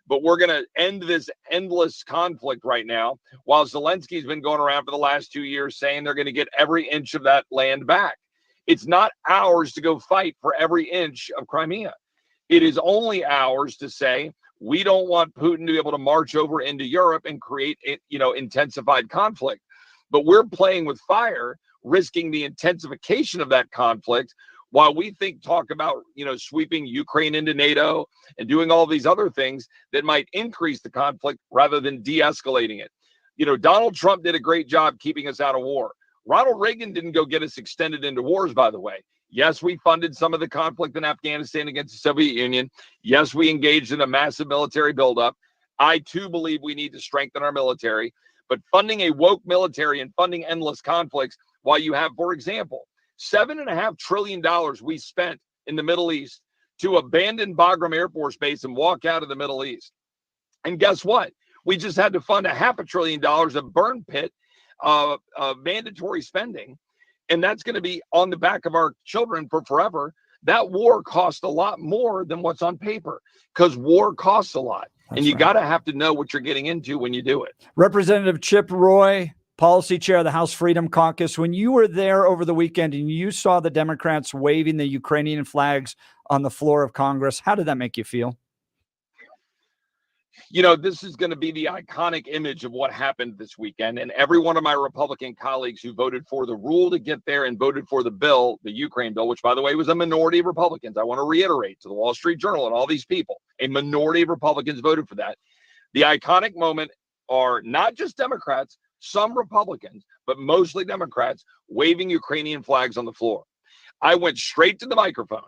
but we're going to end this endless conflict right now while Zelensky's been going around for the last 2 years saying they're going to get every inch of that land back. It's not ours to go fight for every inch of Crimea. It is only ours to say we don't want Putin to be able to march over into Europe and create, intensified conflict. But we're playing with fire, risking the intensification of that conflict while we talk about, sweeping Ukraine into NATO and doing all these other things that might increase the conflict rather than de-escalating it. Donald Trump did a great job keeping us out of war. Ronald Reagan didn't go get us extended into wars, by the way. Yes, we funded some of the conflict in Afghanistan against the Soviet Union. Yes, we engaged in a massive military buildup. I, too, believe we need to strengthen our military. But funding a woke military and funding endless conflicts while you have, for example, $7.5 trillion we spent in the Middle East to abandon Bagram Air Force Base and walk out of the Middle East. And guess what? We just had to fund $500 billion of burn pit mandatory spending, and that's going to be on the back of our children for forever. That war cost a lot more than what's on paper because war costs a lot. That's and you got to have to know what you're getting into when you do it. Representative Chip Roy, policy chair of the House Freedom Caucus, when you were there over the weekend and you saw the Democrats waving the Ukrainian flags on the floor of Congress, how did that make you feel? This is going to be the iconic image of what happened this weekend. And every one of my Republican colleagues who voted for the rule to get there and voted for the bill, the Ukraine bill, which, by the way, was a minority of Republicans. I want to reiterate to the Wall Street Journal and all these people, a minority of Republicans voted for that. The iconic moment are not just Democrats, some Republicans, but mostly Democrats waving Ukrainian flags on the floor. I went straight to the microphone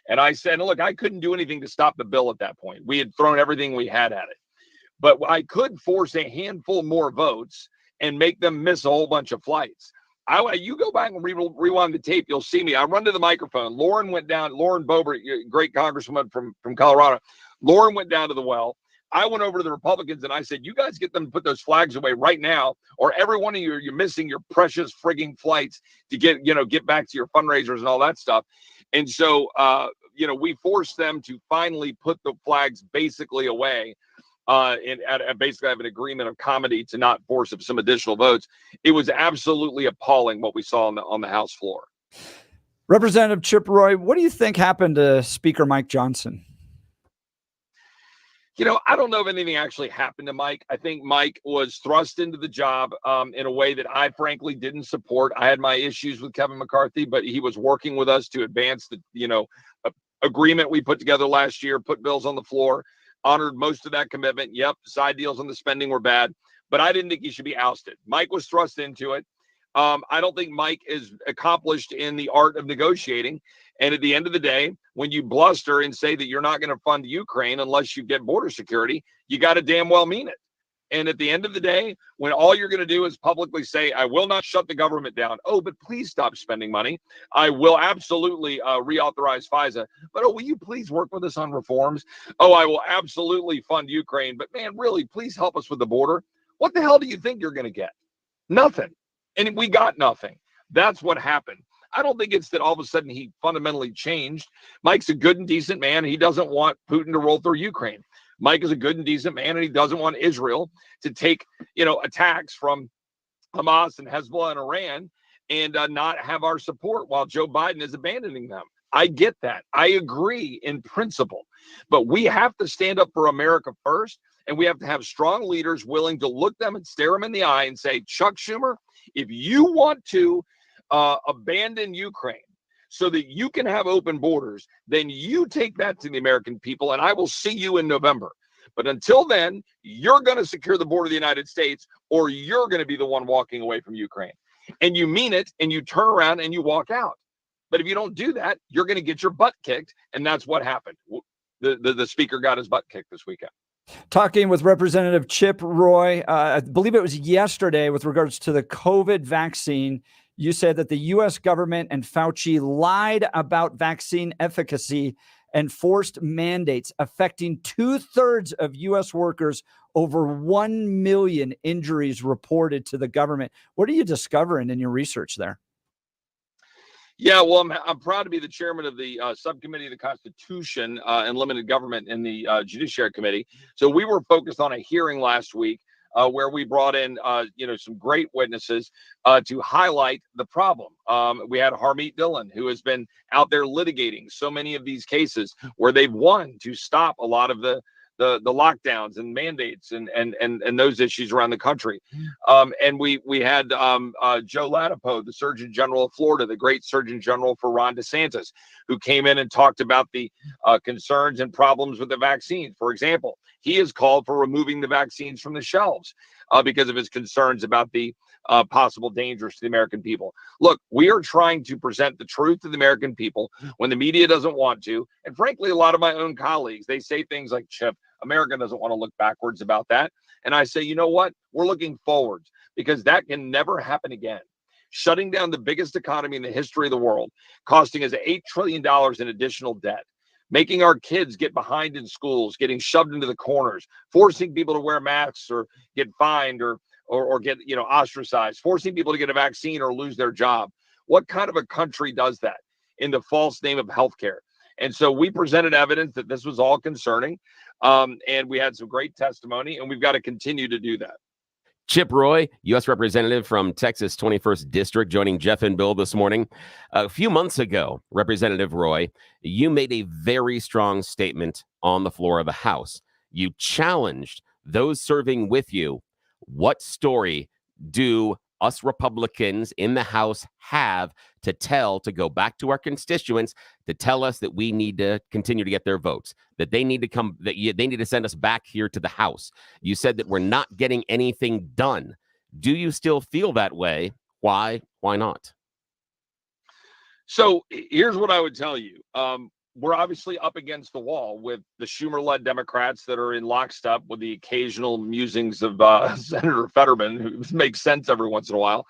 and I said, look, I couldn't do anything to stop the bill at that point. We had thrown everything we had at it. But I could force a handful more votes and make them miss a whole bunch of flights. You go back and rewind the tape, you'll see me. I run to the microphone. Lauren went down. Lauren Boebert, great congresswoman from Colorado. Lauren went down to the well. I went over to the Republicans and I said, you guys get them to put those flags away right now, or every one of you, you're missing your precious frigging flights to get back to your fundraisers and all that stuff. And so, we forced them to finally put the flags basically away. And basically have an agreement of comedy to not force some additional votes. It was absolutely appalling what we saw on the House floor. Representative Chip Roy, what do you think happened to Speaker Mike Johnson? I don't know if anything actually happened to Mike. I think Mike was thrust into the job in a way that I frankly didn't support. I had my issues with Kevin McCarthy, but he was working with us to advance the agreement we put together last year, put bills on the floor. Honored most of that commitment. Yep, side deals on the spending were bad, but I didn't think he should be ousted. Mike was thrust into it. I don't think Mike is accomplished in the art of negotiating. And at the end of the day, when you bluster and say that you're not going to fund Ukraine unless you get border security, you got to damn well mean it. And at the end of the day, when all you're going to do is publicly say, I will not shut the government down. Oh, but please stop spending money. I will absolutely reauthorize FISA. But, will you please work with us on reforms? Oh, I will absolutely fund Ukraine. But, man, really, please help us with the border. What the hell do you think you're going to get? Nothing. And we got nothing. That's what happened. I don't think it's that all of a sudden he fundamentally changed. Mike's a good and decent man. He doesn't want Putin to roll through Ukraine. Mike is a good and decent man, and he doesn't want Israel to take, attacks from Hamas and Hezbollah and Iran and not have our support while Joe Biden is abandoning them. I get that. I agree in principle. But we have to stand up for America first, and we have to have strong leaders willing to look them and stare them in the eye and say, Chuck Schumer, if you want to abandon Ukraine so that you can have open borders, then you take that to the American people, and I will see you in November. But until then, you're going to secure the border of the United States, or you're going to be the one walking away from Ukraine. And you mean it, and you turn around and you walk out. But if you don't do that, you're going to get your butt kicked, and that's what happened. The speaker got his butt kicked this weekend. Talking with Representative Chip Roy, I believe it was yesterday with regards to the COVID vaccine. You said that the U.S. government and Fauci lied about vaccine efficacy and forced mandates affecting 2/3 of U.S. workers, over 1 million injuries reported to the government. What are you discovering in your research there? Yeah, well, I'm proud to be the chairman of the subcommittee of the Constitution and Limited Government in the Judiciary Committee. So we were focused on a hearing last week where we brought in, some great witnesses to highlight the problem. We had Harmeet Dillon, who has been out there litigating so many of these cases where they've won to stop a lot of the lockdowns and mandates and those issues around the country. And we had Joe Latipo, the Surgeon General of Florida, the great Surgeon General for Ron DeSantis, who came in and talked about the concerns and problems with the vaccine. For example, he has called for removing the vaccines from the shelves because of his concerns about the possible dangers to the American people. Look, we are trying to present the truth to the American people when the media doesn't want to. And frankly, a lot of my own colleagues, they say things like, Chip, America doesn't want to look backwards about that. And I say, you know what? We're looking forwards, because that can never happen again. Shutting down the biggest economy in the history of the world, costing us $8 trillion in additional debt, making our kids get behind in schools, getting shoved into the corners, forcing people to wear masks or get fined or get ostracized, forcing people to get a vaccine or lose their job. What kind of a country does that in the false name of healthcare? And so we presented evidence that this was all concerning, and we had some great testimony, and we've got to continue to do that. Chip Roy, U.S. Representative from Texas 21st District, joining Jeff and Bill this morning. A few months ago, Representative Roy, you made a very strong statement on the floor of the House. You challenged those serving with you. What story do us Republicans in the House have to tell, to go back to our constituents, to tell us that we need to continue to get their votes, that they need to come, that they need to send us back here to the House? You said that we're not getting anything done. Do you still feel that way? Why? Why not? So here's what I would tell you. We're obviously up against the wall with the Schumer-led Democrats that are in lockstep with the occasional musings of Senator Fetterman, who makes sense every once in a while.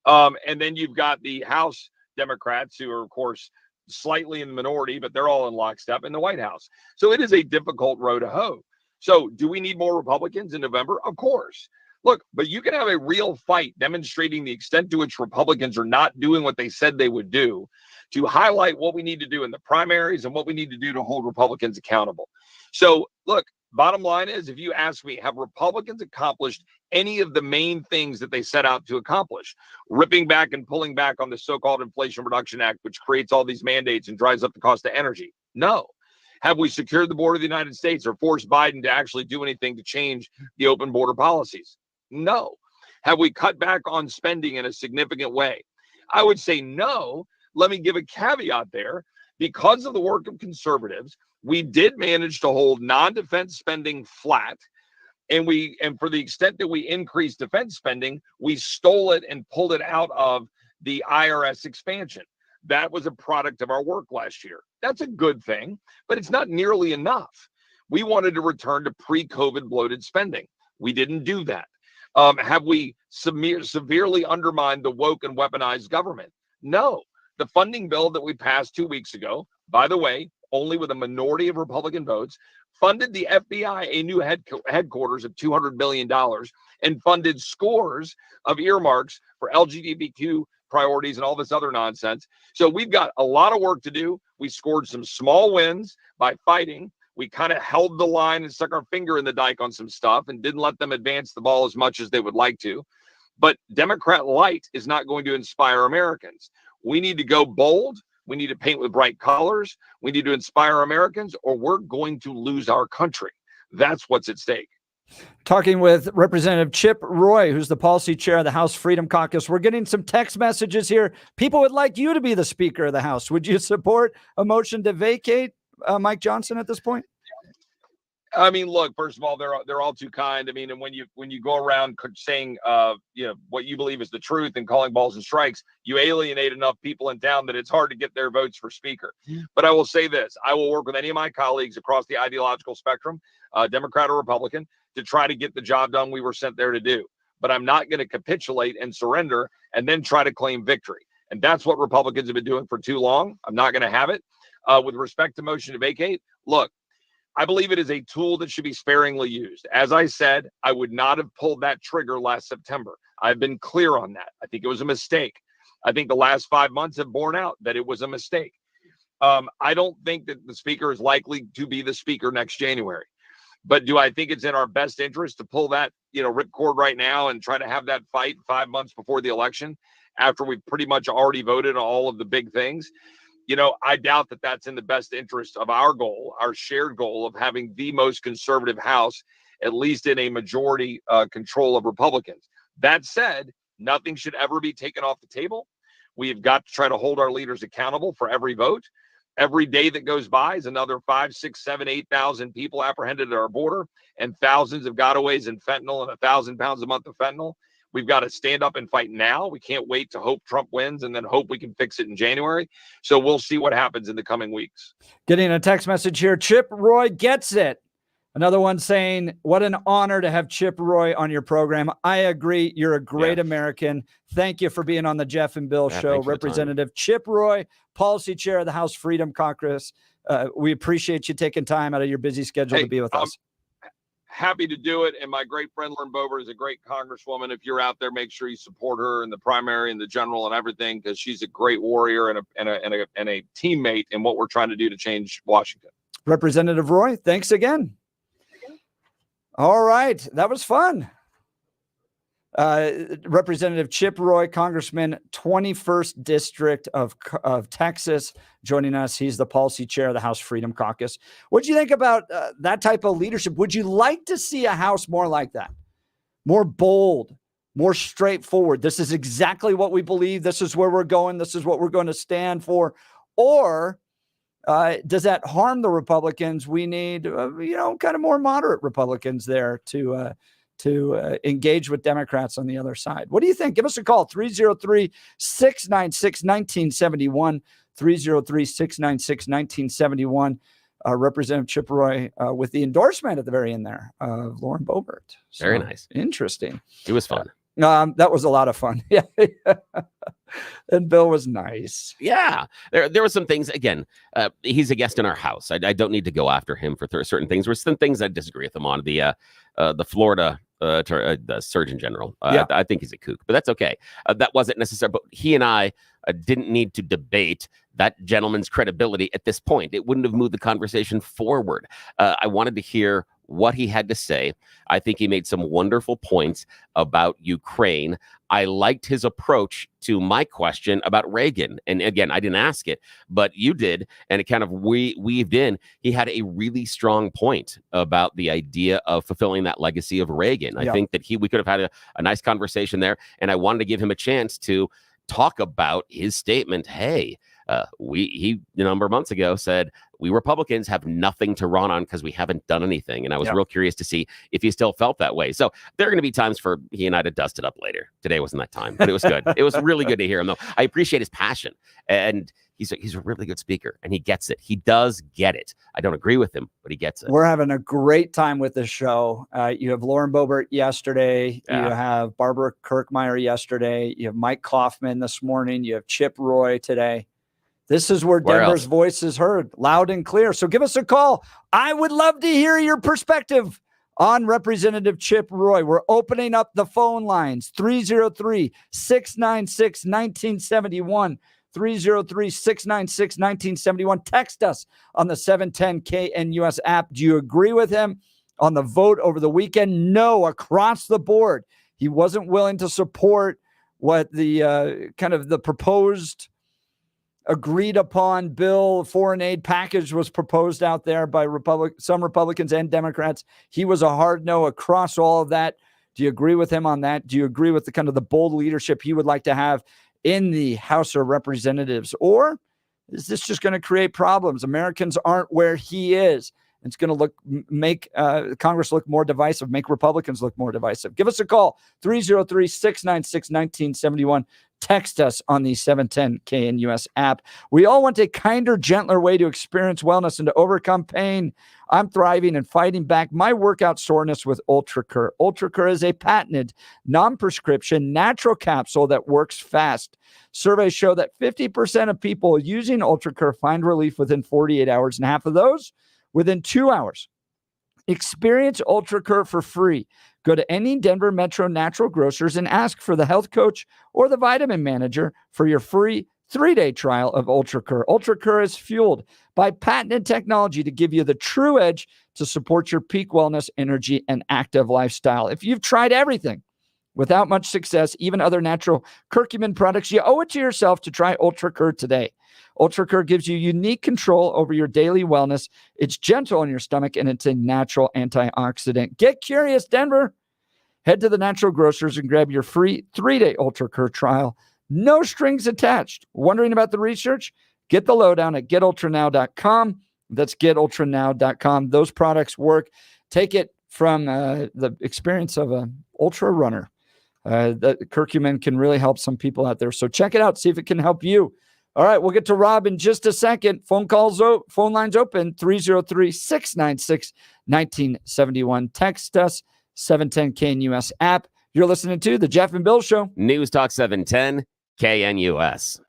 And then you've got the House Democrats, who are, of course, slightly in the minority, but they're all in lockstep in the White House. So it is a difficult row to hoe. So do we need more Republicans in November? Of course. Look, but you can have a real fight demonstrating the extent to which Republicans are not doing what they said they would do, to highlight what we need to do in the primaries and what we need to do to hold Republicans accountable. So, look, bottom line is, if you ask me, have Republicans accomplished any of the main things that they set out to accomplish? Ripping back and pulling back on the so-called Inflation Reduction Act, which creates all these mandates and drives up the cost of energy? No. Have we secured the border of the United States or forced Biden to actually do anything to change the open border policies? No. Have we cut back on spending in a significant way? I would say no. Let me give a caveat there. Because of the work of conservatives, we did manage to hold non-defense spending flat. And for the extent that we increased defense spending, we stole it and pulled it out of the IRS expansion. That was a product of our work last year. That's a good thing, but it's not nearly enough. We wanted to return to pre-COVID bloated spending. We didn't do that. Have we severely undermined the woke and weaponized government? No. The funding bill that we passed 2 weeks ago, by the way, only with a minority of Republican votes, funded the FBI a new headquarters of $200 million and funded scores of earmarks for LGBTQ priorities and all this other nonsense. So we've got a lot of work to do. We scored some small wins by fighting. We kind of held the line and stuck our finger in the dike on some stuff and didn't let them advance the ball as much as they would like to. But Democrat light is not going to inspire Americans. We need to go bold. We need to paint with bright colors. We need to inspire Americans, or we're going to lose our country. That's what's at stake. Talking with Representative Chip Roy, who's the policy chair of the House Freedom Caucus. We're getting some text messages here. People would like you to be the Speaker of the House. Would you support a motion to vacate Mike Johnson at this point? I mean, look, first of all, they're all too kind. I mean, and when you go around saying what you believe is the truth and calling balls and strikes, you alienate enough people in town that it's hard to get their votes for Speaker. But I will say this: I will work with any of my colleagues across the ideological spectrum, Democrat or Republican, to try to get the job done we were sent there to do. But I'm not going to capitulate and surrender and then try to claim victory. And that's what Republicans have been doing for too long. I'm not going to have it. With respect to motion to vacate, look, I believe it is a tool that should be sparingly used. As I said, I would not have pulled that trigger last September. I've been clear on that. I think it was a mistake. I think the last 5 months have borne out that it was a mistake. I don't think that the Speaker is likely to be the Speaker next January. But do I think it's in our best interest to pull that, ripcord right now and try to have that fight 5 months before the election after we've pretty much already voted on all of the big things? I doubt that that's in the best interest of our goal, our shared goal of having the most conservative House, at least in a majority control of Republicans. That said, nothing should ever be taken off the table. We've got to try to hold our leaders accountable for every vote. Every day that goes by is another 5, 6, 7, 8,000 people apprehended at our border, and thousands of gotaways and fentanyl, and 1,000 pounds a month of fentanyl. We've got to stand up and fight now. We can't wait to hope Trump wins and then hope we can fix it in January. So we'll see what happens in the coming weeks. Getting a text message here. Chip Roy gets it. Another one saying, what an honor to have Chip Roy on your program. I agree. You're a great American. Thank you for being on the Jeff and Bill show. Representative Chip Roy, policy chair of the House Freedom Caucus. We appreciate you taking time out of your busy schedule to be with us. Happy to do it. And my great friend Lauren Boebert is a great congresswoman. If you're out there, make sure you support her in the primary and the general and everything, because she's a great warrior and a teammate in what we're trying to do to change Washington. Representative Roy, thanks again. All right. That was fun. Representative Chip Roy, Congressman, 21st District of Texas, joining us. He's the policy chair of the House Freedom Caucus. What do you think about that type of leadership? Would you like to see a House more like that? More bold, more straightforward. This is exactly what we believe. This is where we're going. This is what we're going to stand for. Or does that harm the Republicans? We need, kind of more moderate Republicans there to engage with Democrats on the other side. What do you think? Give us a call, 303-696-1971, 303-696-1971. Representative Chip Roy with the endorsement at the very end there of Lauren Boebert. So, very nice. Interesting. It was fun. That was a lot of fun. Yeah. And Bill was nice. Yeah. There were some things, again, he's a guest in our house. I don't need to go after him for certain things. There were some things I disagree with him on. The Florida the Surgeon General. I think he's a kook, but that's okay. That wasn't necessary. But he and I didn't need to debate that gentleman's credibility at this point. It wouldn't have moved the conversation forward. I wanted to hear what he had to say. I think he made some wonderful points about Ukraine. I liked his approach to my question about Reagan. And again, I didn't ask it, but you did. And it kind of weaved in. He had a really strong point about the idea of fulfilling that legacy of Reagan. I think that we could have had a nice conversation there. And I wanted to give him a chance to talk about his statement. Hey, he a number of months ago said we Republicans have nothing to run on because we haven't done anything. And I was real curious to see if he still felt that way. So there are going to be times for he and I to dust it up later. Today wasn't that time, but it was good. It was really good to hear him, though. I appreciate his passion. And he's a really good speaker, and he gets it. He does get it. I don't agree with him, but he gets it. We're having a great time with this show. You have Lauren Boebert yesterday. Yeah. You have Barbara Kirkmeyer yesterday. You have Mike Coffman this morning. You have Chip Roy today. This is where Denver's voice is heard loud and clear. So give us a call. I would love to hear your perspective on Representative Chip Roy. We're opening up the phone lines, 303-696-1971, 303-696-1971. Text us on the 710 KNUS app. Do you agree with him on the vote over the weekend? No, across the board. He wasn't willing to support what the kind of the proposed agreed upon bill, foreign aid package was proposed out there by some Republicans and Democrats. He was a hard no across all of that. Do you agree with him on that? Do you agree with the kind of the bold leadership he would like to have in the House of Representatives? Or is this just going to create problems? Americans aren't where he is. It's going to make Congress look more divisive, make Republicans look more divisive. Give us a call, 303-696-1971. Text us on the 710 KNUS app. We all want a kinder, gentler way to experience wellness and to overcome pain. I'm thriving and fighting back my workout soreness with UltraCur. UltraCur is a patented, non-prescription, natural capsule that works fast. Surveys show that 50% of people using UltraCur find relief within 48 hours, and half of those within 2 hours. Experience UltraCur for free. Go to any Denver Metro Natural Grocers and ask for the health coach or the vitamin manager for your free 3-day trial of UltraCur. UltraCur is fueled by patented technology to give you the true edge to support your peak wellness, energy, and active lifestyle. If you've tried everything without much success, even other natural curcumin products, you owe it to yourself to try UltraCur today. UltraCur gives you unique control over your daily wellness. It's gentle on your stomach, and it's a natural antioxidant. Get curious, Denver. Head to the Natural Grocers and grab your free 3-day UltraCur trial. No strings attached. Wondering about the research? Get the lowdown at getultranow.com. That's getultranow.com. Those products work. Take it from the experience of an ultra runner. The curcumin can really help some people out there. So check it out. See if it can help you. All right, we'll get to Rob in just a second. Phone lines open, 303-696-1971. Text us, 710 KNUS app. You're listening to The Jeff and Bill Show. News Talk 710 KNUS.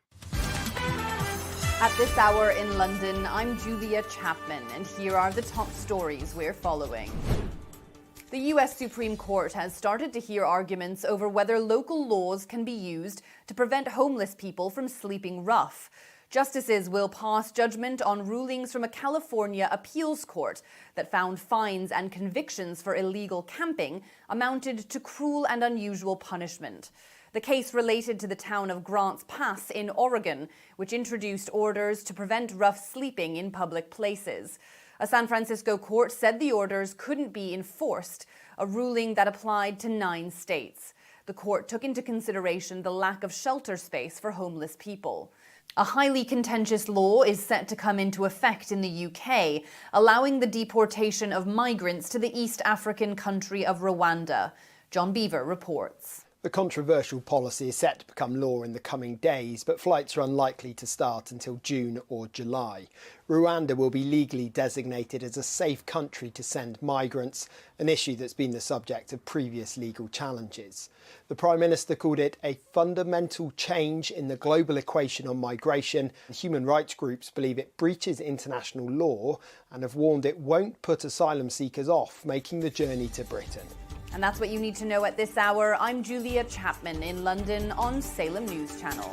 At this hour in London, I'm Julia Chapman, and here are the top stories we're following. The U.S. Supreme Court has started to hear arguments over whether local laws can be used to prevent homeless people from sleeping rough. Justices will pass judgment on rulings from a California appeals court that found fines and convictions for illegal camping amounted to cruel and unusual punishment. The case related to the town of Grants Pass in Oregon, which introduced orders to prevent rough sleeping in public places. A San Francisco court said the orders couldn't be enforced, a ruling that applied to 9 states. The court took into consideration the lack of shelter space for homeless people. A highly contentious law is set to come into effect in the UK, allowing the deportation of migrants to the East African country of Rwanda. John Beaver reports. The controversial policy is set to become law in the coming days, but flights are unlikely to start until June or July. Rwanda will be legally designated as a safe country to send migrants, an issue that's been the subject of previous legal challenges. The Prime Minister called it a fundamental change in the global equation on migration. Human rights groups believe it breaches international law and have warned it won't put asylum seekers off making the journey to Britain. And that's what you need to know at this hour. I'm Julia Chapman in London on Salem News Channel.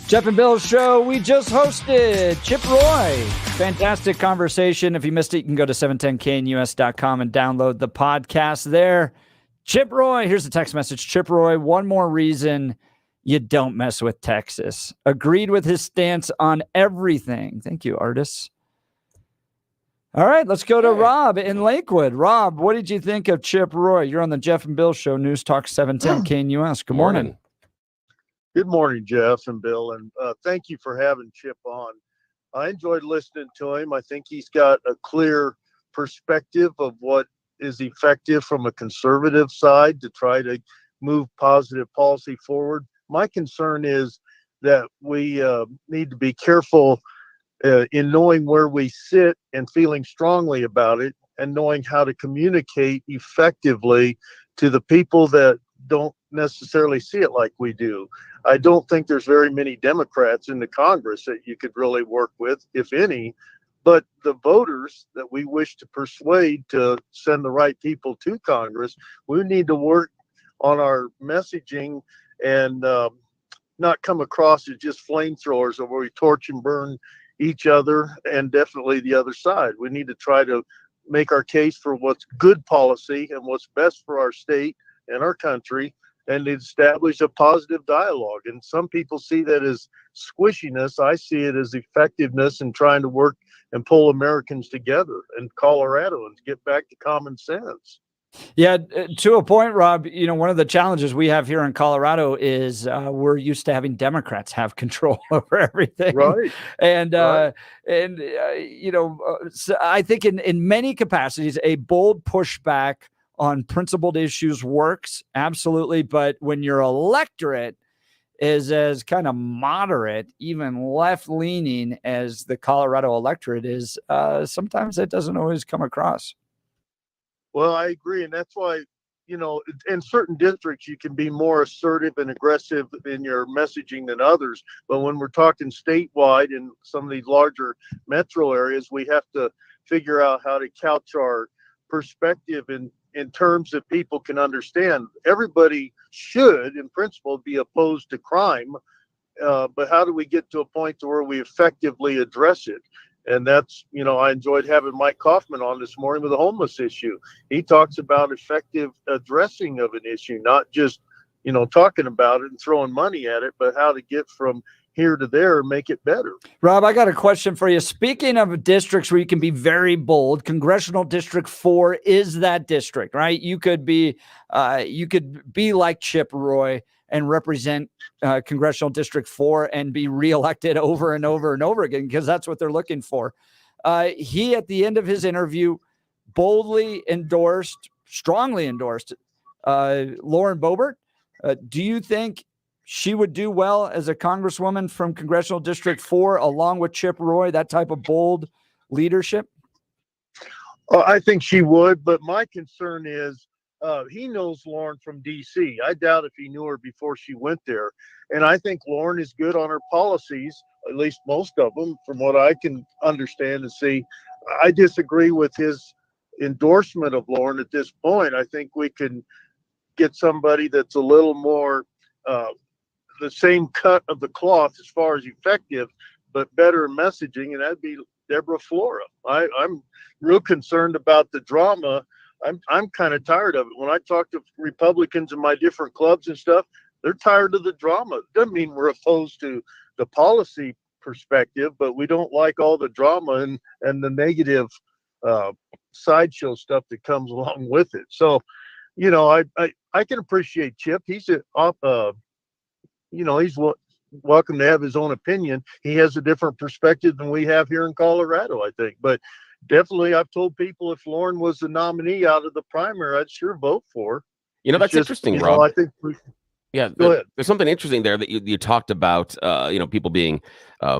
Jeff and Bill's show we just hosted. Chip Roy. Fantastic conversation. If you missed it, you can go to 710knus.com and download the podcast there. Chip Roy, here's the text message. Chip Roy, one more reason you don't mess with Texas. Agreed with his stance on everything. Thank you, artists. All right, let's go to Rob in Lakewood. Rob, what did you think of Chip Roy? You're on the Jeff and Bill Show, News Talk 710 KNUS. Good morning. Good morning, Jeff and Bill, and thank you for having Chip on. I enjoyed listening to him. I think he's got a clear perspective of what is effective from a conservative side to try to move positive policy forward. My concern is that we need to be careful in knowing where we sit and feeling strongly about it and knowing how to communicate effectively to the people that don't necessarily see it like we do. I don't think there's very many Democrats in the Congress that you could really work with, if any, but the voters that we wish to persuade to send the right people to Congress, we need to work on our messaging and not come across as just flamethrowers where we torch and burn each other and definitely the other side. We need to try to make our case for what's good policy and what's best for our state and our country, and establish a positive dialogue. And some people see that as squishiness. I see it as effectiveness in trying to work and pull Americans together and Coloradoans get back to common sense. Yeah, to a point, Rob, you know, one of the challenges we have here in Colorado is we're used to having Democrats have control over everything. Right. And, you know, so I think in many capacities, a bold pushback on principled issues works. Absolutely. But when your electorate is as kind of moderate, even left leaning as the Colorado electorate is, sometimes that doesn't always come across. Well, I agree. And that's why, you know, in certain districts, you can be more assertive and aggressive in your messaging than others. But when we're talking statewide in some of these larger metro areas, we have to figure out how to couch our perspective in terms that people can understand. Everybody should, in principle, be opposed to crime. But how do we get to a point to where we effectively address it? And that's, you know, I enjoyed having Mike Coffman on this morning with the homeless issue. He talks about effective addressing of an issue, not just, you know, talking about it and throwing money at it, but how to get from here to there and make it better. Rob, I got a question for you. Speaking of districts where you can be very bold, Congressional District 4 is that district, right? You could be like Chip Roy and represent Congressional District 4 and be reelected over and over and over again, because that's what they're looking for. He, at the end of his interview, strongly endorsed Lauren Boebert. Do you think she would do well as a congresswoman from Congressional District 4, along with Chip Roy, that type of bold leadership? I think she would, but my concern is he knows Lauren from D.C. I doubt if he knew her before she went there. And I think Lauren is good on her policies, at least most of them, from what I can understand and see. I disagree with his endorsement of Lauren at this point. I think we can get somebody that's a little more the same cut of the cloth as far as effective, but better messaging, and that'd be Deborah Flora. I'm real concerned about the drama. I'm kind of tired of it. When I talk to Republicans in my different clubs and stuff, they're tired of the drama. Doesn't mean we're opposed to the policy perspective, but we don't like all the drama and the negative sideshow stuff that comes along with it. So, you know, I can appreciate Chip. He's he's welcome to have his own opinion. He has a different perspective than we have here in Colorado, I think. But definitely, I've told people if Lauren was the nominee out of the primary, I'd sure vote for her. You know, that's interesting, Rob. I think there's something interesting there that you talked about, people being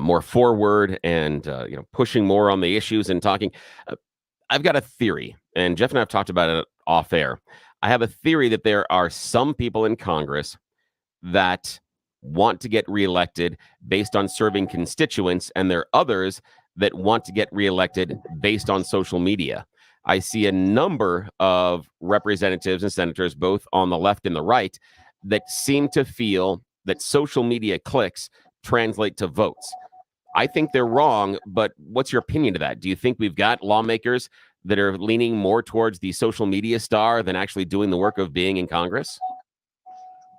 more forward and, pushing more on the issues and talking. I've got a theory, and Jeff and I have talked about it off air. I have a theory that there are some people in Congress that want to get reelected based on serving constituents, and there are others that want to get reelected based on social media. I see a number of representatives and senators, both on the left and the right, that seem to feel that social media clicks translate to votes. I think they're wrong, but what's your opinion to that? Do you think we've got lawmakers that are leaning more towards the social media star than actually doing the work of being in Congress?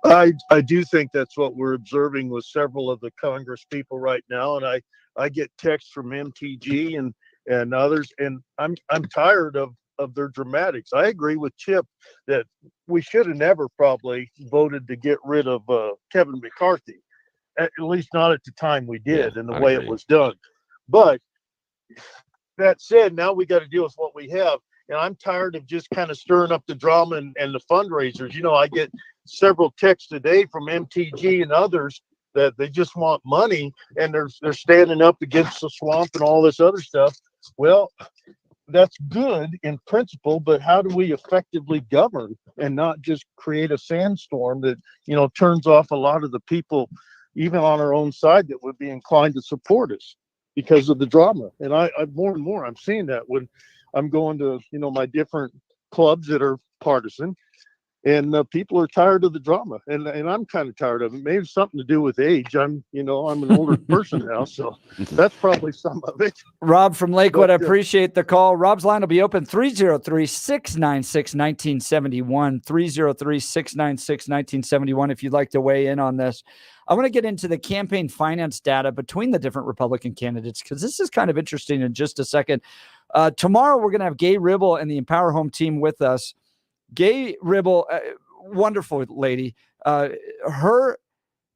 I do think that's what we're observing with several of the Congress people right now, and I get texts from MTG and others, and I'm tired of their dramatics. I agree with Chip that we should have never probably voted to get rid of Kevin McCarthy, at least not at the time we did, and the way it was done. But that said, now we got to deal with what we have, and I'm tired of just kind of stirring up the drama and the fundraisers. You know, I get several texts today from MTG and others that they just want money, and they're standing up against the swamp and all this other stuff. Well, that's good in principle, but how do we effectively govern and not just create a sandstorm that, you know, turns off a lot of the people, even on our own side, that would be inclined to support us because of the drama? And I more and more I'm seeing that when I'm going to, you know, my different clubs that are partisan, and people are tired of the drama, and I'm kind of tired of it. Maybe something to do with age. I'm an older person now, so that's probably some of it. Rob from Lakewood, I appreciate the call. Rob's line will be open 303-696-1971, 303-696-1971 if you'd like to weigh in on this. I want to get into the campaign finance data between the different Republican candidates because this is kind of interesting in just a second. Tomorrow, we're going to have Gay Ribble and the Empower Home team with us. Gay Ribble, wonderful lady. Her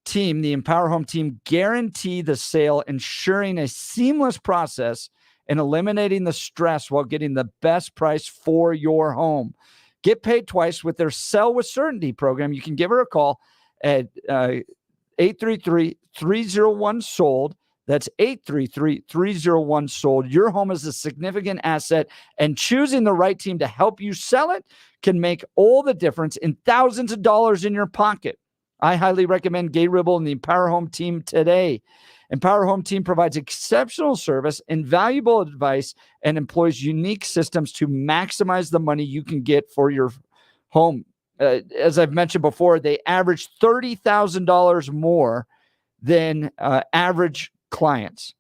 team, the Empower Home team, guarantee the sale, ensuring a seamless process and eliminating the stress while getting the best price for your home. Get paid twice with their Sell with Certainty program. You can give her a call at 833-301-SOLD. That's 833-301-SOLD. Your home is a significant asset, and choosing the right team to help you sell it can make all the difference in thousands of dollars in your pocket. I highly recommend Gay Ribble and the Empower Home team today. Empower Home team provides exceptional service, invaluable advice, and employs unique systems to maximize the money you can get for your home. As I've mentioned before, they average $30,000 more than average clients.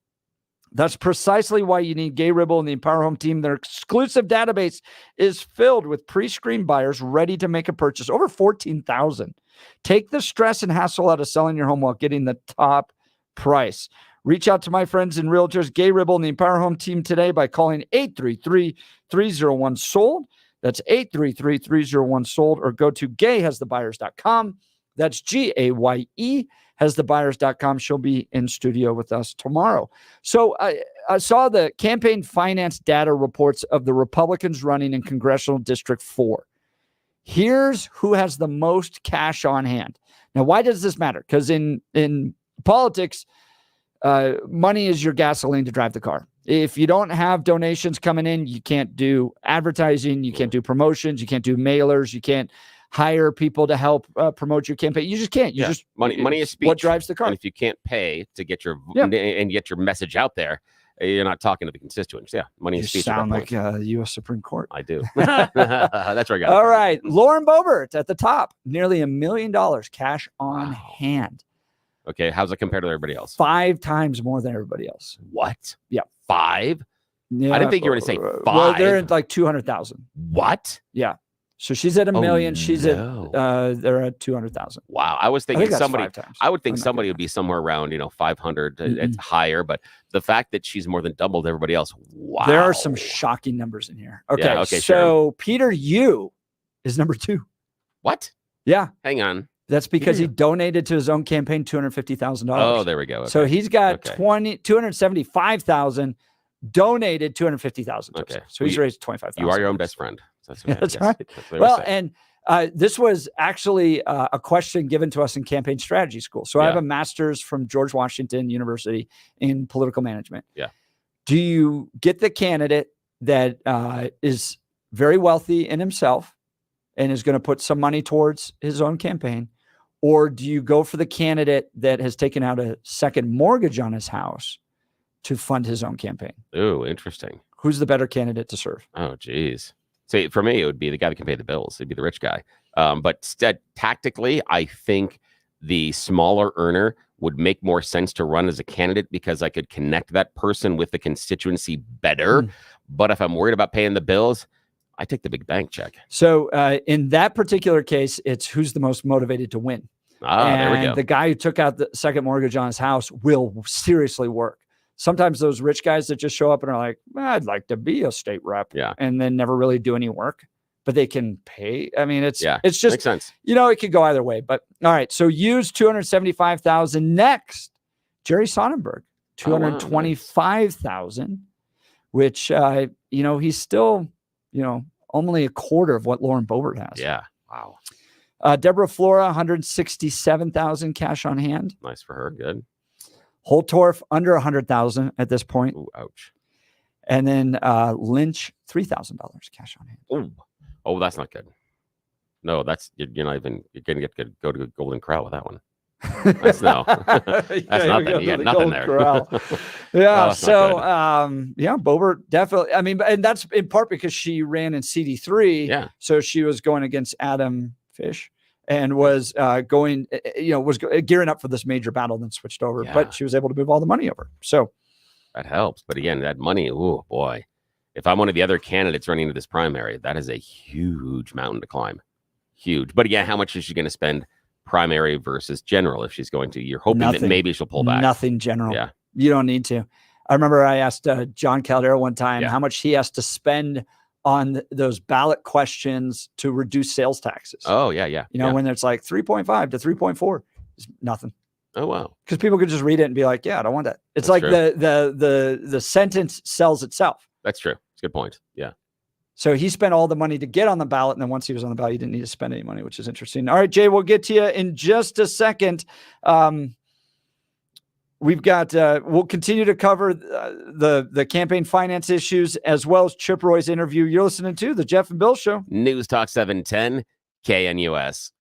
That's precisely why you need Gay Ribble and the Empower Home team. Their exclusive database is filled with pre-screened buyers ready to make a purchase. Over 14,000. Take the stress and hassle out of selling your home while getting the top price. Reach out to my friends and realtors, Gay Ribble and the Empower Home team today by calling 833-301-SOLD. That's 833-301-SOLD, or go to gayhasthebuyers.com. That's GAYE hasthebuyers.com. She'll be in studio with us tomorrow. So I saw the campaign finance data reports of the Republicans running in Congressional District 4. Here's who has the most cash on hand. Now, why does this matter? Because in politics, money is your gasoline to drive the car. If you don't have donations coming in, you can't do advertising, you can't do promotions, you can't do mailers, you can't hire people to help promote your campaign. You just can't. You just money is speech. What drives the car? And if you can't pay to get your and get your message out there, you're not talking to the constituents. Yeah, money is speech. You sound like the U.S. Supreme Court. I do. That's where I got it. All right, Lauren Boebert at the top, nearly $1 million cash on hand. Okay, how's it compared to everybody else? 5 times more than everybody else. What? Yeah, 5. Yeah, I didn't think you were going to say 5. Well, they're at like 200,000. What? Yeah. So she's at $1 million. She's no. They're at 200,000. Wow. I was thinking somebody. I would think I'm not somebody would be somewhere around 500. It's higher, but the fact that she's more than doubled everybody else. Wow. There are some shocking numbers in here. Okay. Yeah, okay. So Peter Yu is number 2. What? Yeah. Hang on. That's because he donated to his own campaign $250,000. Oh, there we go. Okay. So he's got 275,000 donated $250,000. Okay. So he's raised $25,000. You are your own best friend. That's right. Well, and this was actually a question given to us in campaign strategy school. So I have a master's from George Washington University in political management. Yeah. Do you get the candidate that is very wealthy in himself and is going to put some money towards his own campaign? Or do you go for the candidate that has taken out a second mortgage on his house to fund his own campaign? Oh, interesting. Who's the better candidate to serve? Oh, geez. So for me, it would be the guy that can pay the bills. It'd be the rich guy. But tactically, I think the smaller earner would make more sense to run as a candidate because I could connect that person with the constituency better. But if I'm worried about paying the bills, I take the big bank check. So in that particular case, it's who's the most motivated to win. There we go. The guy who took out the second mortgage on his house will seriously work. Sometimes those rich guys that just show up and are like, I'd like to be a state rep, and then never really do any work, but they can pay. I mean, it's just, makes sense. It could go either way. But all right, so use $275,000 next. Jerry Sonnenberg, $225,000, which he's still only a quarter of what Lauren Boebert has. Yeah, wow. Deborah Flora, $167,000 cash on hand. Nice for her. Good. Holtorf under $100,000 at this point. Ooh, ouch. And then Lynch, $3,000 cash on hand. Oh, that's not good. No, that's you're not even. You're gonna go to Golden Corral with that one. That's nothing. You got nothing there. Boebert definitely. I mean, and that's in part because she ran in CD3. Yeah. So she was going against Adam Fish and was gearing up for this major battle, then switched over. Yeah. But she was able to move all the money over. So that helps. But again, that money, oh boy. If I'm one of the other candidates running into this primary, that is a huge mountain to climb. Huge. But again, how much is she going to spend primary versus general if she's going to? You're hoping that maybe she'll pull back. Nothing general. Yeah. You don't need to. I remember I asked John Caldera one time how much he has to spend on those ballot questions to reduce sales taxes. Oh, yeah. When it's like 3.5 to 3.4, it's nothing. Oh, wow. Because people could just read it and be like, yeah, I don't want that. It's That's like the sentence sells itself. That's true. It's a good point. Yeah. So he spent all the money to get on the ballot. And then once he was on the ballot, he didn't need to spend any money, which is interesting. All right, Jay, we'll get to you in just a second. We've got, we'll continue to cover the campaign finance issues as well as Chip Roy's interview. You're listening to the Jeff and Bill Show. News Talk 710 KNUS.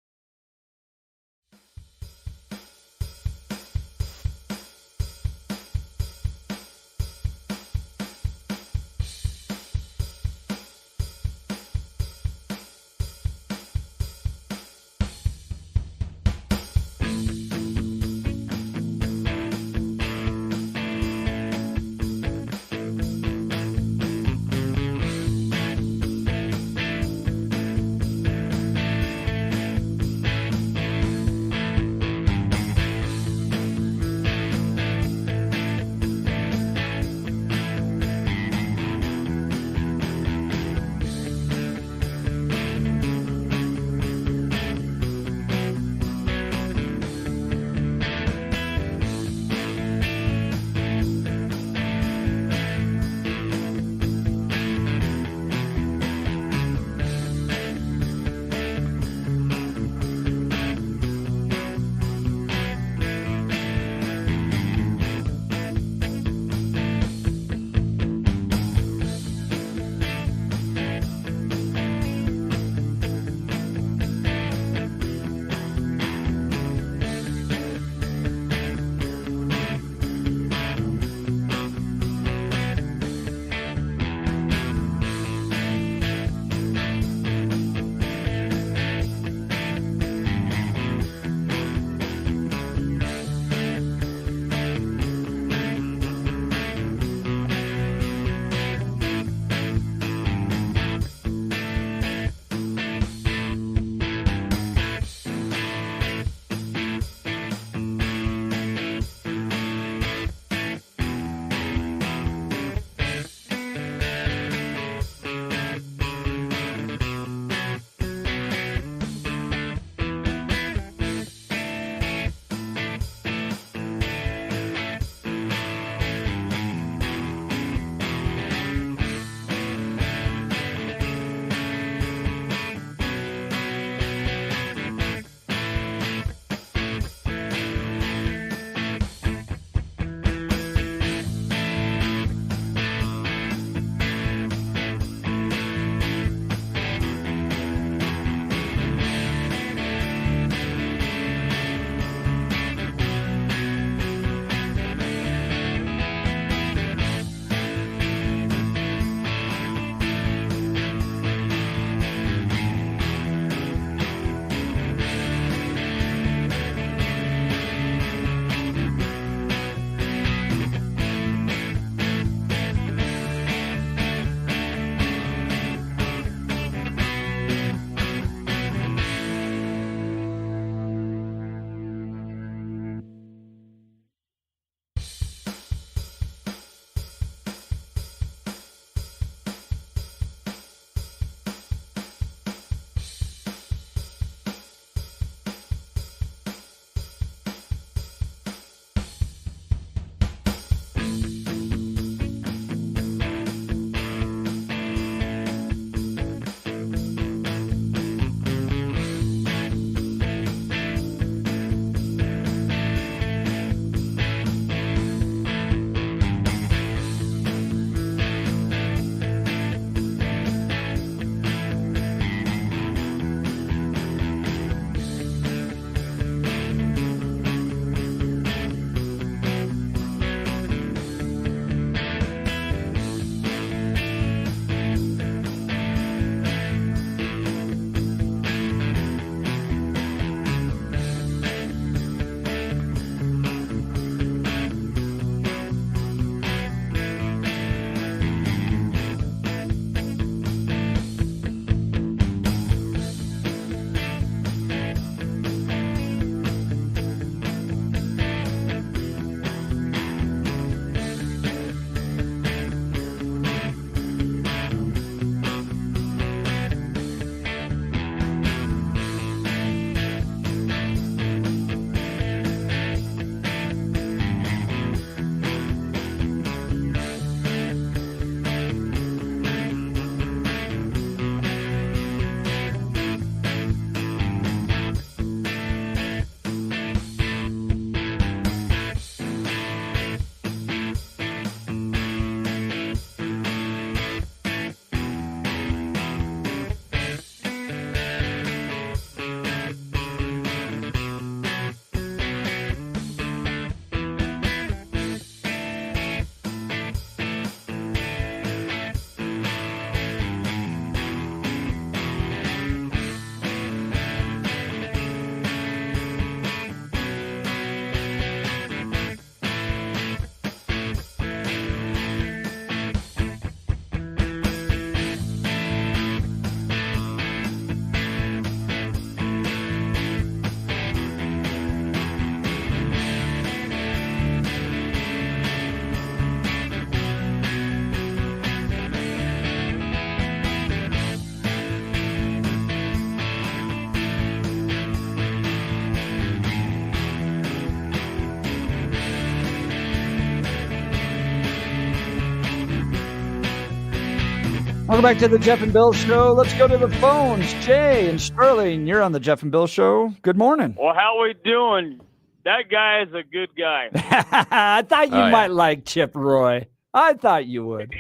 Welcome back to the Jeff and Bill Show. Let's go to the phones. Jay and Sterling, you're on the Jeff and Bill Show. Good morning. Well, how we doing? That guy is a good guy. I thought you might like Chip Roy. I thought you would.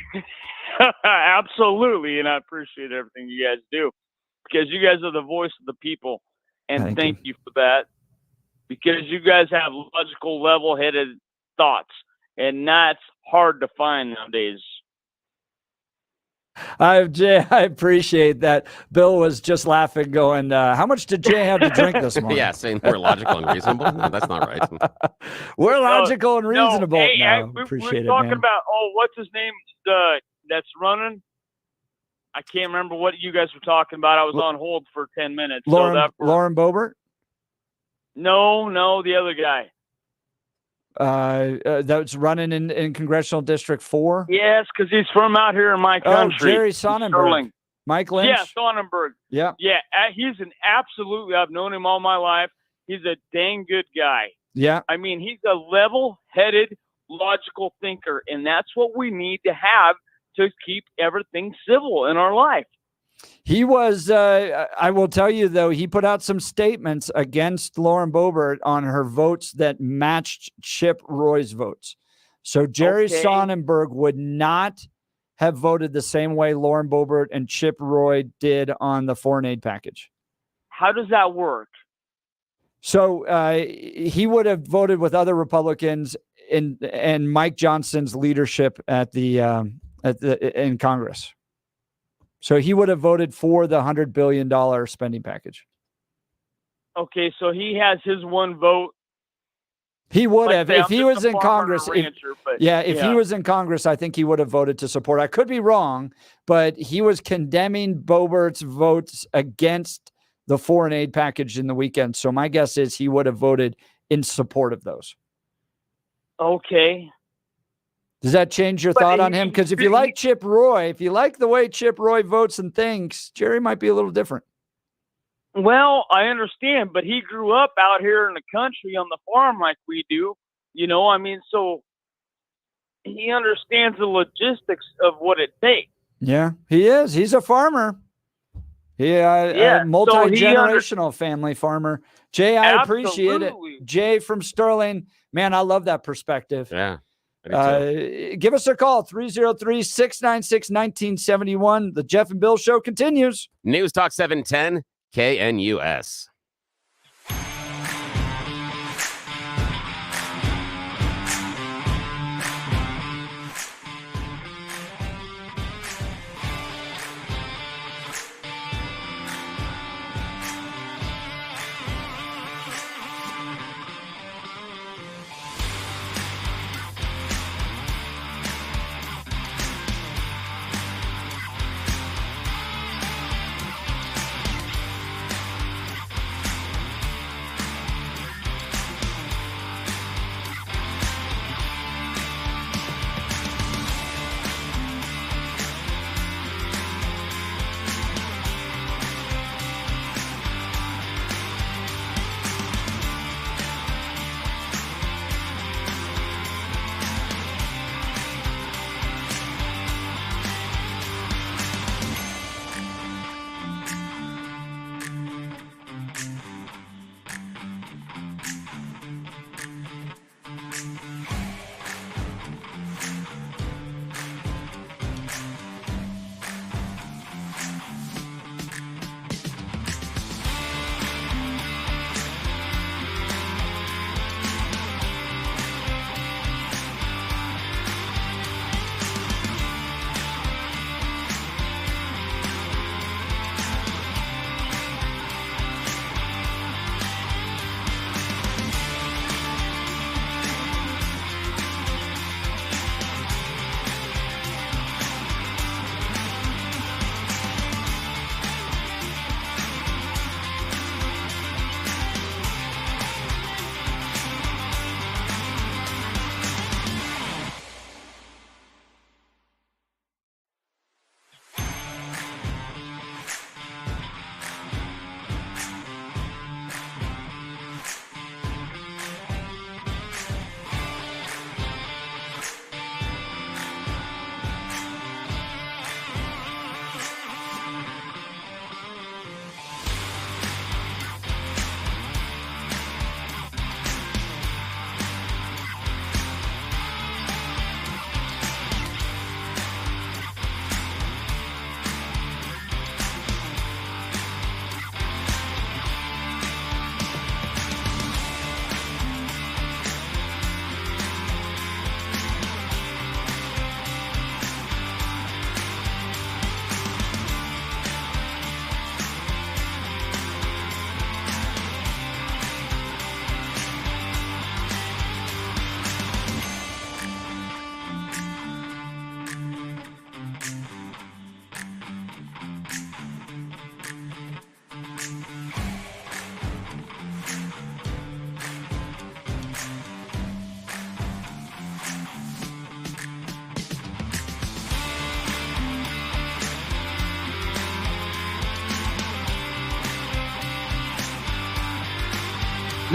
Absolutely, and I appreciate everything you guys do because you guys are the voice of the people, and thank you for that because you guys have logical, level-headed thoughts, and that's hard to find nowadays. Jay, I appreciate that. Bill was just laughing, going, how much did Jay have to drink this morning? Yeah, saying we're logical and reasonable. No, that's not right. We're logical and reasonable. Hey, appreciate we're talking man. about, what's his name that's running? I can't remember what you guys were talking about. I was on hold for 10 minutes. Lauren Boebert? No, the other guy. That's running in Congressional District 4? Yes, because he's from out here in my country. Jerry Sonnenberg. Mike Lynch? Yeah, Sonnenberg. Yeah. Yeah, he's I've known him all my life. He's a dang good guy. Yeah. I mean, he's a level-headed, logical thinker, and that's what we need to have to keep everything civil in our life. He was, I will tell you, though, he put out some statements against Lauren Boebert on her votes that matched Chip Roy's votes. So Jerry Sonnenberg would not have voted the same way Lauren Boebert and Chip Roy did on the foreign aid package. How does that work? So he would have voted with other Republicans and Mike Johnson's leadership in Congress. So he would have voted for the $100 billion spending package. Okay, so he has his one vote. He would have if he was in Congress. He was in Congress, I think he would have voted to support. I could be wrong, but he was condemning Boebert's votes against the foreign aid package in the weekend. So my guess is he would have voted in support of those. Okay. Does that change your thought on him? Because if you like Chip Roy, if you like the way Chip Roy votes and thinks, Jerry might be a little different. Well, I understand, but he grew up out here in the country on the farm like we do. So he understands the logistics of what it takes. Yeah, he is. He's a farmer. A multi-generational family farmer. Jay, I appreciate it. Jay from Sterling, man, I love that perspective. Yeah. Give us a call, 303-696-1971. The Jeff and Bill Show continues. News Talk 710, KNUS.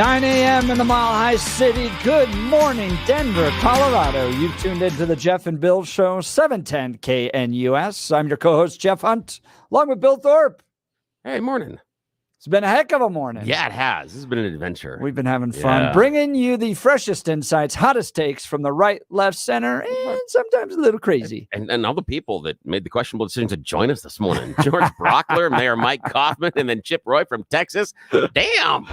9 a.m. in the Mile High City. Good morning, Denver, Colorado. You've tuned into the Jeff and Bill Show, 710 KNUS. I'm your co-host, Jeff Hunt, along with Bill Thorpe. Hey, morning. It's been a heck of a morning. Yeah, it has. This has been an adventure. We've been having fun, bringing you the freshest insights, hottest takes from the right, left, center, and sometimes a little crazy. And all the people that made the questionable decision to join us this morning. George Brauchler, Mayor Mike Coffman, and then Chip Roy from Texas. Damn.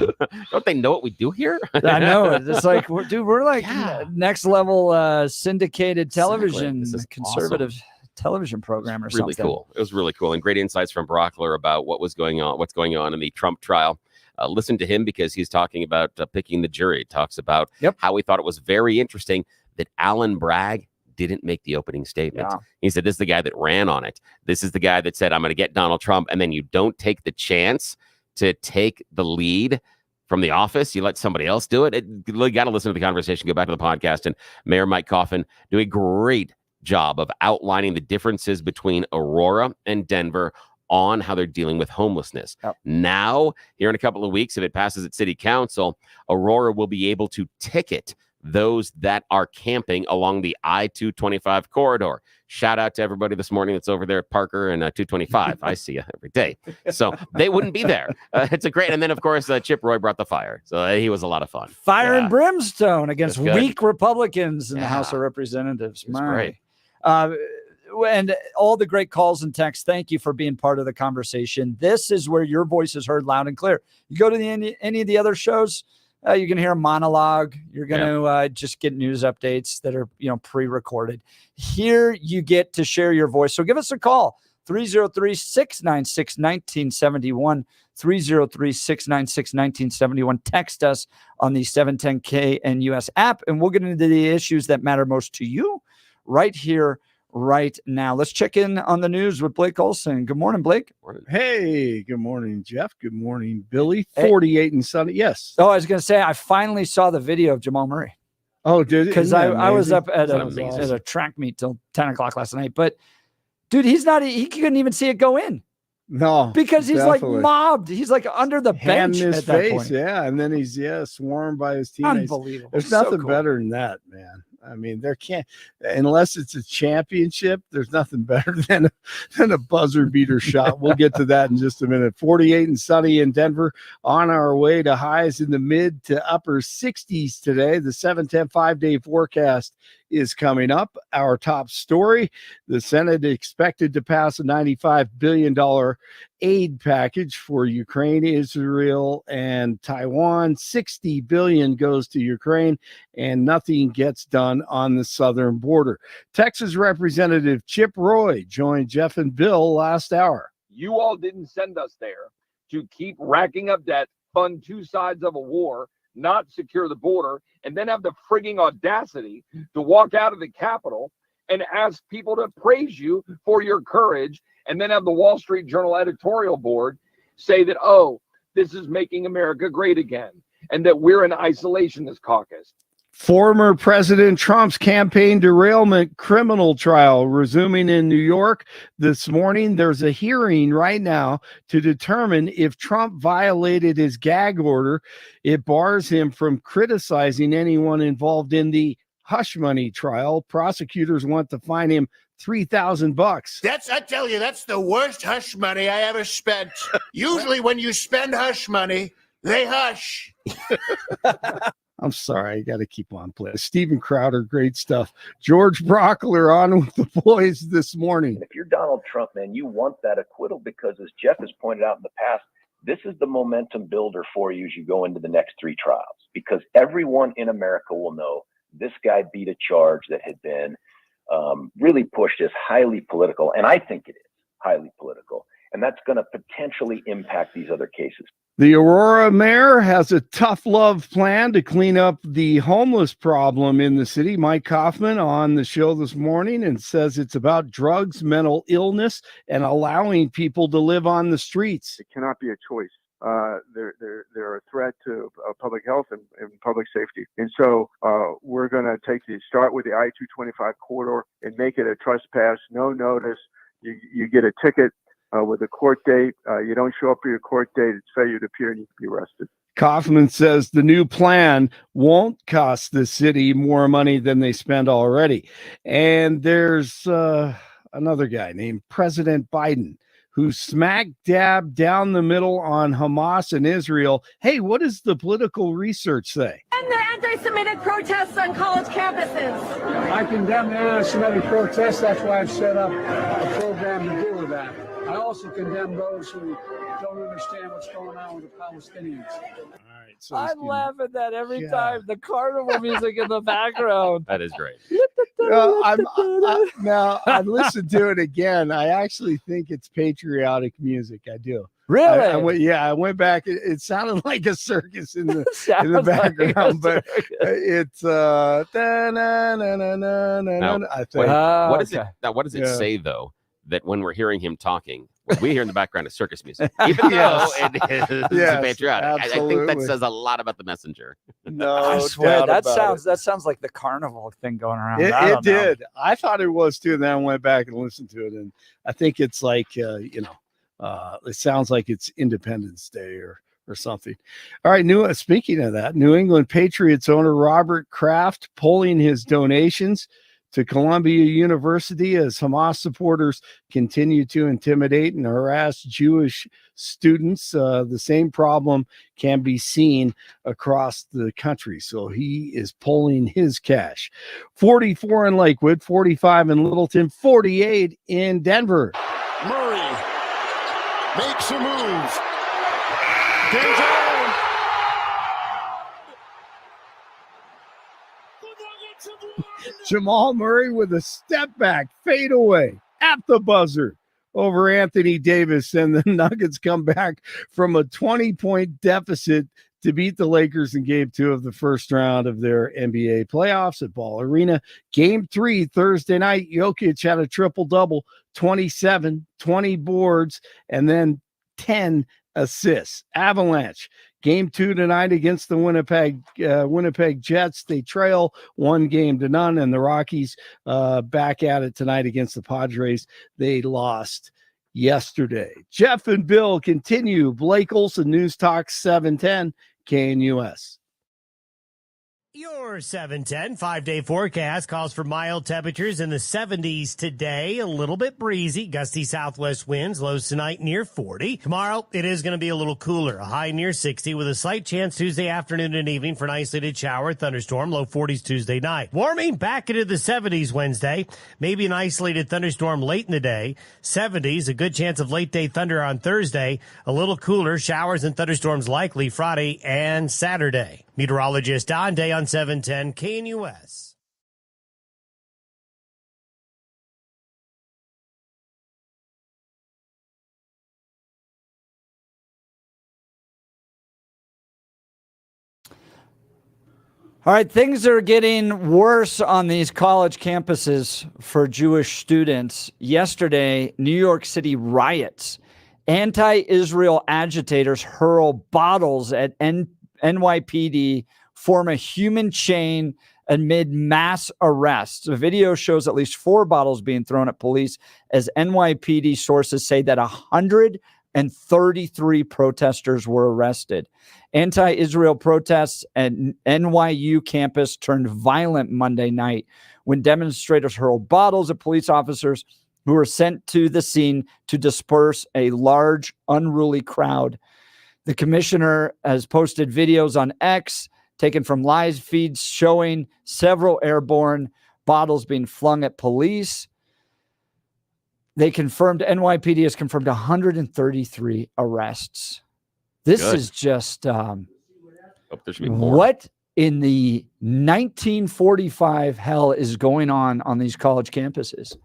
Don't they know what we do here? I know. It's like, we're like next level syndicated television, conservative television program or really something. Cool. It was really cool, and great insights from Brauchler about what's going on in the Trump trial. Listen to him because he's talking about picking the jury. Talks about how he thought it was very interesting that Alan Bragg didn't make the opening statement. Yeah. He said, this is the guy that ran on it. This is the guy that said, I'm going to get Donald Trump. And then you don't take the chance to take the lead from the office. You let somebody else do it. You got to listen to the conversation, go back to the podcast, and Mayor Mike Coffman do a great job of outlining the differences between Aurora and Denver on how they're dealing with homelessness. Now, here in a couple of weeks, if it passes at City Council, Aurora will be able to ticket those that are camping along the I-225 corridor. Shout out to everybody this morning that's over there at Parker and 225. I see you every day. So they wouldn't be there. It's a great. And then, of course, Chip Roy brought the fire. So he was a lot of fun. Fire and brimstone against weak Republicans in the House of Representatives. Great. And all the great calls and texts. Thank you for being part of the conversation. This is where your voice is heard loud and clear. You go to any of the other shows, you can hear a monologue. You're going to just get news updates that are pre-recorded. Here you get to share your voice. So give us a call, 303-696-1971, 303-696-1971. Text us on the 710K and US app, and we'll get into the issues that matter most to you right here, right now. Let's check in on the news with Blake Olson. Good morning, Blake. Hey, good morning, Jeff. Good morning, Billy. 48 and sunny. Yes. Oh, I was going to say, I finally saw the video of Jamal Murray. Oh, did it? Because I was up at a track meet till 10 o'clock last night. But, dude, he couldn't even see it go in. No. Because he's like mobbed. He's like under the Hand bench in his at that face, point. yeah. And then he's swarmed by his teammates. Unbelievable. There's So nothing cool. better than that, man. I mean, there can't, unless it's a championship, there's nothing better than a buzzer beater shot. We'll get to that in just a minute. 48 and sunny in Denver, on our way to highs in the mid to upper 60s today. The 7-10 5-day forecast is coming up. Our top story, the Senate expected to pass a $95 billion aid package for Ukraine, Israel, and Taiwan. $60 billion goes to Ukraine, and nothing gets done on the southern border. Texas Representative Chip Roy joined Jeff and Bill last hour. You all didn't send us there to keep racking up debt, fund two sides of a war, not secure the border, and then have the frigging audacity to walk out of the Capitol and ask people to praise you for your courage, and then have the Wall Street Journal editorial board say that, oh, this is making America great again, and that we're an isolationist caucus. Former President Trump's campaign derailment criminal trial resuming in New York this morning. There's a hearing right now to determine if Trump violated his gag order. It bars him from criticizing anyone involved in the hush money trial. Prosecutors want to fine him $3,000. I tell you, that's the worst hush money I ever spent. Usually when you spend hush money, they hush. I'm sorry, I got to keep on playing. Stephen Crowder, great stuff. George Brauchler on with the boys this morning. If you're Donald Trump, man, you want that acquittal because, as Jeff has pointed out in the past, this is the momentum builder for you as you go into the next three trials, because everyone in America will know this guy beat a charge that had been really pushed as highly political, and I think it is highly political, and that's going to potentially impact these other cases. The Aurora mayor has a tough love plan to clean up the homeless problem in the city. Mike Coffman on the show this morning and says it's about drugs, mental illness, and allowing people to live on the streets. It cannot be a choice. They're a threat to public health and public safety. And so we're going to start with the I-225 corridor and make it a trespass, no notice. You get a ticket with a court date. You don't show up for your court date, it's failure to appear, and you can be arrested. Coffman says the new plan won't cost the city more money than they spend already. And there's another guy named President Biden who smack dab down the middle on Hamas and Israel. Hey, what does the political research say? And the anti-Semitic protests on college campuses. I condemn the anti-Semitic protests. That's why I've set up a program to deal with that. I also condemn those who don't understand what's going on with the Palestinians. So I laugh at that every time. The carnival music in the background. That is great. Now, I listened to it again. I actually think it's patriotic music. I do. Really? I went back. It sounded like a circus in the background, but it's I think. What does it say though? That when we're hearing him talking, what we hear in the background is circus music, even though it is patriotic. I think that says a lot about the messenger. No, I swear that sounds like the carnival thing going around. It did. I thought it was too. And then I went back and listened to it, and I think it's like it sounds like it's Independence Day or something. All right. Speaking of that, New England Patriots owner Robert Kraft pulling his donations to Columbia University as Hamas supporters continue to intimidate and harass Jewish students. The same problem can be seen across the country. So he is pulling his cash. 44 in Lakewood, 45 in Littleton, 48 in Denver. Murray makes a move. Danger. Jamal Murray with a step back fadeaway at the buzzer over Anthony Davis, and the Nuggets come back from a 20-point deficit to beat the Lakers in Game 2 of the first round of their NBA playoffs at Ball Arena. Game 3 Thursday night, Jokic had a triple-double, 27, 20 boards, and then 10 assists. Avalanche. Game 2 tonight against the Winnipeg Jets. They trail 1-0, and the Rockies back at it tonight against the Padres. They lost yesterday. Jeff and Bill continue. Blake Olson, News Talk 710 KNUS. Your 710 5-day forecast calls for mild temperatures in the 70s today. A little bit breezy, gusty southwest winds, lows tonight near 40. Tomorrow, it is going to be a little cooler, a high near 60 with a slight chance Tuesday afternoon and evening for an isolated shower, thunderstorm, low 40s Tuesday night. Warming back into the 70s Wednesday, maybe an isolated thunderstorm late in the day. 70s, a good chance of late day thunder on Thursday. A little cooler, showers and thunderstorms likely Friday and Saturday. Meteorologist Don Day on 710 KNUS. All right, things are getting worse on these college campuses for Jewish students. Yesterday, New York City riots. Anti-Israel agitators hurl bottles at NYPD, form a human chain amid mass arrests. The video shows at least 4 bottles being thrown at police as NYPD sources say that 133 protesters were arrested. Anti-Israel protests at NYU campus turned violent Monday night when demonstrators hurled bottles at police officers who were sent to the scene to disperse a large, unruly crowd. The commissioner has posted videos on X taken from live feeds showing several airborne bottles being flung at police. NYPD has confirmed 133 arrests. This is just Hope there should be more. What in the 1945 hell is going on these college campuses?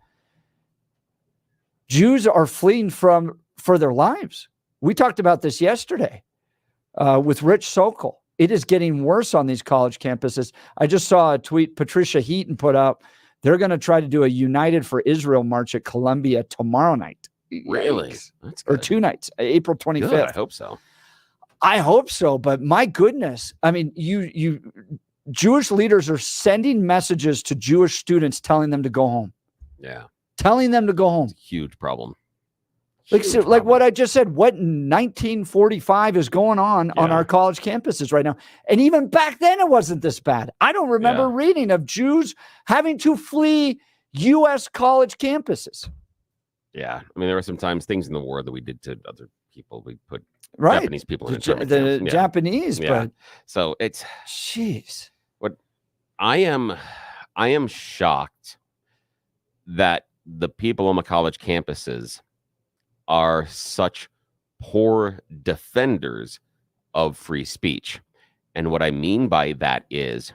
Jews are fleeing for their lives. We talked about this yesterday with Rich Sokol. It is getting worse on these college campuses. I just saw a tweet Patricia Heaton put up. They're going to try to do a United for Israel march at Columbia tomorrow night. Really? That's good. Or 2 nights, April 25th. Good, I hope so. I hope so, but my goodness. I mean, you Jewish leaders are sending messages to Jewish students telling them to go home. Yeah. Telling them to go home. Huge problem. Like what I just said, what in 1945 is going on our college campuses right now? And even back then, it wasn't this bad. I don't remember reading of Jews having to flee U.S. college campuses. Yeah. I mean, there were sometimes things in the war that we did to other people. We put Right. Japanese people in the Japanese, but so it's jeez. What I am shocked that the people on the college campuses are such poor defenders of free speech. And what I mean by that is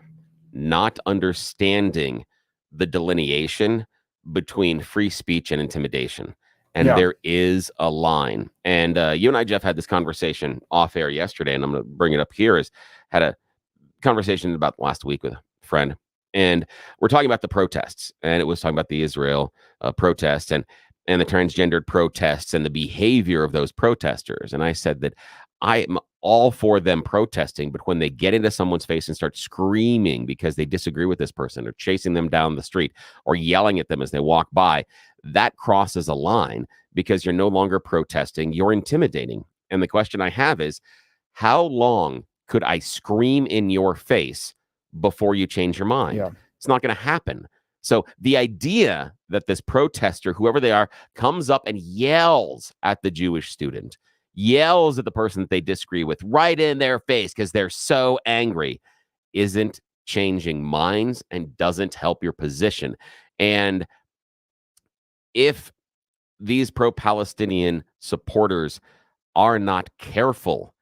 not understanding the delineation between free speech and intimidation. And there is a line. And you and I, Jeff, had this conversation off air yesterday, and I'm going to bring it up here. Had a conversation about last week with a friend, and we're talking about the protests, and it was talking about the Israel protests and the transgendered protests and the behavior of those protesters. And I said that I am all for them protesting, but when they get into someone's face and start screaming because they disagree with this person, or chasing them down the street, or yelling at them as they walk by, that crosses a line, because you're no longer protesting, you're intimidating. And the question I have is, how long could I scream in your face before you change your mind? It's not going to happen. So the idea that this protester, whoever they are, comes up and yells at the Jewish student, yells at the person that they disagree with right in their face because they're so angry, isn't changing minds and doesn't help your position. And if these pro-Palestinian supporters are not careful,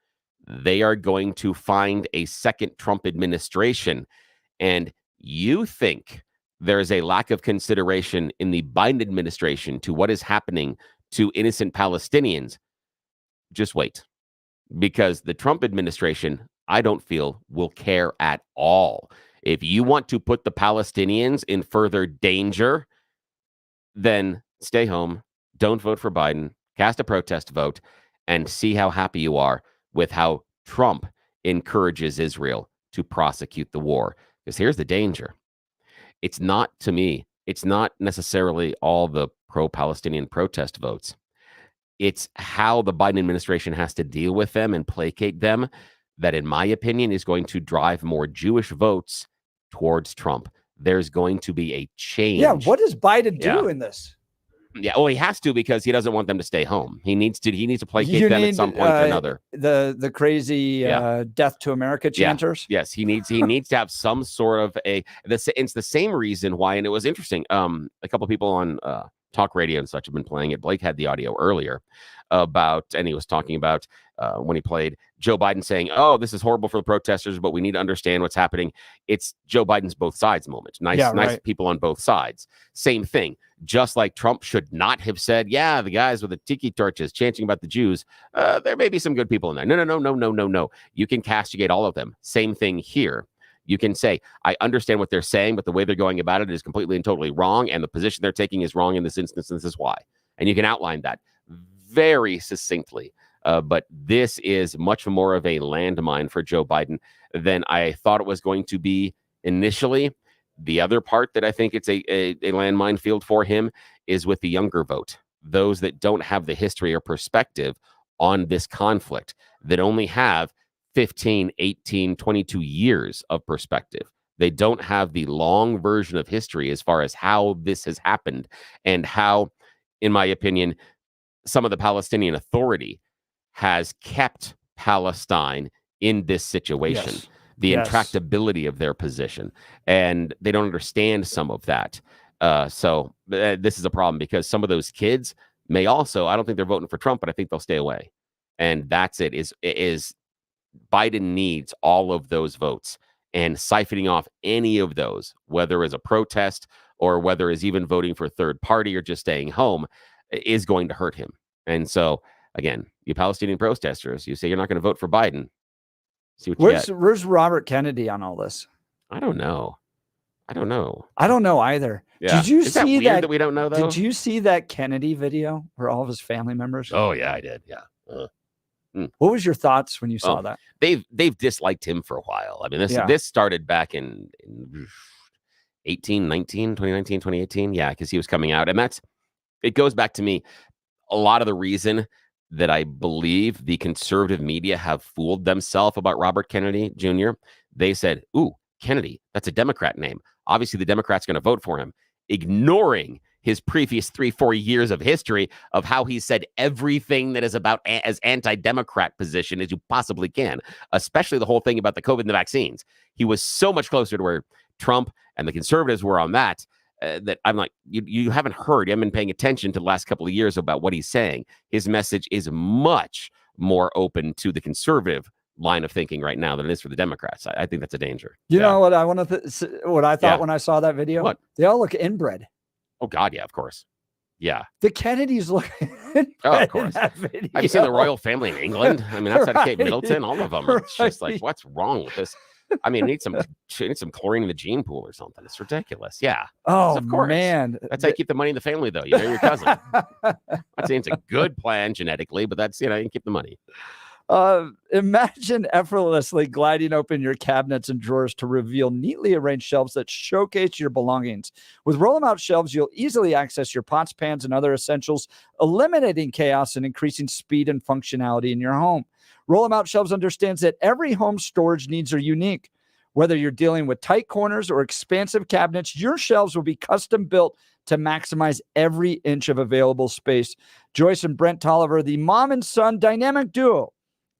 they are going to find a second Trump administration. And you think there's a lack of consideration in the Biden administration to what is happening to innocent Palestinians. Just wait, because the Trump administration, I don't feel, will care at all. If you want to put the Palestinians in further danger, then stay home, don't vote for Biden, cast a protest vote, and see how happy you are with how Trump encourages Israel to prosecute the war. Because here's the danger. It's not, to me, it's not necessarily all the pro-Palestinian protest votes. It's how the Biden administration has to deal with them and placate them that, in my opinion, is going to drive more Jewish votes towards Trump. There's going to be a change. Yeah, what does Biden do in this? Yeah, well, he has to, because he doesn't want them to stay home. He needs to placate them at some point or another. The crazy death to America chanters. Yes, he needs to have some sort of it's the same reason why, and it was interesting. A couple of people on talk radio and such have been playing it. Blake had the audio earlier and he was talking about when he played Joe Biden saying, "Oh, this is horrible for the protesters, but we need to understand what's happening." It's Joe Biden's both sides moment. Nice people on both sides. Same thing. Just like Trump should not have said, "Yeah, the guys with the tiki torches chanting about the Jews, there may be some good people in there." No. You can castigate all of them. Same thing here. You can say, "I understand what they're saying, but the way they're going about it is completely and totally wrong, and the position they're taking is wrong in this instance, and this is why." And you can outline that very succinctly. But this is much more of a landmine for Joe Biden than I thought it was going to be initially. The other part that I think it's a landmine field for him is with the younger vote, those that don't have the history or perspective on this conflict, that only have 15, 18, 22 years of perspective. They don't have the long version of history as far as how this has happened and how, in my opinion, some of the Palestinian Authority has kept Palestine in this situation. Yes. The intractability of their position, and they don't understand some of that. So this is a problem, because some of those kids may also, I don't think they're voting for Trump, but I think they'll stay away. And that's it. Is Biden needs all of those votes, and siphoning off any of those, whether as a protest or whether as even voting for a third party or just staying home, is going to hurt him. And so, again, you Palestinian protesters, you say you're not going to vote for Biden. See what you get. Where's Robert Kennedy on all this? I don't know. I don't know either. Yeah. Did you Is see that we don't know, though? Did you see that Kennedy video for all of his family members? Oh yeah, I did. Yeah. What was your thoughts when you saw that? They've disliked him for a while. I mean, this started back in 2018. Yeah, because he was coming out, and it goes back to me. a lot of the reason that I believe the conservative media have fooled themselves about Robert Kennedy Jr. They said, ooh, Kennedy, that's a Democrat name. Obviously, the Democrats going to vote for him, ignoring his previous 3-4 years of history of how he said everything that is about as anti-Democrat position as you possibly can, especially the whole thing about the COVID and the vaccines. He was so much closer to where Trump and the conservatives were on that, that I'm like, you haven't heard, you haven't been paying attention to the last couple of years about what he's saying. His message is much more open to the conservative line of thinking right now than it is for the Democrats. I think that's a danger. You know what I want to what I thought when I saw that video? What? They all look inbred. Oh God, yeah, of course. Yeah. The Kennedys look inbred. Oh, of course. In that video. Have you seen the royal family in England? I mean, outside of Kate Middleton, all of them are just like, what's wrong with this? I mean, need some chlorine in the gene pool or something. It's ridiculous. Yeah. Oh, of course. man. That's how you keep the money in the family, though. You know your cousin. I'm saying it's a good plan genetically, but that's, you can keep the money. Imagine effortlessly gliding open your cabinets and drawers to reveal neatly arranged shelves that showcase your belongings. With roll-em-out shelves, you'll easily access your pots, pans, and other essentials, eliminating chaos and increasing speed and functionality in your home. Roll-em-out shelves understands that every home storage needs are unique. Whether you're dealing with tight corners or expansive cabinets, your shelves will be custom built to maximize every inch of available space. Joyce and Brent Tolliver, the mom and son dynamic duo,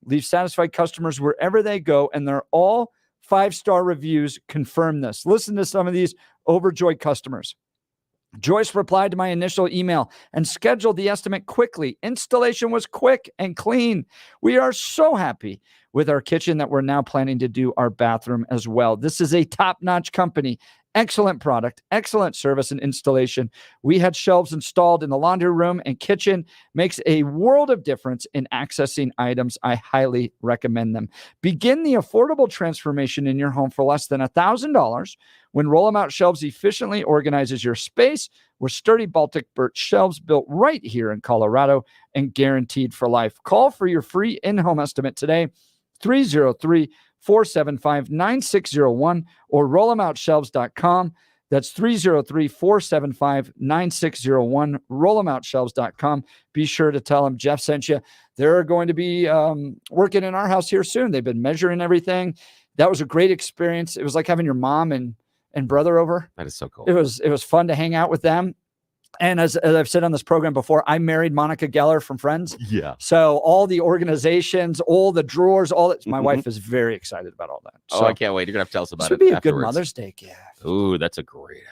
leave satisfied customers wherever they go, and they're all 5-star reviews confirm this. Listen to some of these overjoyed customers. Joyce replied to my initial email and scheduled the estimate quickly. Installation was quick and clean. We are so happy with our kitchen that we're now planning to do our bathroom as well. This is a top-notch company. Excellent product, excellent service and installation. We had shelves installed in the laundry room and kitchen. Makes a world of difference in accessing items. I highly recommend them. Begin the affordable transformation in your home for less than $1,000 when Roll-em-out Shelves efficiently organizes your space with sturdy Baltic birch shelves built right here in Colorado and guaranteed for life. Call for your free in-home estimate today, 303-475-9601 or rollemoutshelves.com. That's 303-475-9601, rollemoutshelves.com. Be sure to tell them Jeff sent you. They're going to be working in our house here soon. They've been measuring everything. That was a great experience. It was like having your mom and brother over. That is so cool. It was fun to hang out with them. And as I've said on this program before, I married Monica Geller from Friends. Yeah. So all the organizations, all the drawers, all that. My wife is very excited about all that. So, I can't wait. You're going to have to tell us about this it. Would be a afterwards. good Mother's Day gift. Ooh, that's a great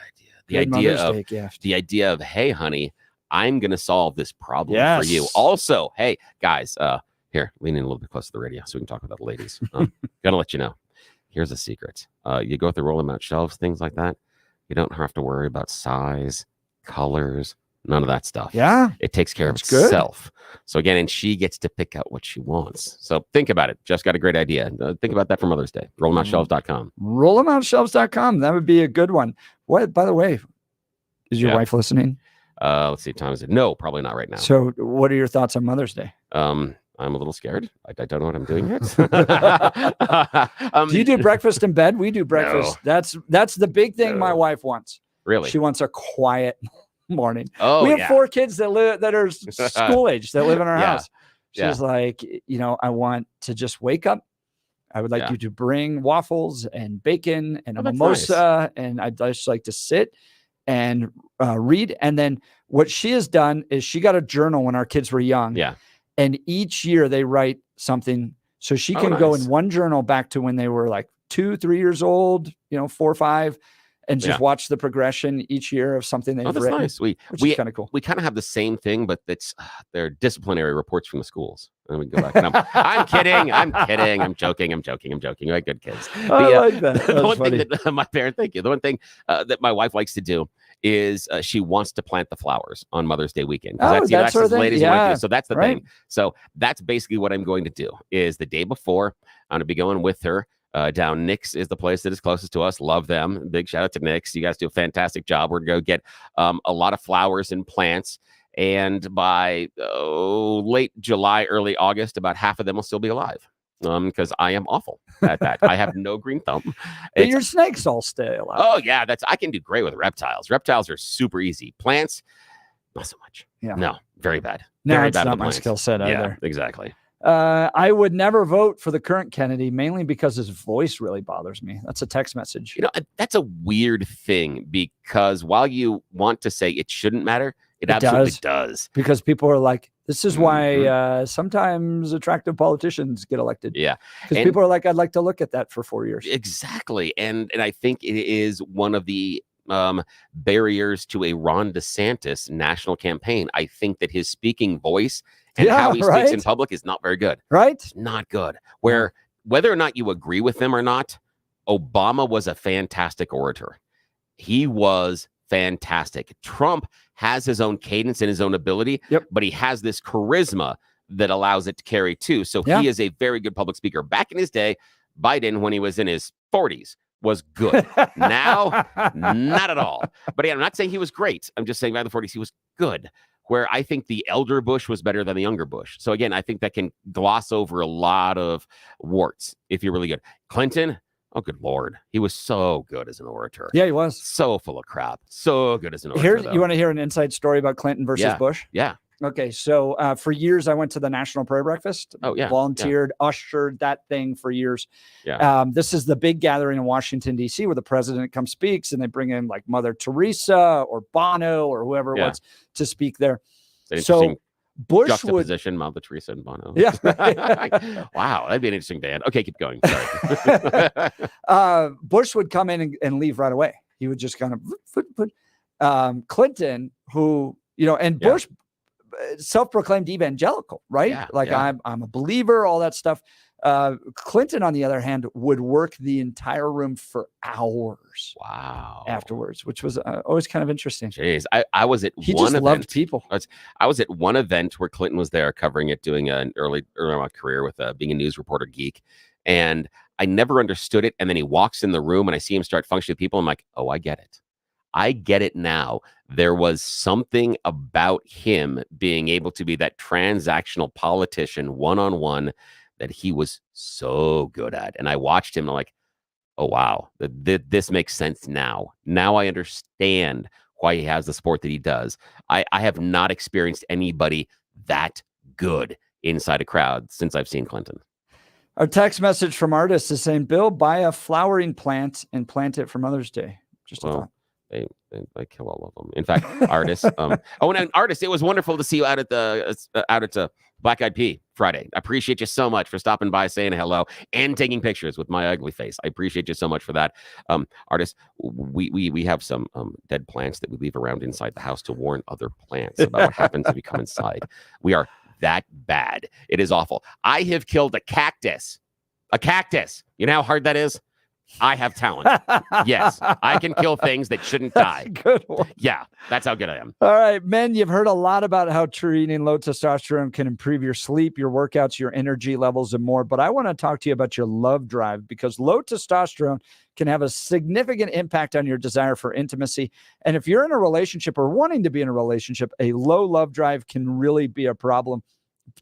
idea. The idea of, hey, honey, I'm going to solve this problem for you. Also, hey, guys, here, lean in a little bit close to the radio so we can talk about the ladies. Gonna let you know. Here's a secret. You go through Roll-em-out Shelves, things like that. You don't have to worry about size, colors, none of that stuff. Yeah. It takes care of itself. So again, and she gets to pick out what she wants. So think about it. Just got a great idea. Think about that for Mother's Day. Rollemoutshelves.com. Rollemoutshelves.com. That would be a good one. What, by the way, is your wife listening? Let's see. Time is it? No, probably not right now. So what are your thoughts on Mother's Day? I'm a little scared. I don't know what I'm doing yet. Do you do breakfast in bed? We do breakfast. No. That's the big thing my wife wants. Really? She wants a quiet morning. Oh, we have 4 kids that are school age that live in our house. She's Yeah. like, I want to just wake up. I would like you to bring waffles and bacon and a that's mimosa, and I'd just like to sit and read. And then what she has done is she got a journal when our kids were young. Yeah. And each year they write something. So she can go in one journal back to when they were like 2-3 years old, 4 or 5, and just watch the progression each year of something they've that's written. nice. Which is kind of cool. We kind of have the same thing, but they're disciplinary reports from the schools. And we go back and I'm kidding. I'm joking. We have good kids. I like that. The one thing that my parents, thank you. The one thing that my wife likes to do is she wants to plant the flowers on Mother's Day weekend. That's sort of thing. Ladies want to do. So that's the Right. thing. So that's basically what I'm going to do is the day before, I'm going to be going with her. Down Nick's is the place that is closest to us. Love them. Big shout out to Nick's. You guys do a fantastic job. We're going to go get a lot of flowers and plants. And by late July, early August, about half of them will still be alive. Because I am awful at that. I have no green thumb. But your snakes all stay alive. Oh yeah, I can do great with reptiles. Reptiles are super easy. Plants, not so much. Yeah. No, very bad. No, Very it's bad not with my plans. skill set Yeah, either. exactly. I would never vote for the current Kennedy, mainly because his voice really bothers me. That's a text message. You know, that's a weird thing because while you want to say it shouldn't matter, it absolutely does. Because people are like, this is why sometimes attractive politicians get elected. Yeah. Because people are like, I'd like to look at that for 4 years. Exactly. And I think it is one of the barriers to a Ron DeSantis national campaign. I think that his speaking voice and how he speaks in public is not very good. Right? It's not good. Where whether or not you agree with him or not, Obama was a fantastic orator. He was fantastic. Trump has his own cadence and his own ability, but he has this charisma that allows it to carry too. So he is a very good public speaker. Back in his day, Biden, when he was in his 40s, was good. Now, not at all. But I'm not saying he was great. I'm just saying by the 40s, he was good. Where I think the elder Bush was better than the younger Bush. So again, I think that can gloss over a lot of warts if you're really good. Clinton, oh, good Lord. He was so good as an orator. Yeah, he was. So full of crap. So good as an orator. You want to hear an inside story about Clinton versus Bush? Yeah. Okay, so for years, I went to the National Prayer Breakfast. Oh, yeah. Volunteered, ushered that thing for years. Yeah. This is the big gathering in Washington, D.C., where the president comes speaks, and they bring in like Mother Teresa or Bono or whoever it was to speak there. So Bush juxtaposition, Mother Teresa and Bono. Yeah. Wow, that'd be an interesting band. Okay, keep going. Sorry. Bush would come in and leave right away. He would just kind of Clinton, who, and Bush self-proclaimed evangelical, right? Yeah, like I'm a believer, all that stuff. Clinton, on the other hand, would work the entire room for hours. Wow. Afterwards, which was always kind of interesting. Jeez, I was at he one just event. Loved people. I was at one event where Clinton was there covering it, doing an early in my career with being a news reporter geek, and I never understood it. And then he walks in the room, and I see him start functioning with people. I'm like, oh, I get it. I get it now. There was something about him being able to be that transactional politician one-on-one that he was so good at. And I watched him and I'm like, oh, wow, this makes sense now. Now I understand why he has the support that he does. I have not experienced anybody that good inside a crowd since I've seen Clinton. Our text message from artists is saying, Bill, buy a flowering plant and plant it for Mother's Day. Just a thought. I kill all of them. In fact, artists. And an artist. It was wonderful to see you out at the Black Eyed Pea Friday. I appreciate you so much for stopping by, saying hello, and taking pictures with my ugly face. I appreciate you so much for that. Artists, we have some dead plants that we leave around inside the house to warn other plants about what happens if you come inside. We are that bad. It is awful. I have killed a cactus. A cactus. You know how hard that is? I have talent. Yes, I can kill things that shouldn't die. Good one. Yeah, that's how good I am. All right, men, you've heard a lot about how treating low testosterone can improve your sleep, your workouts, your energy levels, and more. But I want to talk to you about your love drive, because low testosterone can have a significant impact on your desire for intimacy. And if you're in a relationship or wanting to be in a relationship, a low love drive can really be a problem.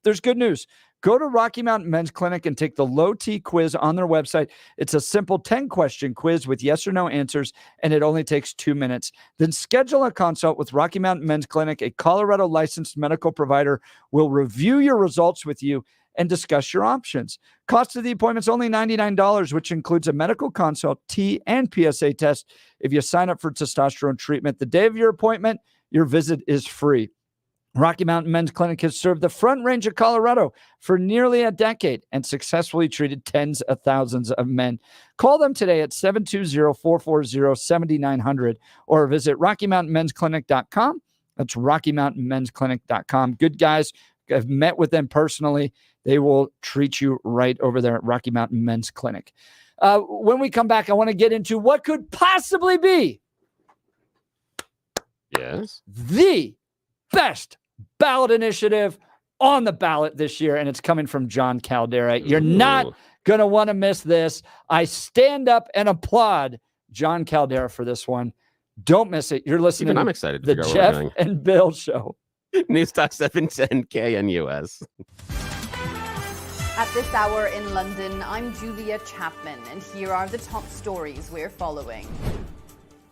There's good news. Go to Rocky Mountain Men's Clinic and take the Low T quiz on their website. It's a simple 10-question quiz with yes or no answers, and it only takes 2 minutes. Then schedule a consult with Rocky Mountain Men's Clinic. A Colorado licensed medical provider will review your results with you and discuss your options. Cost of the appointment is only $99, which includes a medical consult, T and PSA test. If you sign up for testosterone treatment the day of your appointment, your visit is free. Rocky Mountain Men's Clinic has served the Front Range of Colorado for nearly a decade and successfully treated tens of thousands of men. Call them today at 720-440-7900 or visit RockyMountainMen'sClinic.com. That's RockyMountainMen'sClinic.com. Good guys. I've met with them personally. They will treat you right over there at Rocky Mountain Men's Clinic. When we come back, I want to get into what could possibly be the best ballot initiative on the ballot this year, and it's coming from John Caldera. You're not going to want to miss this. I stand up and applaud John Caldera for this one. Don't miss it. You're listening Even to I'm excited the to figure out where we're Jeff going. and Bill Show. News Talk 710 KNUS. At this hour in London, I'm Julia Chapman, and here are the top stories we're following.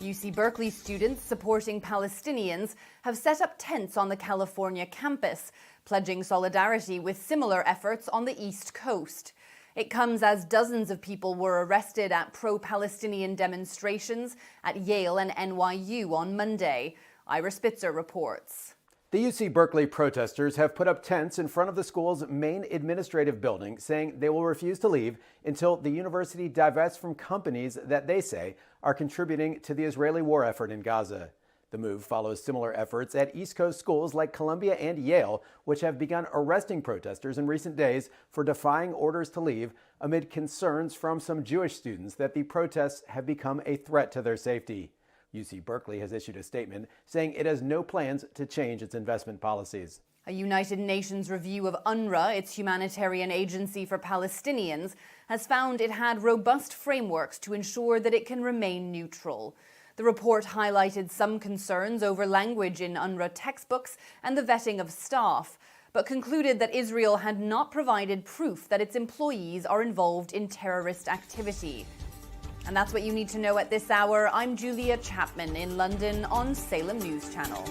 UC Berkeley students supporting Palestinians have set up tents on the California campus, pledging solidarity with similar efforts on the East Coast. It comes as dozens of people were arrested at pro-Palestinian demonstrations at Yale and NYU on Monday. Ira Spitzer reports. The UC Berkeley protesters have put up tents in front of the school's main administrative building, saying they will refuse to leave until the university divests from companies that they say are contributing to the Israeli war effort in Gaza. The move follows similar efforts at East Coast schools like Columbia and Yale, which have begun arresting protesters in recent days for defying orders to leave amid concerns from some Jewish students that the protests have become a threat to their safety. UC Berkeley has issued a statement saying it has no plans to change its investment policies. A United Nations review of UNRWA, its humanitarian agency for Palestinians, has found it had robust frameworks to ensure that it can remain neutral. The report highlighted some concerns over language in UNRWA textbooks and the vetting of staff, but concluded that Israel had not provided proof that its employees are involved in terrorist activity. And that's what you need to know at this hour. I'm Julia Chapman in London on Salem News Channel.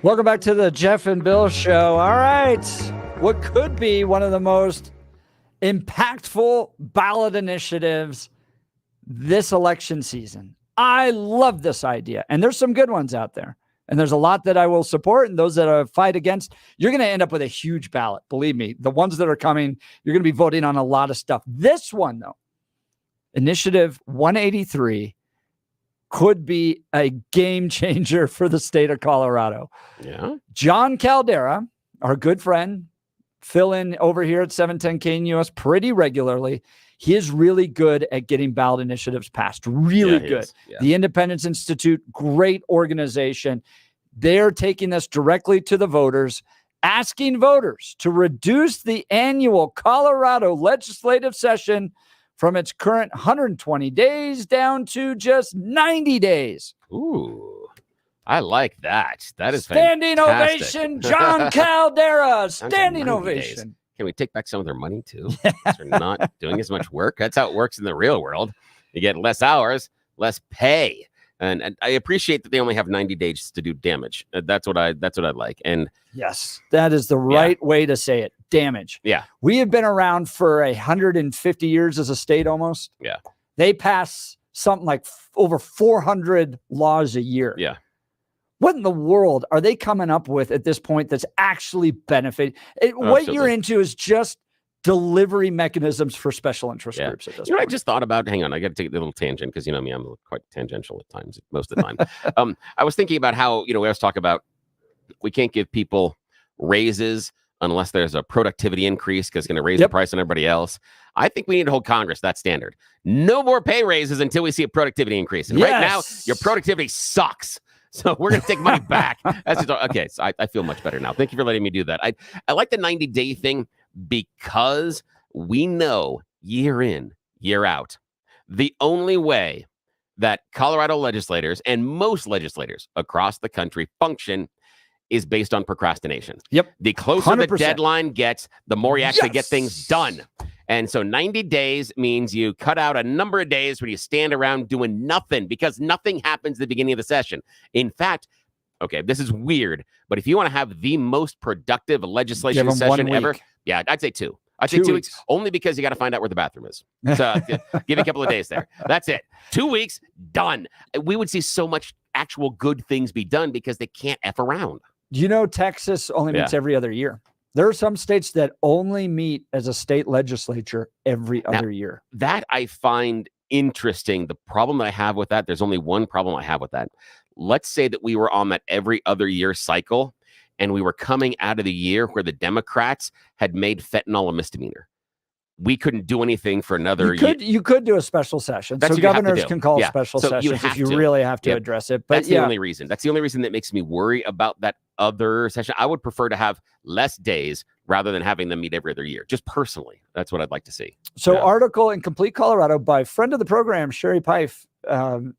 Welcome back to the Jeff and Bill Show. All right. What could be one of the most impactful ballot initiatives this election season. I love this idea. And there's some good ones out there. And there's a lot that I will support, and those that I fight against, you're going to end up with a huge ballot. Believe me, the ones that are coming, you're going to be voting on a lot of stuff. This one, though, Initiative 183, could be a game changer for the state of Colorado. Yeah. John Caldera, our good friend, fill in over here at 710 KNUS pretty regularly. He is really good at getting ballot initiatives passed. Really good. Yeah. The Independence Institute, great organization. They're taking this directly to the voters, asking voters to reduce the annual Colorado legislative session from its current 120 days down to just 90 days. Ooh, I like that. That is standing fantastic. ovation, John Caldera. Standing 90 ovation. days. Can we take back some of their money too? They're not doing as much work. That's how it works in the real world. You get less hours, less pay. And I appreciate that they only have 90 days to do damage. That's what I like. And yes, that is the right way to say it. Damage. Yeah. We have been around for 150 years as a state almost. Yeah. They pass something like over 400 laws a year. Yeah. What in the world are they coming up with at this point that's actually benefiting? What you're into is just delivery mechanisms for special interest groups at this You know, point. I just thought about, hang on, I got to take a little tangent because, you know me, I'm quite tangential at times, most of the time. I was thinking about how, we always talk about we can't give people raises unless there's a productivity increase because it's going to raise the price on everybody else. I think we need to hold Congress that standard. No more pay raises until we see a productivity increase. And right now, your productivity sucks. So we're going to take money back. Okay, so I feel much better now. Thank you for letting me do that. I like the 90-day thing because we know year in, year out, the only way that Colorado legislators and most legislators across the country function is based on procrastination. Yep. The closer 100%. the deadline gets, the more you actually get things done. And so 90 days means you cut out a number of days where you stand around doing nothing because nothing happens at the beginning of the session. In fact, okay, this is weird, but if you want to have the most productive legislation session ever, I'd say 2. I'd say 2 weeks, only because you got to find out where the bathroom is. So give it a couple of days there. That's it. 2 weeks, done. We would see so much actual good things be done because they can't F around. Texas only meets every other year. There are some states that only meet as a state legislature every other year. That I find interesting. The problem that I have with that, there's only one problem I have with that. Let's say that we were on that every other year cycle and we were coming out of the year where the Democrats had made fentanyl a misdemeanor. We couldn't do anything for another year. You could do a special session. So governors can call special sessions if you really have to address it. But that's the only reason. That's the only reason that makes me worry about that other session. I would prefer to have less days rather than having them meet every other year. Just personally, that's what I'd like to see. So article in Complete Colorado by friend of the program, Sherry Pife. If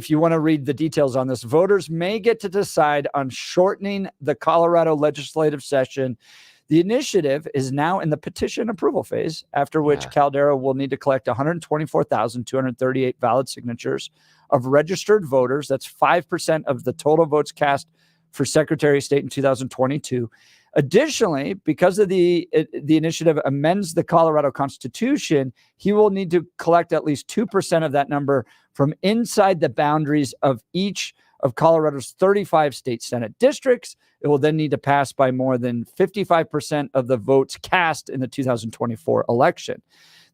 you want to read the details on this. Voters may get to decide on shortening the Colorado legislative session. The initiative is now in the petition approval phase, after which Caldera will need to collect 124,238 valid signatures of registered voters. That's 5% of the total votes cast for Secretary of State in 2022. Additionally, because of the initiative amends the Colorado Constitution, he will need to collect at least 2% of that number from inside the boundaries of each of Colorado's 35 state Senate districts. It will then need to pass by more than 55% of the votes cast in the 2024 election.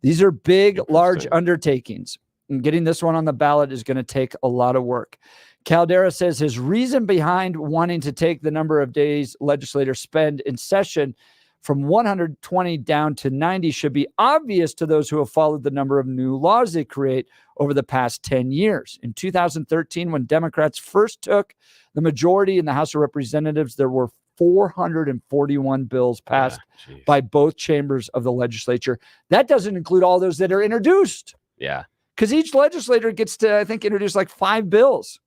These are big, large undertakings, and getting this one on the ballot is going to take a lot of work. Caldera says his reason behind wanting to take the number of days legislators spend in session from 120 down to 90 should be obvious to those who have followed the number of new laws they create over the past 10 years. In 2013, when Democrats first took the majority in the House of Representatives, there were 441 bills passed by both chambers of the legislature. That doesn't include all those that are introduced. Yeah. Because each legislator gets to, I think, introduce like 5 bills.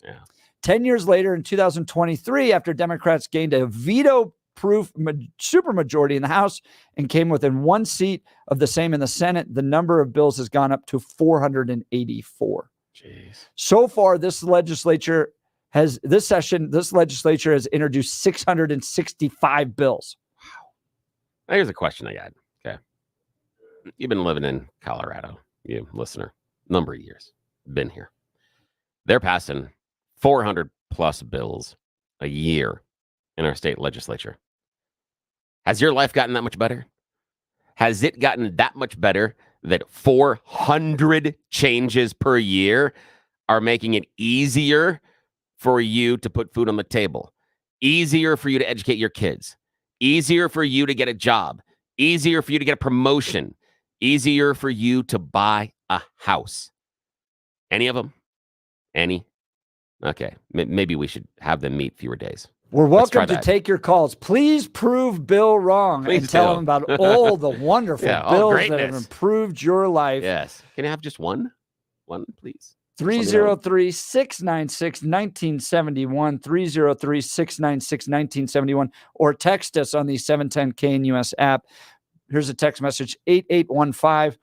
Yeah. 10 years later, in 2023, after Democrats gained a veto-proof supermajority in the House and came within 1 seat of the same in the Senate, the number of bills has gone up to 484. Jeez. So far, this legislature this legislature has introduced 665 bills. Now, here's a question I got. Okay. You've been living in Colorado, you listener, number of years, been here. They're passing 400 plus bills a year in our state legislature. Has your life gotten that much better? Has it gotten that much better that 400 changes per year are making it easier for you to put food on the table, easier for you to educate your kids, easier for you to get a job, easier for you to get a promotion, easier for you to buy a house? Any of them? Any? Okay, maybe we should have them meet fewer days. We're welcome to take your calls. Please prove Bill wrong and tell him about all the wonderful bills that have improved your life. Yes. Can I have just one? One, please. 303-696-1971, 303-696-1971, or text us on the 710 KNUS app. Here's a text message, 8815.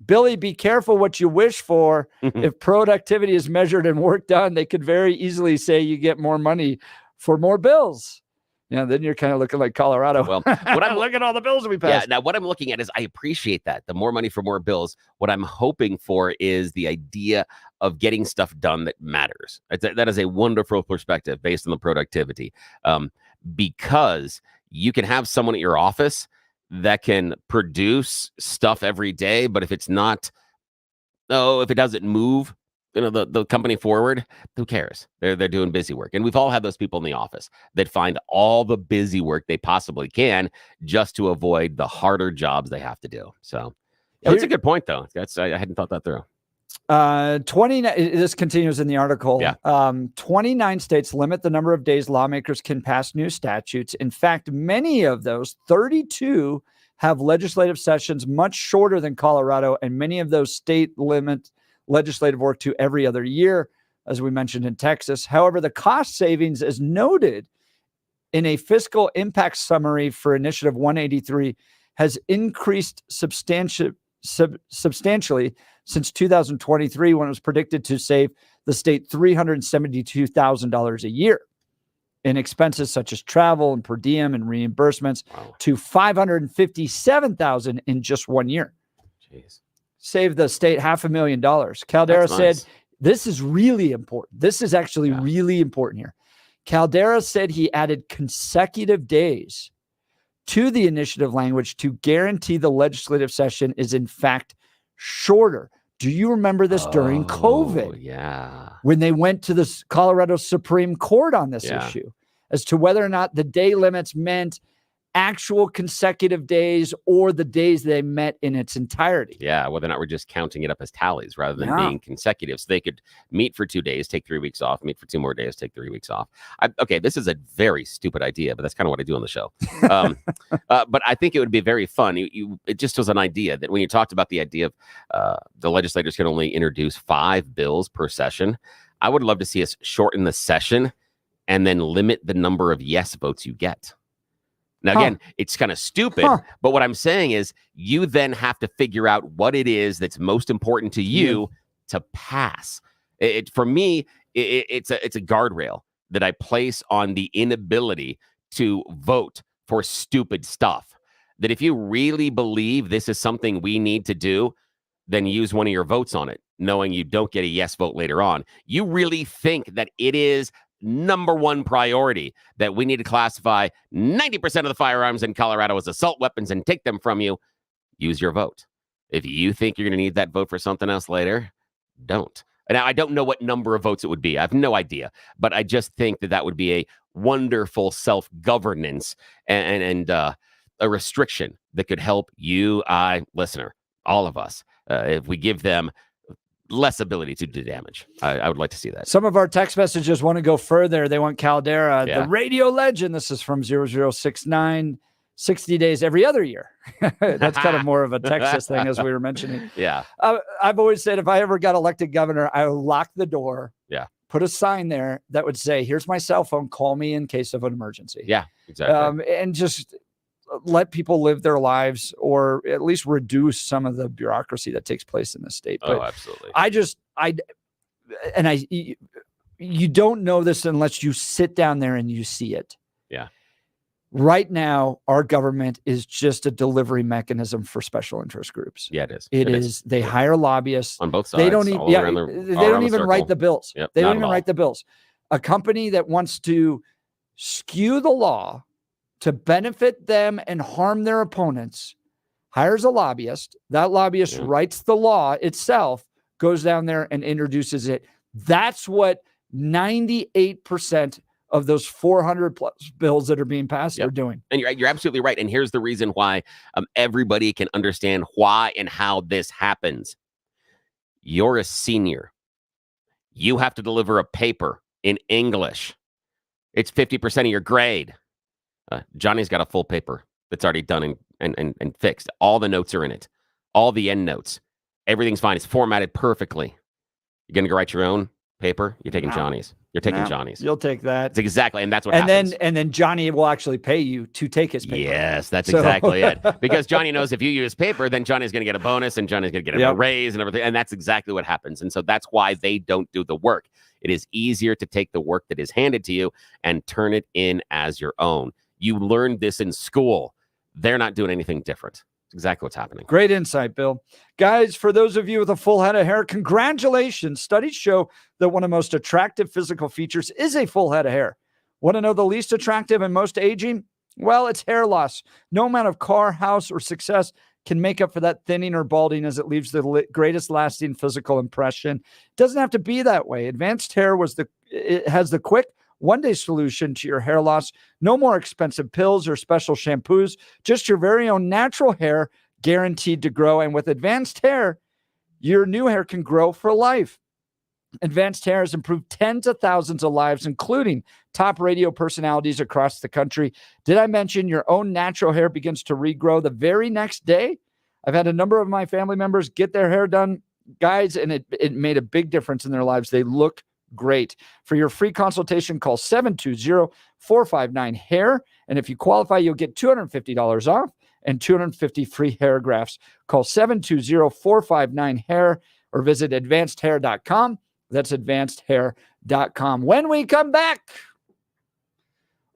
Billy, be careful what you wish for. If productivity is measured in work done, they could very easily say you get more money for more bills. Then you're kind of looking like Colorado. Well, what I'm look at all the bills that we passed. Yeah, now what I'm looking at is I appreciate that. The more money for more bills. What I'm hoping for is the idea of getting stuff done that matters. That is a wonderful perspective based on the productivity. Because you can have someone at your office that can produce stuff every day, but if it's not, if it doesn't move, the company forward, who cares? They're doing busy work. And we've all had those people in the office that find all the busy work they possibly can just to avoid the harder jobs they have to do. So that's a good point, though. I hadn't thought that through. 29. This continues in the article. Yeah. 29 states limit the number of days lawmakers can pass new statutes. In fact, many of those, 32, have legislative sessions much shorter than Colorado, and many of those state limit legislative work to every other year, as we mentioned in Texas. However, the cost savings, as noted in a fiscal impact summary for Initiative 183, has increased substantially since 2023, when it was predicted to save the state $372,000 a year in expenses such as travel and per diem and reimbursements, to $557,000 in just 1 year. Jeez. Saved the state $500,000. Caldera said, this is really important. This is actually really important here. Caldera said he added consecutive days to the initiative language to guarantee the legislative session is in fact shorter. Do you remember this during COVID? Yeah. When they went to the Colorado Supreme Court on this issue as to whether or not the day limits meant actual consecutive days or the days they met in its entirety. Yeah, whether or not we're just counting it up as tallies rather than being consecutive. So they could meet for 2 days, take 3 weeks off, meet for 2 more days, take 3 weeks off. Okay, this is a very stupid idea, but that's kind of what I do on the show. But I think it would be very fun. It just was an idea that when you talked about the idea of the legislators can only introduce 5 bills per session, I would love to see us shorten the session and then limit the number of yes votes you get. Now, again, it's kind of stupid, but what I'm saying is you then have to figure out what it is that's most important to you to pass. For me, it's a guardrail that I place on the inability to vote for stupid stuff. That if you really believe this is something we need to do, then use one of your votes on it, knowing you don't get a yes vote later on. You really think that it is number one priority that we need to classify 90% of the firearms in Colorado as assault weapons and take them from you, use your vote. If you think you're going to need that vote for something else later, don't. Now, I don't know what number of votes it would be. I have no idea, but I just think that would be a wonderful self-governance and a restriction that could help you, listener, all of us, if we give them less ability to do damage. I would like to see that. Some of our text messages want to go further. They want Caldera, the radio legend. This is from 0069, 60 days every other year. That's kind of more of a Texas thing, as we were mentioning. Yeah. I've always said if I ever got elected governor, I would lock the door. Yeah. Put a sign there that would say, here's my cell phone. Call me in case of an emergency. Yeah, exactly. And just let people live their lives, or at least reduce some of the bureaucracy that takes place in the state. But absolutely. you don't know this unless you sit down there and you see it. Yeah. Right now, our government is just a delivery mechanism for special interest groups. Yeah, it is. It is. They hire lobbyists on both sides. They don't even. all around the- they all don't around the even write circle. the bills. Yep, They not don't at even all. write the bills. A company that wants to skew the law to benefit them and harm their opponents hires a lobbyist. That lobbyist writes the law itself, goes down there and introduces it. That's what 98% of those 400 plus bills that are being passed are doing. And you're absolutely right. And here's the reason why everybody can understand why and how this happens. You're a senior. You have to deliver a paper in English. It's 50% of your grade. Johnny's got a full paper that's already done and fixed. All the notes are in it. All the end notes. Everything's fine. It's formatted perfectly. You're going to go write your own paper? You're taking Johnny's. You're taking Johnny's. You'll take that. That's exactly. And that's what happens. And then Johnny will actually pay you to take his paper. Yes, that's exactly it. Because Johnny knows if you use paper, then Johnny's going to get a bonus and Johnny's going to get a raise and everything. And that's exactly what happens. And so that's why they don't do the work. It is easier to take the work that is handed to you and turn it in as your own. You learned this in school. They're not doing anything different. It's exactly what's happening. Great insight, Bill. Guys, for those of you with a full head of hair, congratulations. Studies show that one of the most attractive physical features is a full head of hair. Want to know the least attractive and most aging? Well, it's hair loss. No amount of car, house, or success can make up for that thinning or balding as it leaves the greatest lasting physical impression. It doesn't have to be that way. Advanced Hair has the quick one-day solution to your hair loss. No more expensive pills or special shampoos, just your very own natural hair guaranteed to grow. And with Advanced Hair, your new hair can grow for life. Advanced Hair has improved tens of thousands of lives, including top radio personalities across the country. Did I mention your own natural hair begins to regrow the very next day? I've had a number of my family members get their hair done, guys, and it made a big difference in their lives. They look great. For your free consultation, call 720-459-HAIR. And if you qualify, you'll get $250 off and 250 free hair grafts. Call 720-459-HAIR or visit advancedhair.com. That's advancedhair.com. When we come back,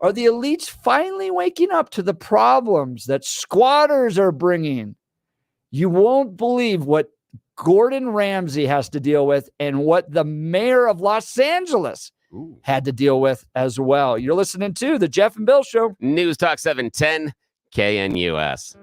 are the elites finally waking up to the problems that squatters are bringing? You won't believe what Gordon Ramsay has to deal with and what the mayor of Los Angeles had to deal with as well. You're listening to the Jeff and Bill Show. News Talk 710 KNUS.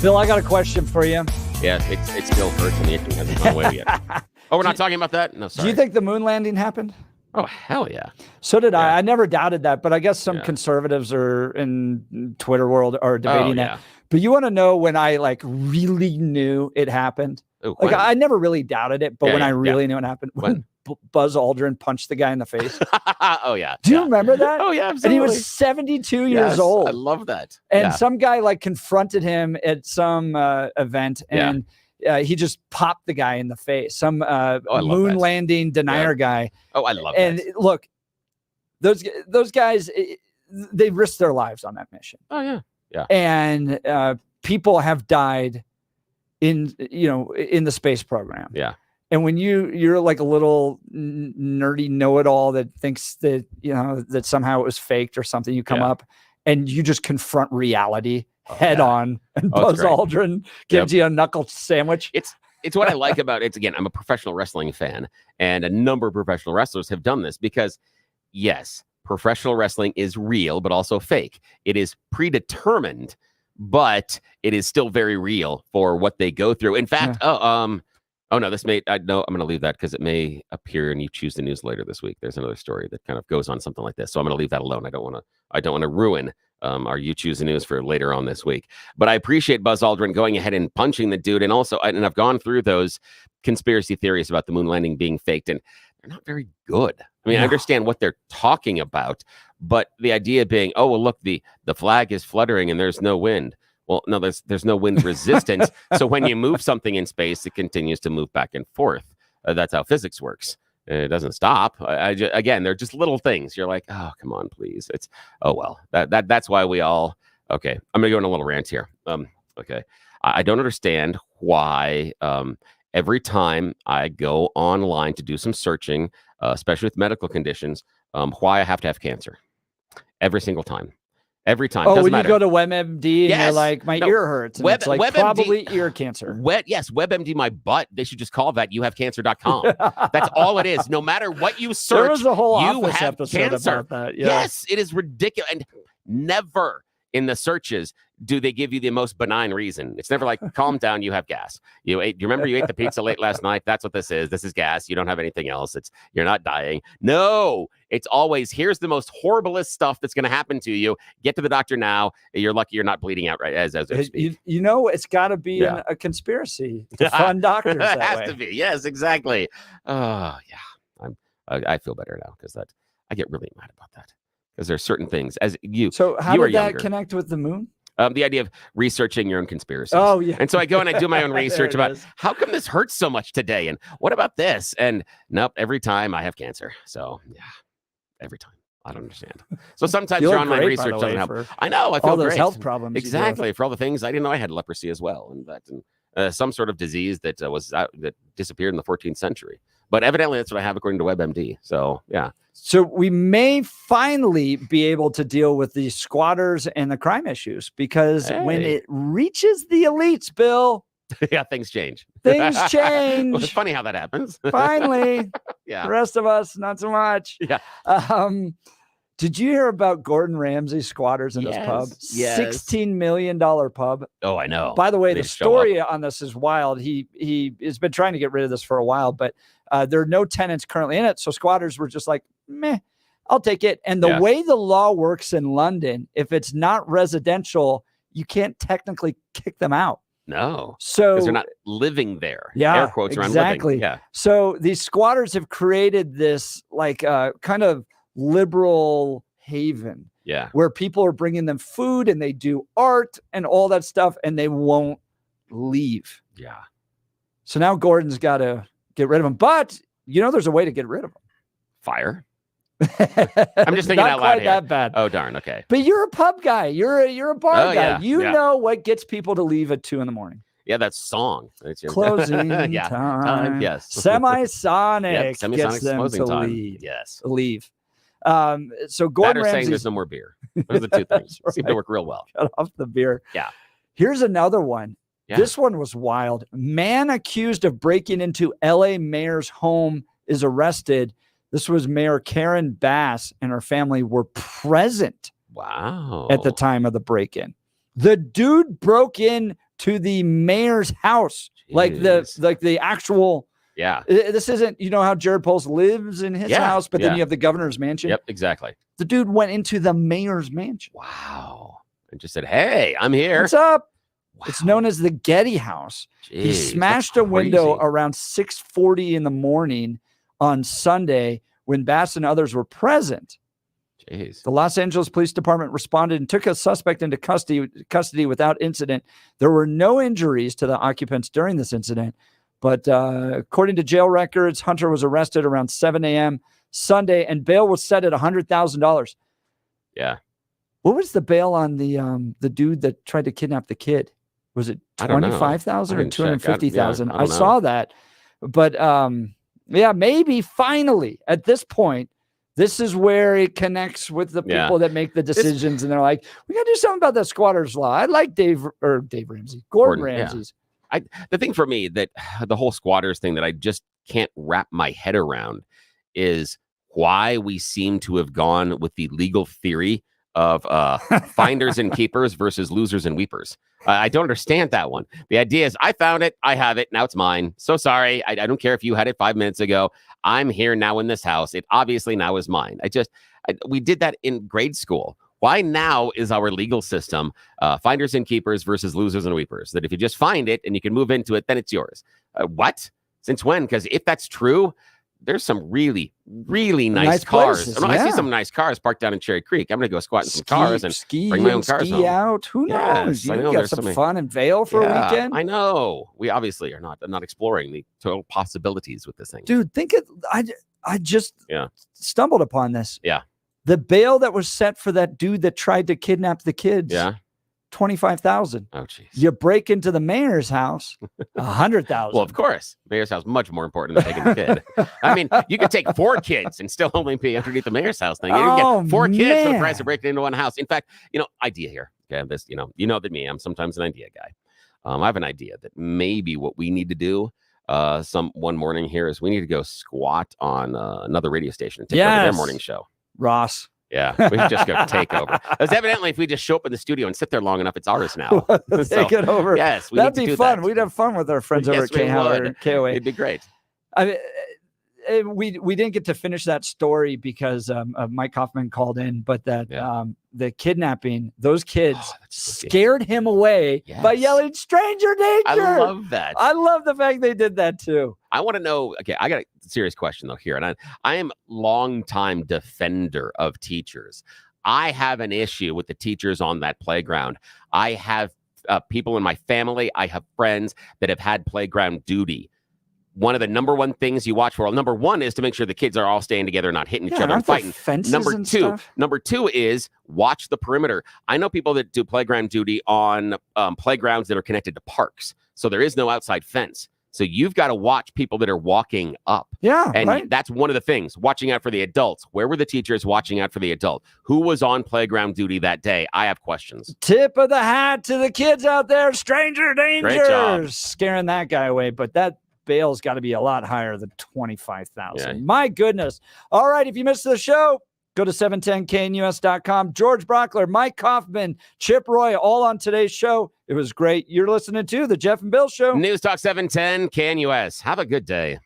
Bill, I got a question for you. Yeah, it still hurts and the itching hasn't gone away yet. Oh, we're not talking about that? No, sorry. Do you think the moon landing happened? Oh, hell yeah. So did I. I never doubted that, but I guess some conservatives are in Twitter world are debating that. But you want to know when I like really knew it happened? Ooh, like I never really doubted it, but when I really knew it happened, when Buzz Aldrin punched the guy in the face. Oh yeah. Do you remember that? Oh yeah, And absolutely. he was 72 years old. I love that. And some guy like confronted him at some event, and he just popped the guy in the face. Some moon landing denier guy. Oh, I love and that. And look, those guys, they risked their lives on that mission. Oh yeah, yeah. And people have died in the space program. Yeah. And when you're like a little nerdy know-it-all that thinks that that somehow it was faked or something, you come up and you just confront reality head on, and Buzz Aldrin gives you a knuckle sandwich. It's what I like about it. Again, I'm a professional wrestling fan, and a number of professional wrestlers have done this because, yes, professional wrestling is real, but also fake. It is predetermined, but it is still very real for what they go through. In fact, oh no, this may, I'm going to leave that because it may appear in You Choose the News later this week. There's another story that kind of goes on something like this. So I'm going to leave that alone. I don't want to ruin our You Choose the News for later on this week. But I appreciate Buzz Aldrin going ahead and punching the dude. And also, and I've gone through those conspiracy theories about the moon landing being faked, and they're not very good. I mean, I understand what they're talking about, but the idea being, oh, well, look, the flag is fluttering and there's no wind. Well, no, there's no wind resistance. So when you move something in space, it continues to move back and forth. That's how physics works. It doesn't stop. Again, they're just little things. You're like, oh, come on, please. It's well. That's why we all. Okay, I'm gonna go on a little rant here. Okay, I don't understand why every time I go online to do some searching, especially with medical conditions, why I have to have cancer every single time. Every time. Oh, when you go to WebMD and you're like, my ear hurts. And it's like WebMD, probably ear cancer. Yes, WebMD, my butt. They should just call that youhavecancer.com. That's all it is. No matter what you search, there was a whole you Office have episode cancer. about that. Yes, it is ridiculous. And never in the searches do they give you the most benign reason. It's never like, calm down, you have gas. You remember you ate the pizza late last night? That's what this is. This is gas. You don't have anything else. You're not dying. No, it's always, here's the most horriblest stuff that's going to happen to you. Get to the doctor now. You're lucky you're not bleeding out right as we speak. It's got to be a conspiracy to fund doctors. It has to be. Yes, exactly. Oh, yeah. I feel better now because I get really mad about that because there's certain things as you. So how you did that connect with the moon? The idea of researching your own conspiracies. Oh, yeah. And so I go and I do my own research about how come this hurts so much today? And what about this? And nope, every time I have cancer. So, yeah, every time. I don't understand. So sometimes your online research doesn't help. I know. I feel all those great. Health problems. Exactly. For all the things I didn't know I had leprosy as well. And that some sort of disease that that disappeared in the 14th century. But evidently that's what I have according to WebMD. So, yeah. So we may finally be able to deal with the squatters and the crime issues because when it reaches the elites, Bill. Yeah, things change. Things change. Well, it's funny how that happens. Finally. Yeah. The rest of us, not so much. Yeah. Did you hear about Gordon Ramsay's squatters in his pub? Yes. $16 million pub. Oh, I know. By the way, the story on this is wild. He has been trying to get rid of this for a while, but there are no tenants currently in it. So squatters were just like, meh, I'll take it. And the way the law works in London, if it's not residential, you can't technically kick them out. No. So because they're not living there. Yeah. Air quotes around exactly. living. Yeah. So these squatters have created this like kind of liberal haven. Yeah. Where people are bringing them food and they do art and all that stuff and they won't leave. Yeah. So now Gordon's got to get rid of them. But there's a way to get rid of them. Fire. I'm just thinking Not out loud quite here. that bad. Oh, darn. Okay. But you're a pub guy. You're a bar guy. Yeah, You know what gets people to leave at 2 a.m. Yeah, that song. Closing yeah. time. Yes. Semisonic Yep, gets them closing to time. leave. Yes. Leave. So Gordon Ramsay saying Ramsay's there's no more beer. Those are the two things. Seem to work real well. Cut off the beer. Yeah. Here's another one. Yeah. This one was wild. Man accused of breaking into LA mayor's home is arrested. This was Mayor Karen Bass and her family were present. Wow. At the time of the break-in. The dude broke in to the mayor's house. Like the actual. Yeah. This isn't, you know how Jared Polis lives in his house, but then you have the governor's mansion. Yep, exactly. The dude went into the mayor's mansion. Wow. And just said, hey, I'm here. What's up? Wow. It's known as the Getty House. Jeez, he smashed a window around 6:40 in the morning on Sunday when Bass and others were present. Jeez. The Los Angeles Police Department responded and took a suspect into custody without incident. There were no injuries to the occupants during this incident. But according to jail records, Hunter was arrested around 7 a.m. Sunday, and bail was set at $100,000. Yeah. What was the bail on the dude that tried to kidnap the kid? Was it $25,000 or $250,000? I saw that. But yeah, maybe finally at this point, this is where it connects with the people that make the decisions, and they're like, "We got to do something about that squatters' law." I like Gordon Ramsay's. The thing for me that the whole squatters thing that I just can't wrap my head around is why we seem to have gone with the legal theory of finders and keepers versus losers and weepers. I don't understand that one. The idea is I found it, I have it, now it's mine. So sorry, I don't care if you had it 5 minutes ago. I'm here now in this house. It obviously now is mine. We did that in grade school. Why now is our legal system finders and keepers versus losers and weepers? That if you just find it and you can move into it, then it's yours. What? Since when? Because if that's true, there's some really, really nice cars. Places, I see some nice cars parked down in Cherry Creek. I'm going to go squat in some cars and bring my own cars home. Out. Who knows? Yes, You got some fun in Vail for a weekend. I know. We obviously are not exploring the total possibilities with this thing. Dude, I just stumbled upon this. Yeah. The bail that was set for that dude that tried to kidnap the kids. Yeah. $25,000. Oh, jeez. You break into the mayor's house, $100,000. Well, of course, mayor's house much more important than taking the kid. I mean, you could take 4 kids and still only be underneath the mayor's house thing. You can get 4 kids for the price of breaking into one house. In fact, idea here. Okay, this, you know that me. I'm sometimes an idea guy. I have an idea that maybe what we need to do one morning here is we need to go squat on another radio station and take over their morning show. Ross. Yeah, we can just go take over. Because evidently, if we just show up in the studio and sit there long enough, it's ours now. Take it over. Yes, that'd be fun. We'd have fun with our friends over at KOA. It'd be great. I mean, we didn't get to finish that story because Mike Coffman called in, but that the kidnapping, those kids scared him away by yelling "stranger danger." I love that. I love the fact they did that too. I want to know. Okay, I got a serious question though here, and I am longtime defender of teachers. I have an issue with the teachers on that playground. I have people in my family. I have friends that have had playground duty. One of the number one things you watch for, number one is to make sure the kids are all staying together, not hitting each other and fighting. Number two is watch the perimeter. I know people that do playground duty on playgrounds that are connected to parks. So there is no outside fence. So you've got to watch people that are walking up. Yeah. And that's one of the things, watching out for the adults. Where were the teachers watching out for the adult? Who was on playground duty that day? I have questions. Tip of the hat to the kids out there. Stranger danger. Great job. Scaring that guy away. But that bail's got to be a lot higher than $25,000. Yeah. My goodness. All right. If you missed the show, go to 710knus.com. George Brauchler, Mike Coffman, Chip Roy, all on today's show. It was great. You're listening to the Jeff and Bill Show. News Talk 710 KNUS. Have a good day.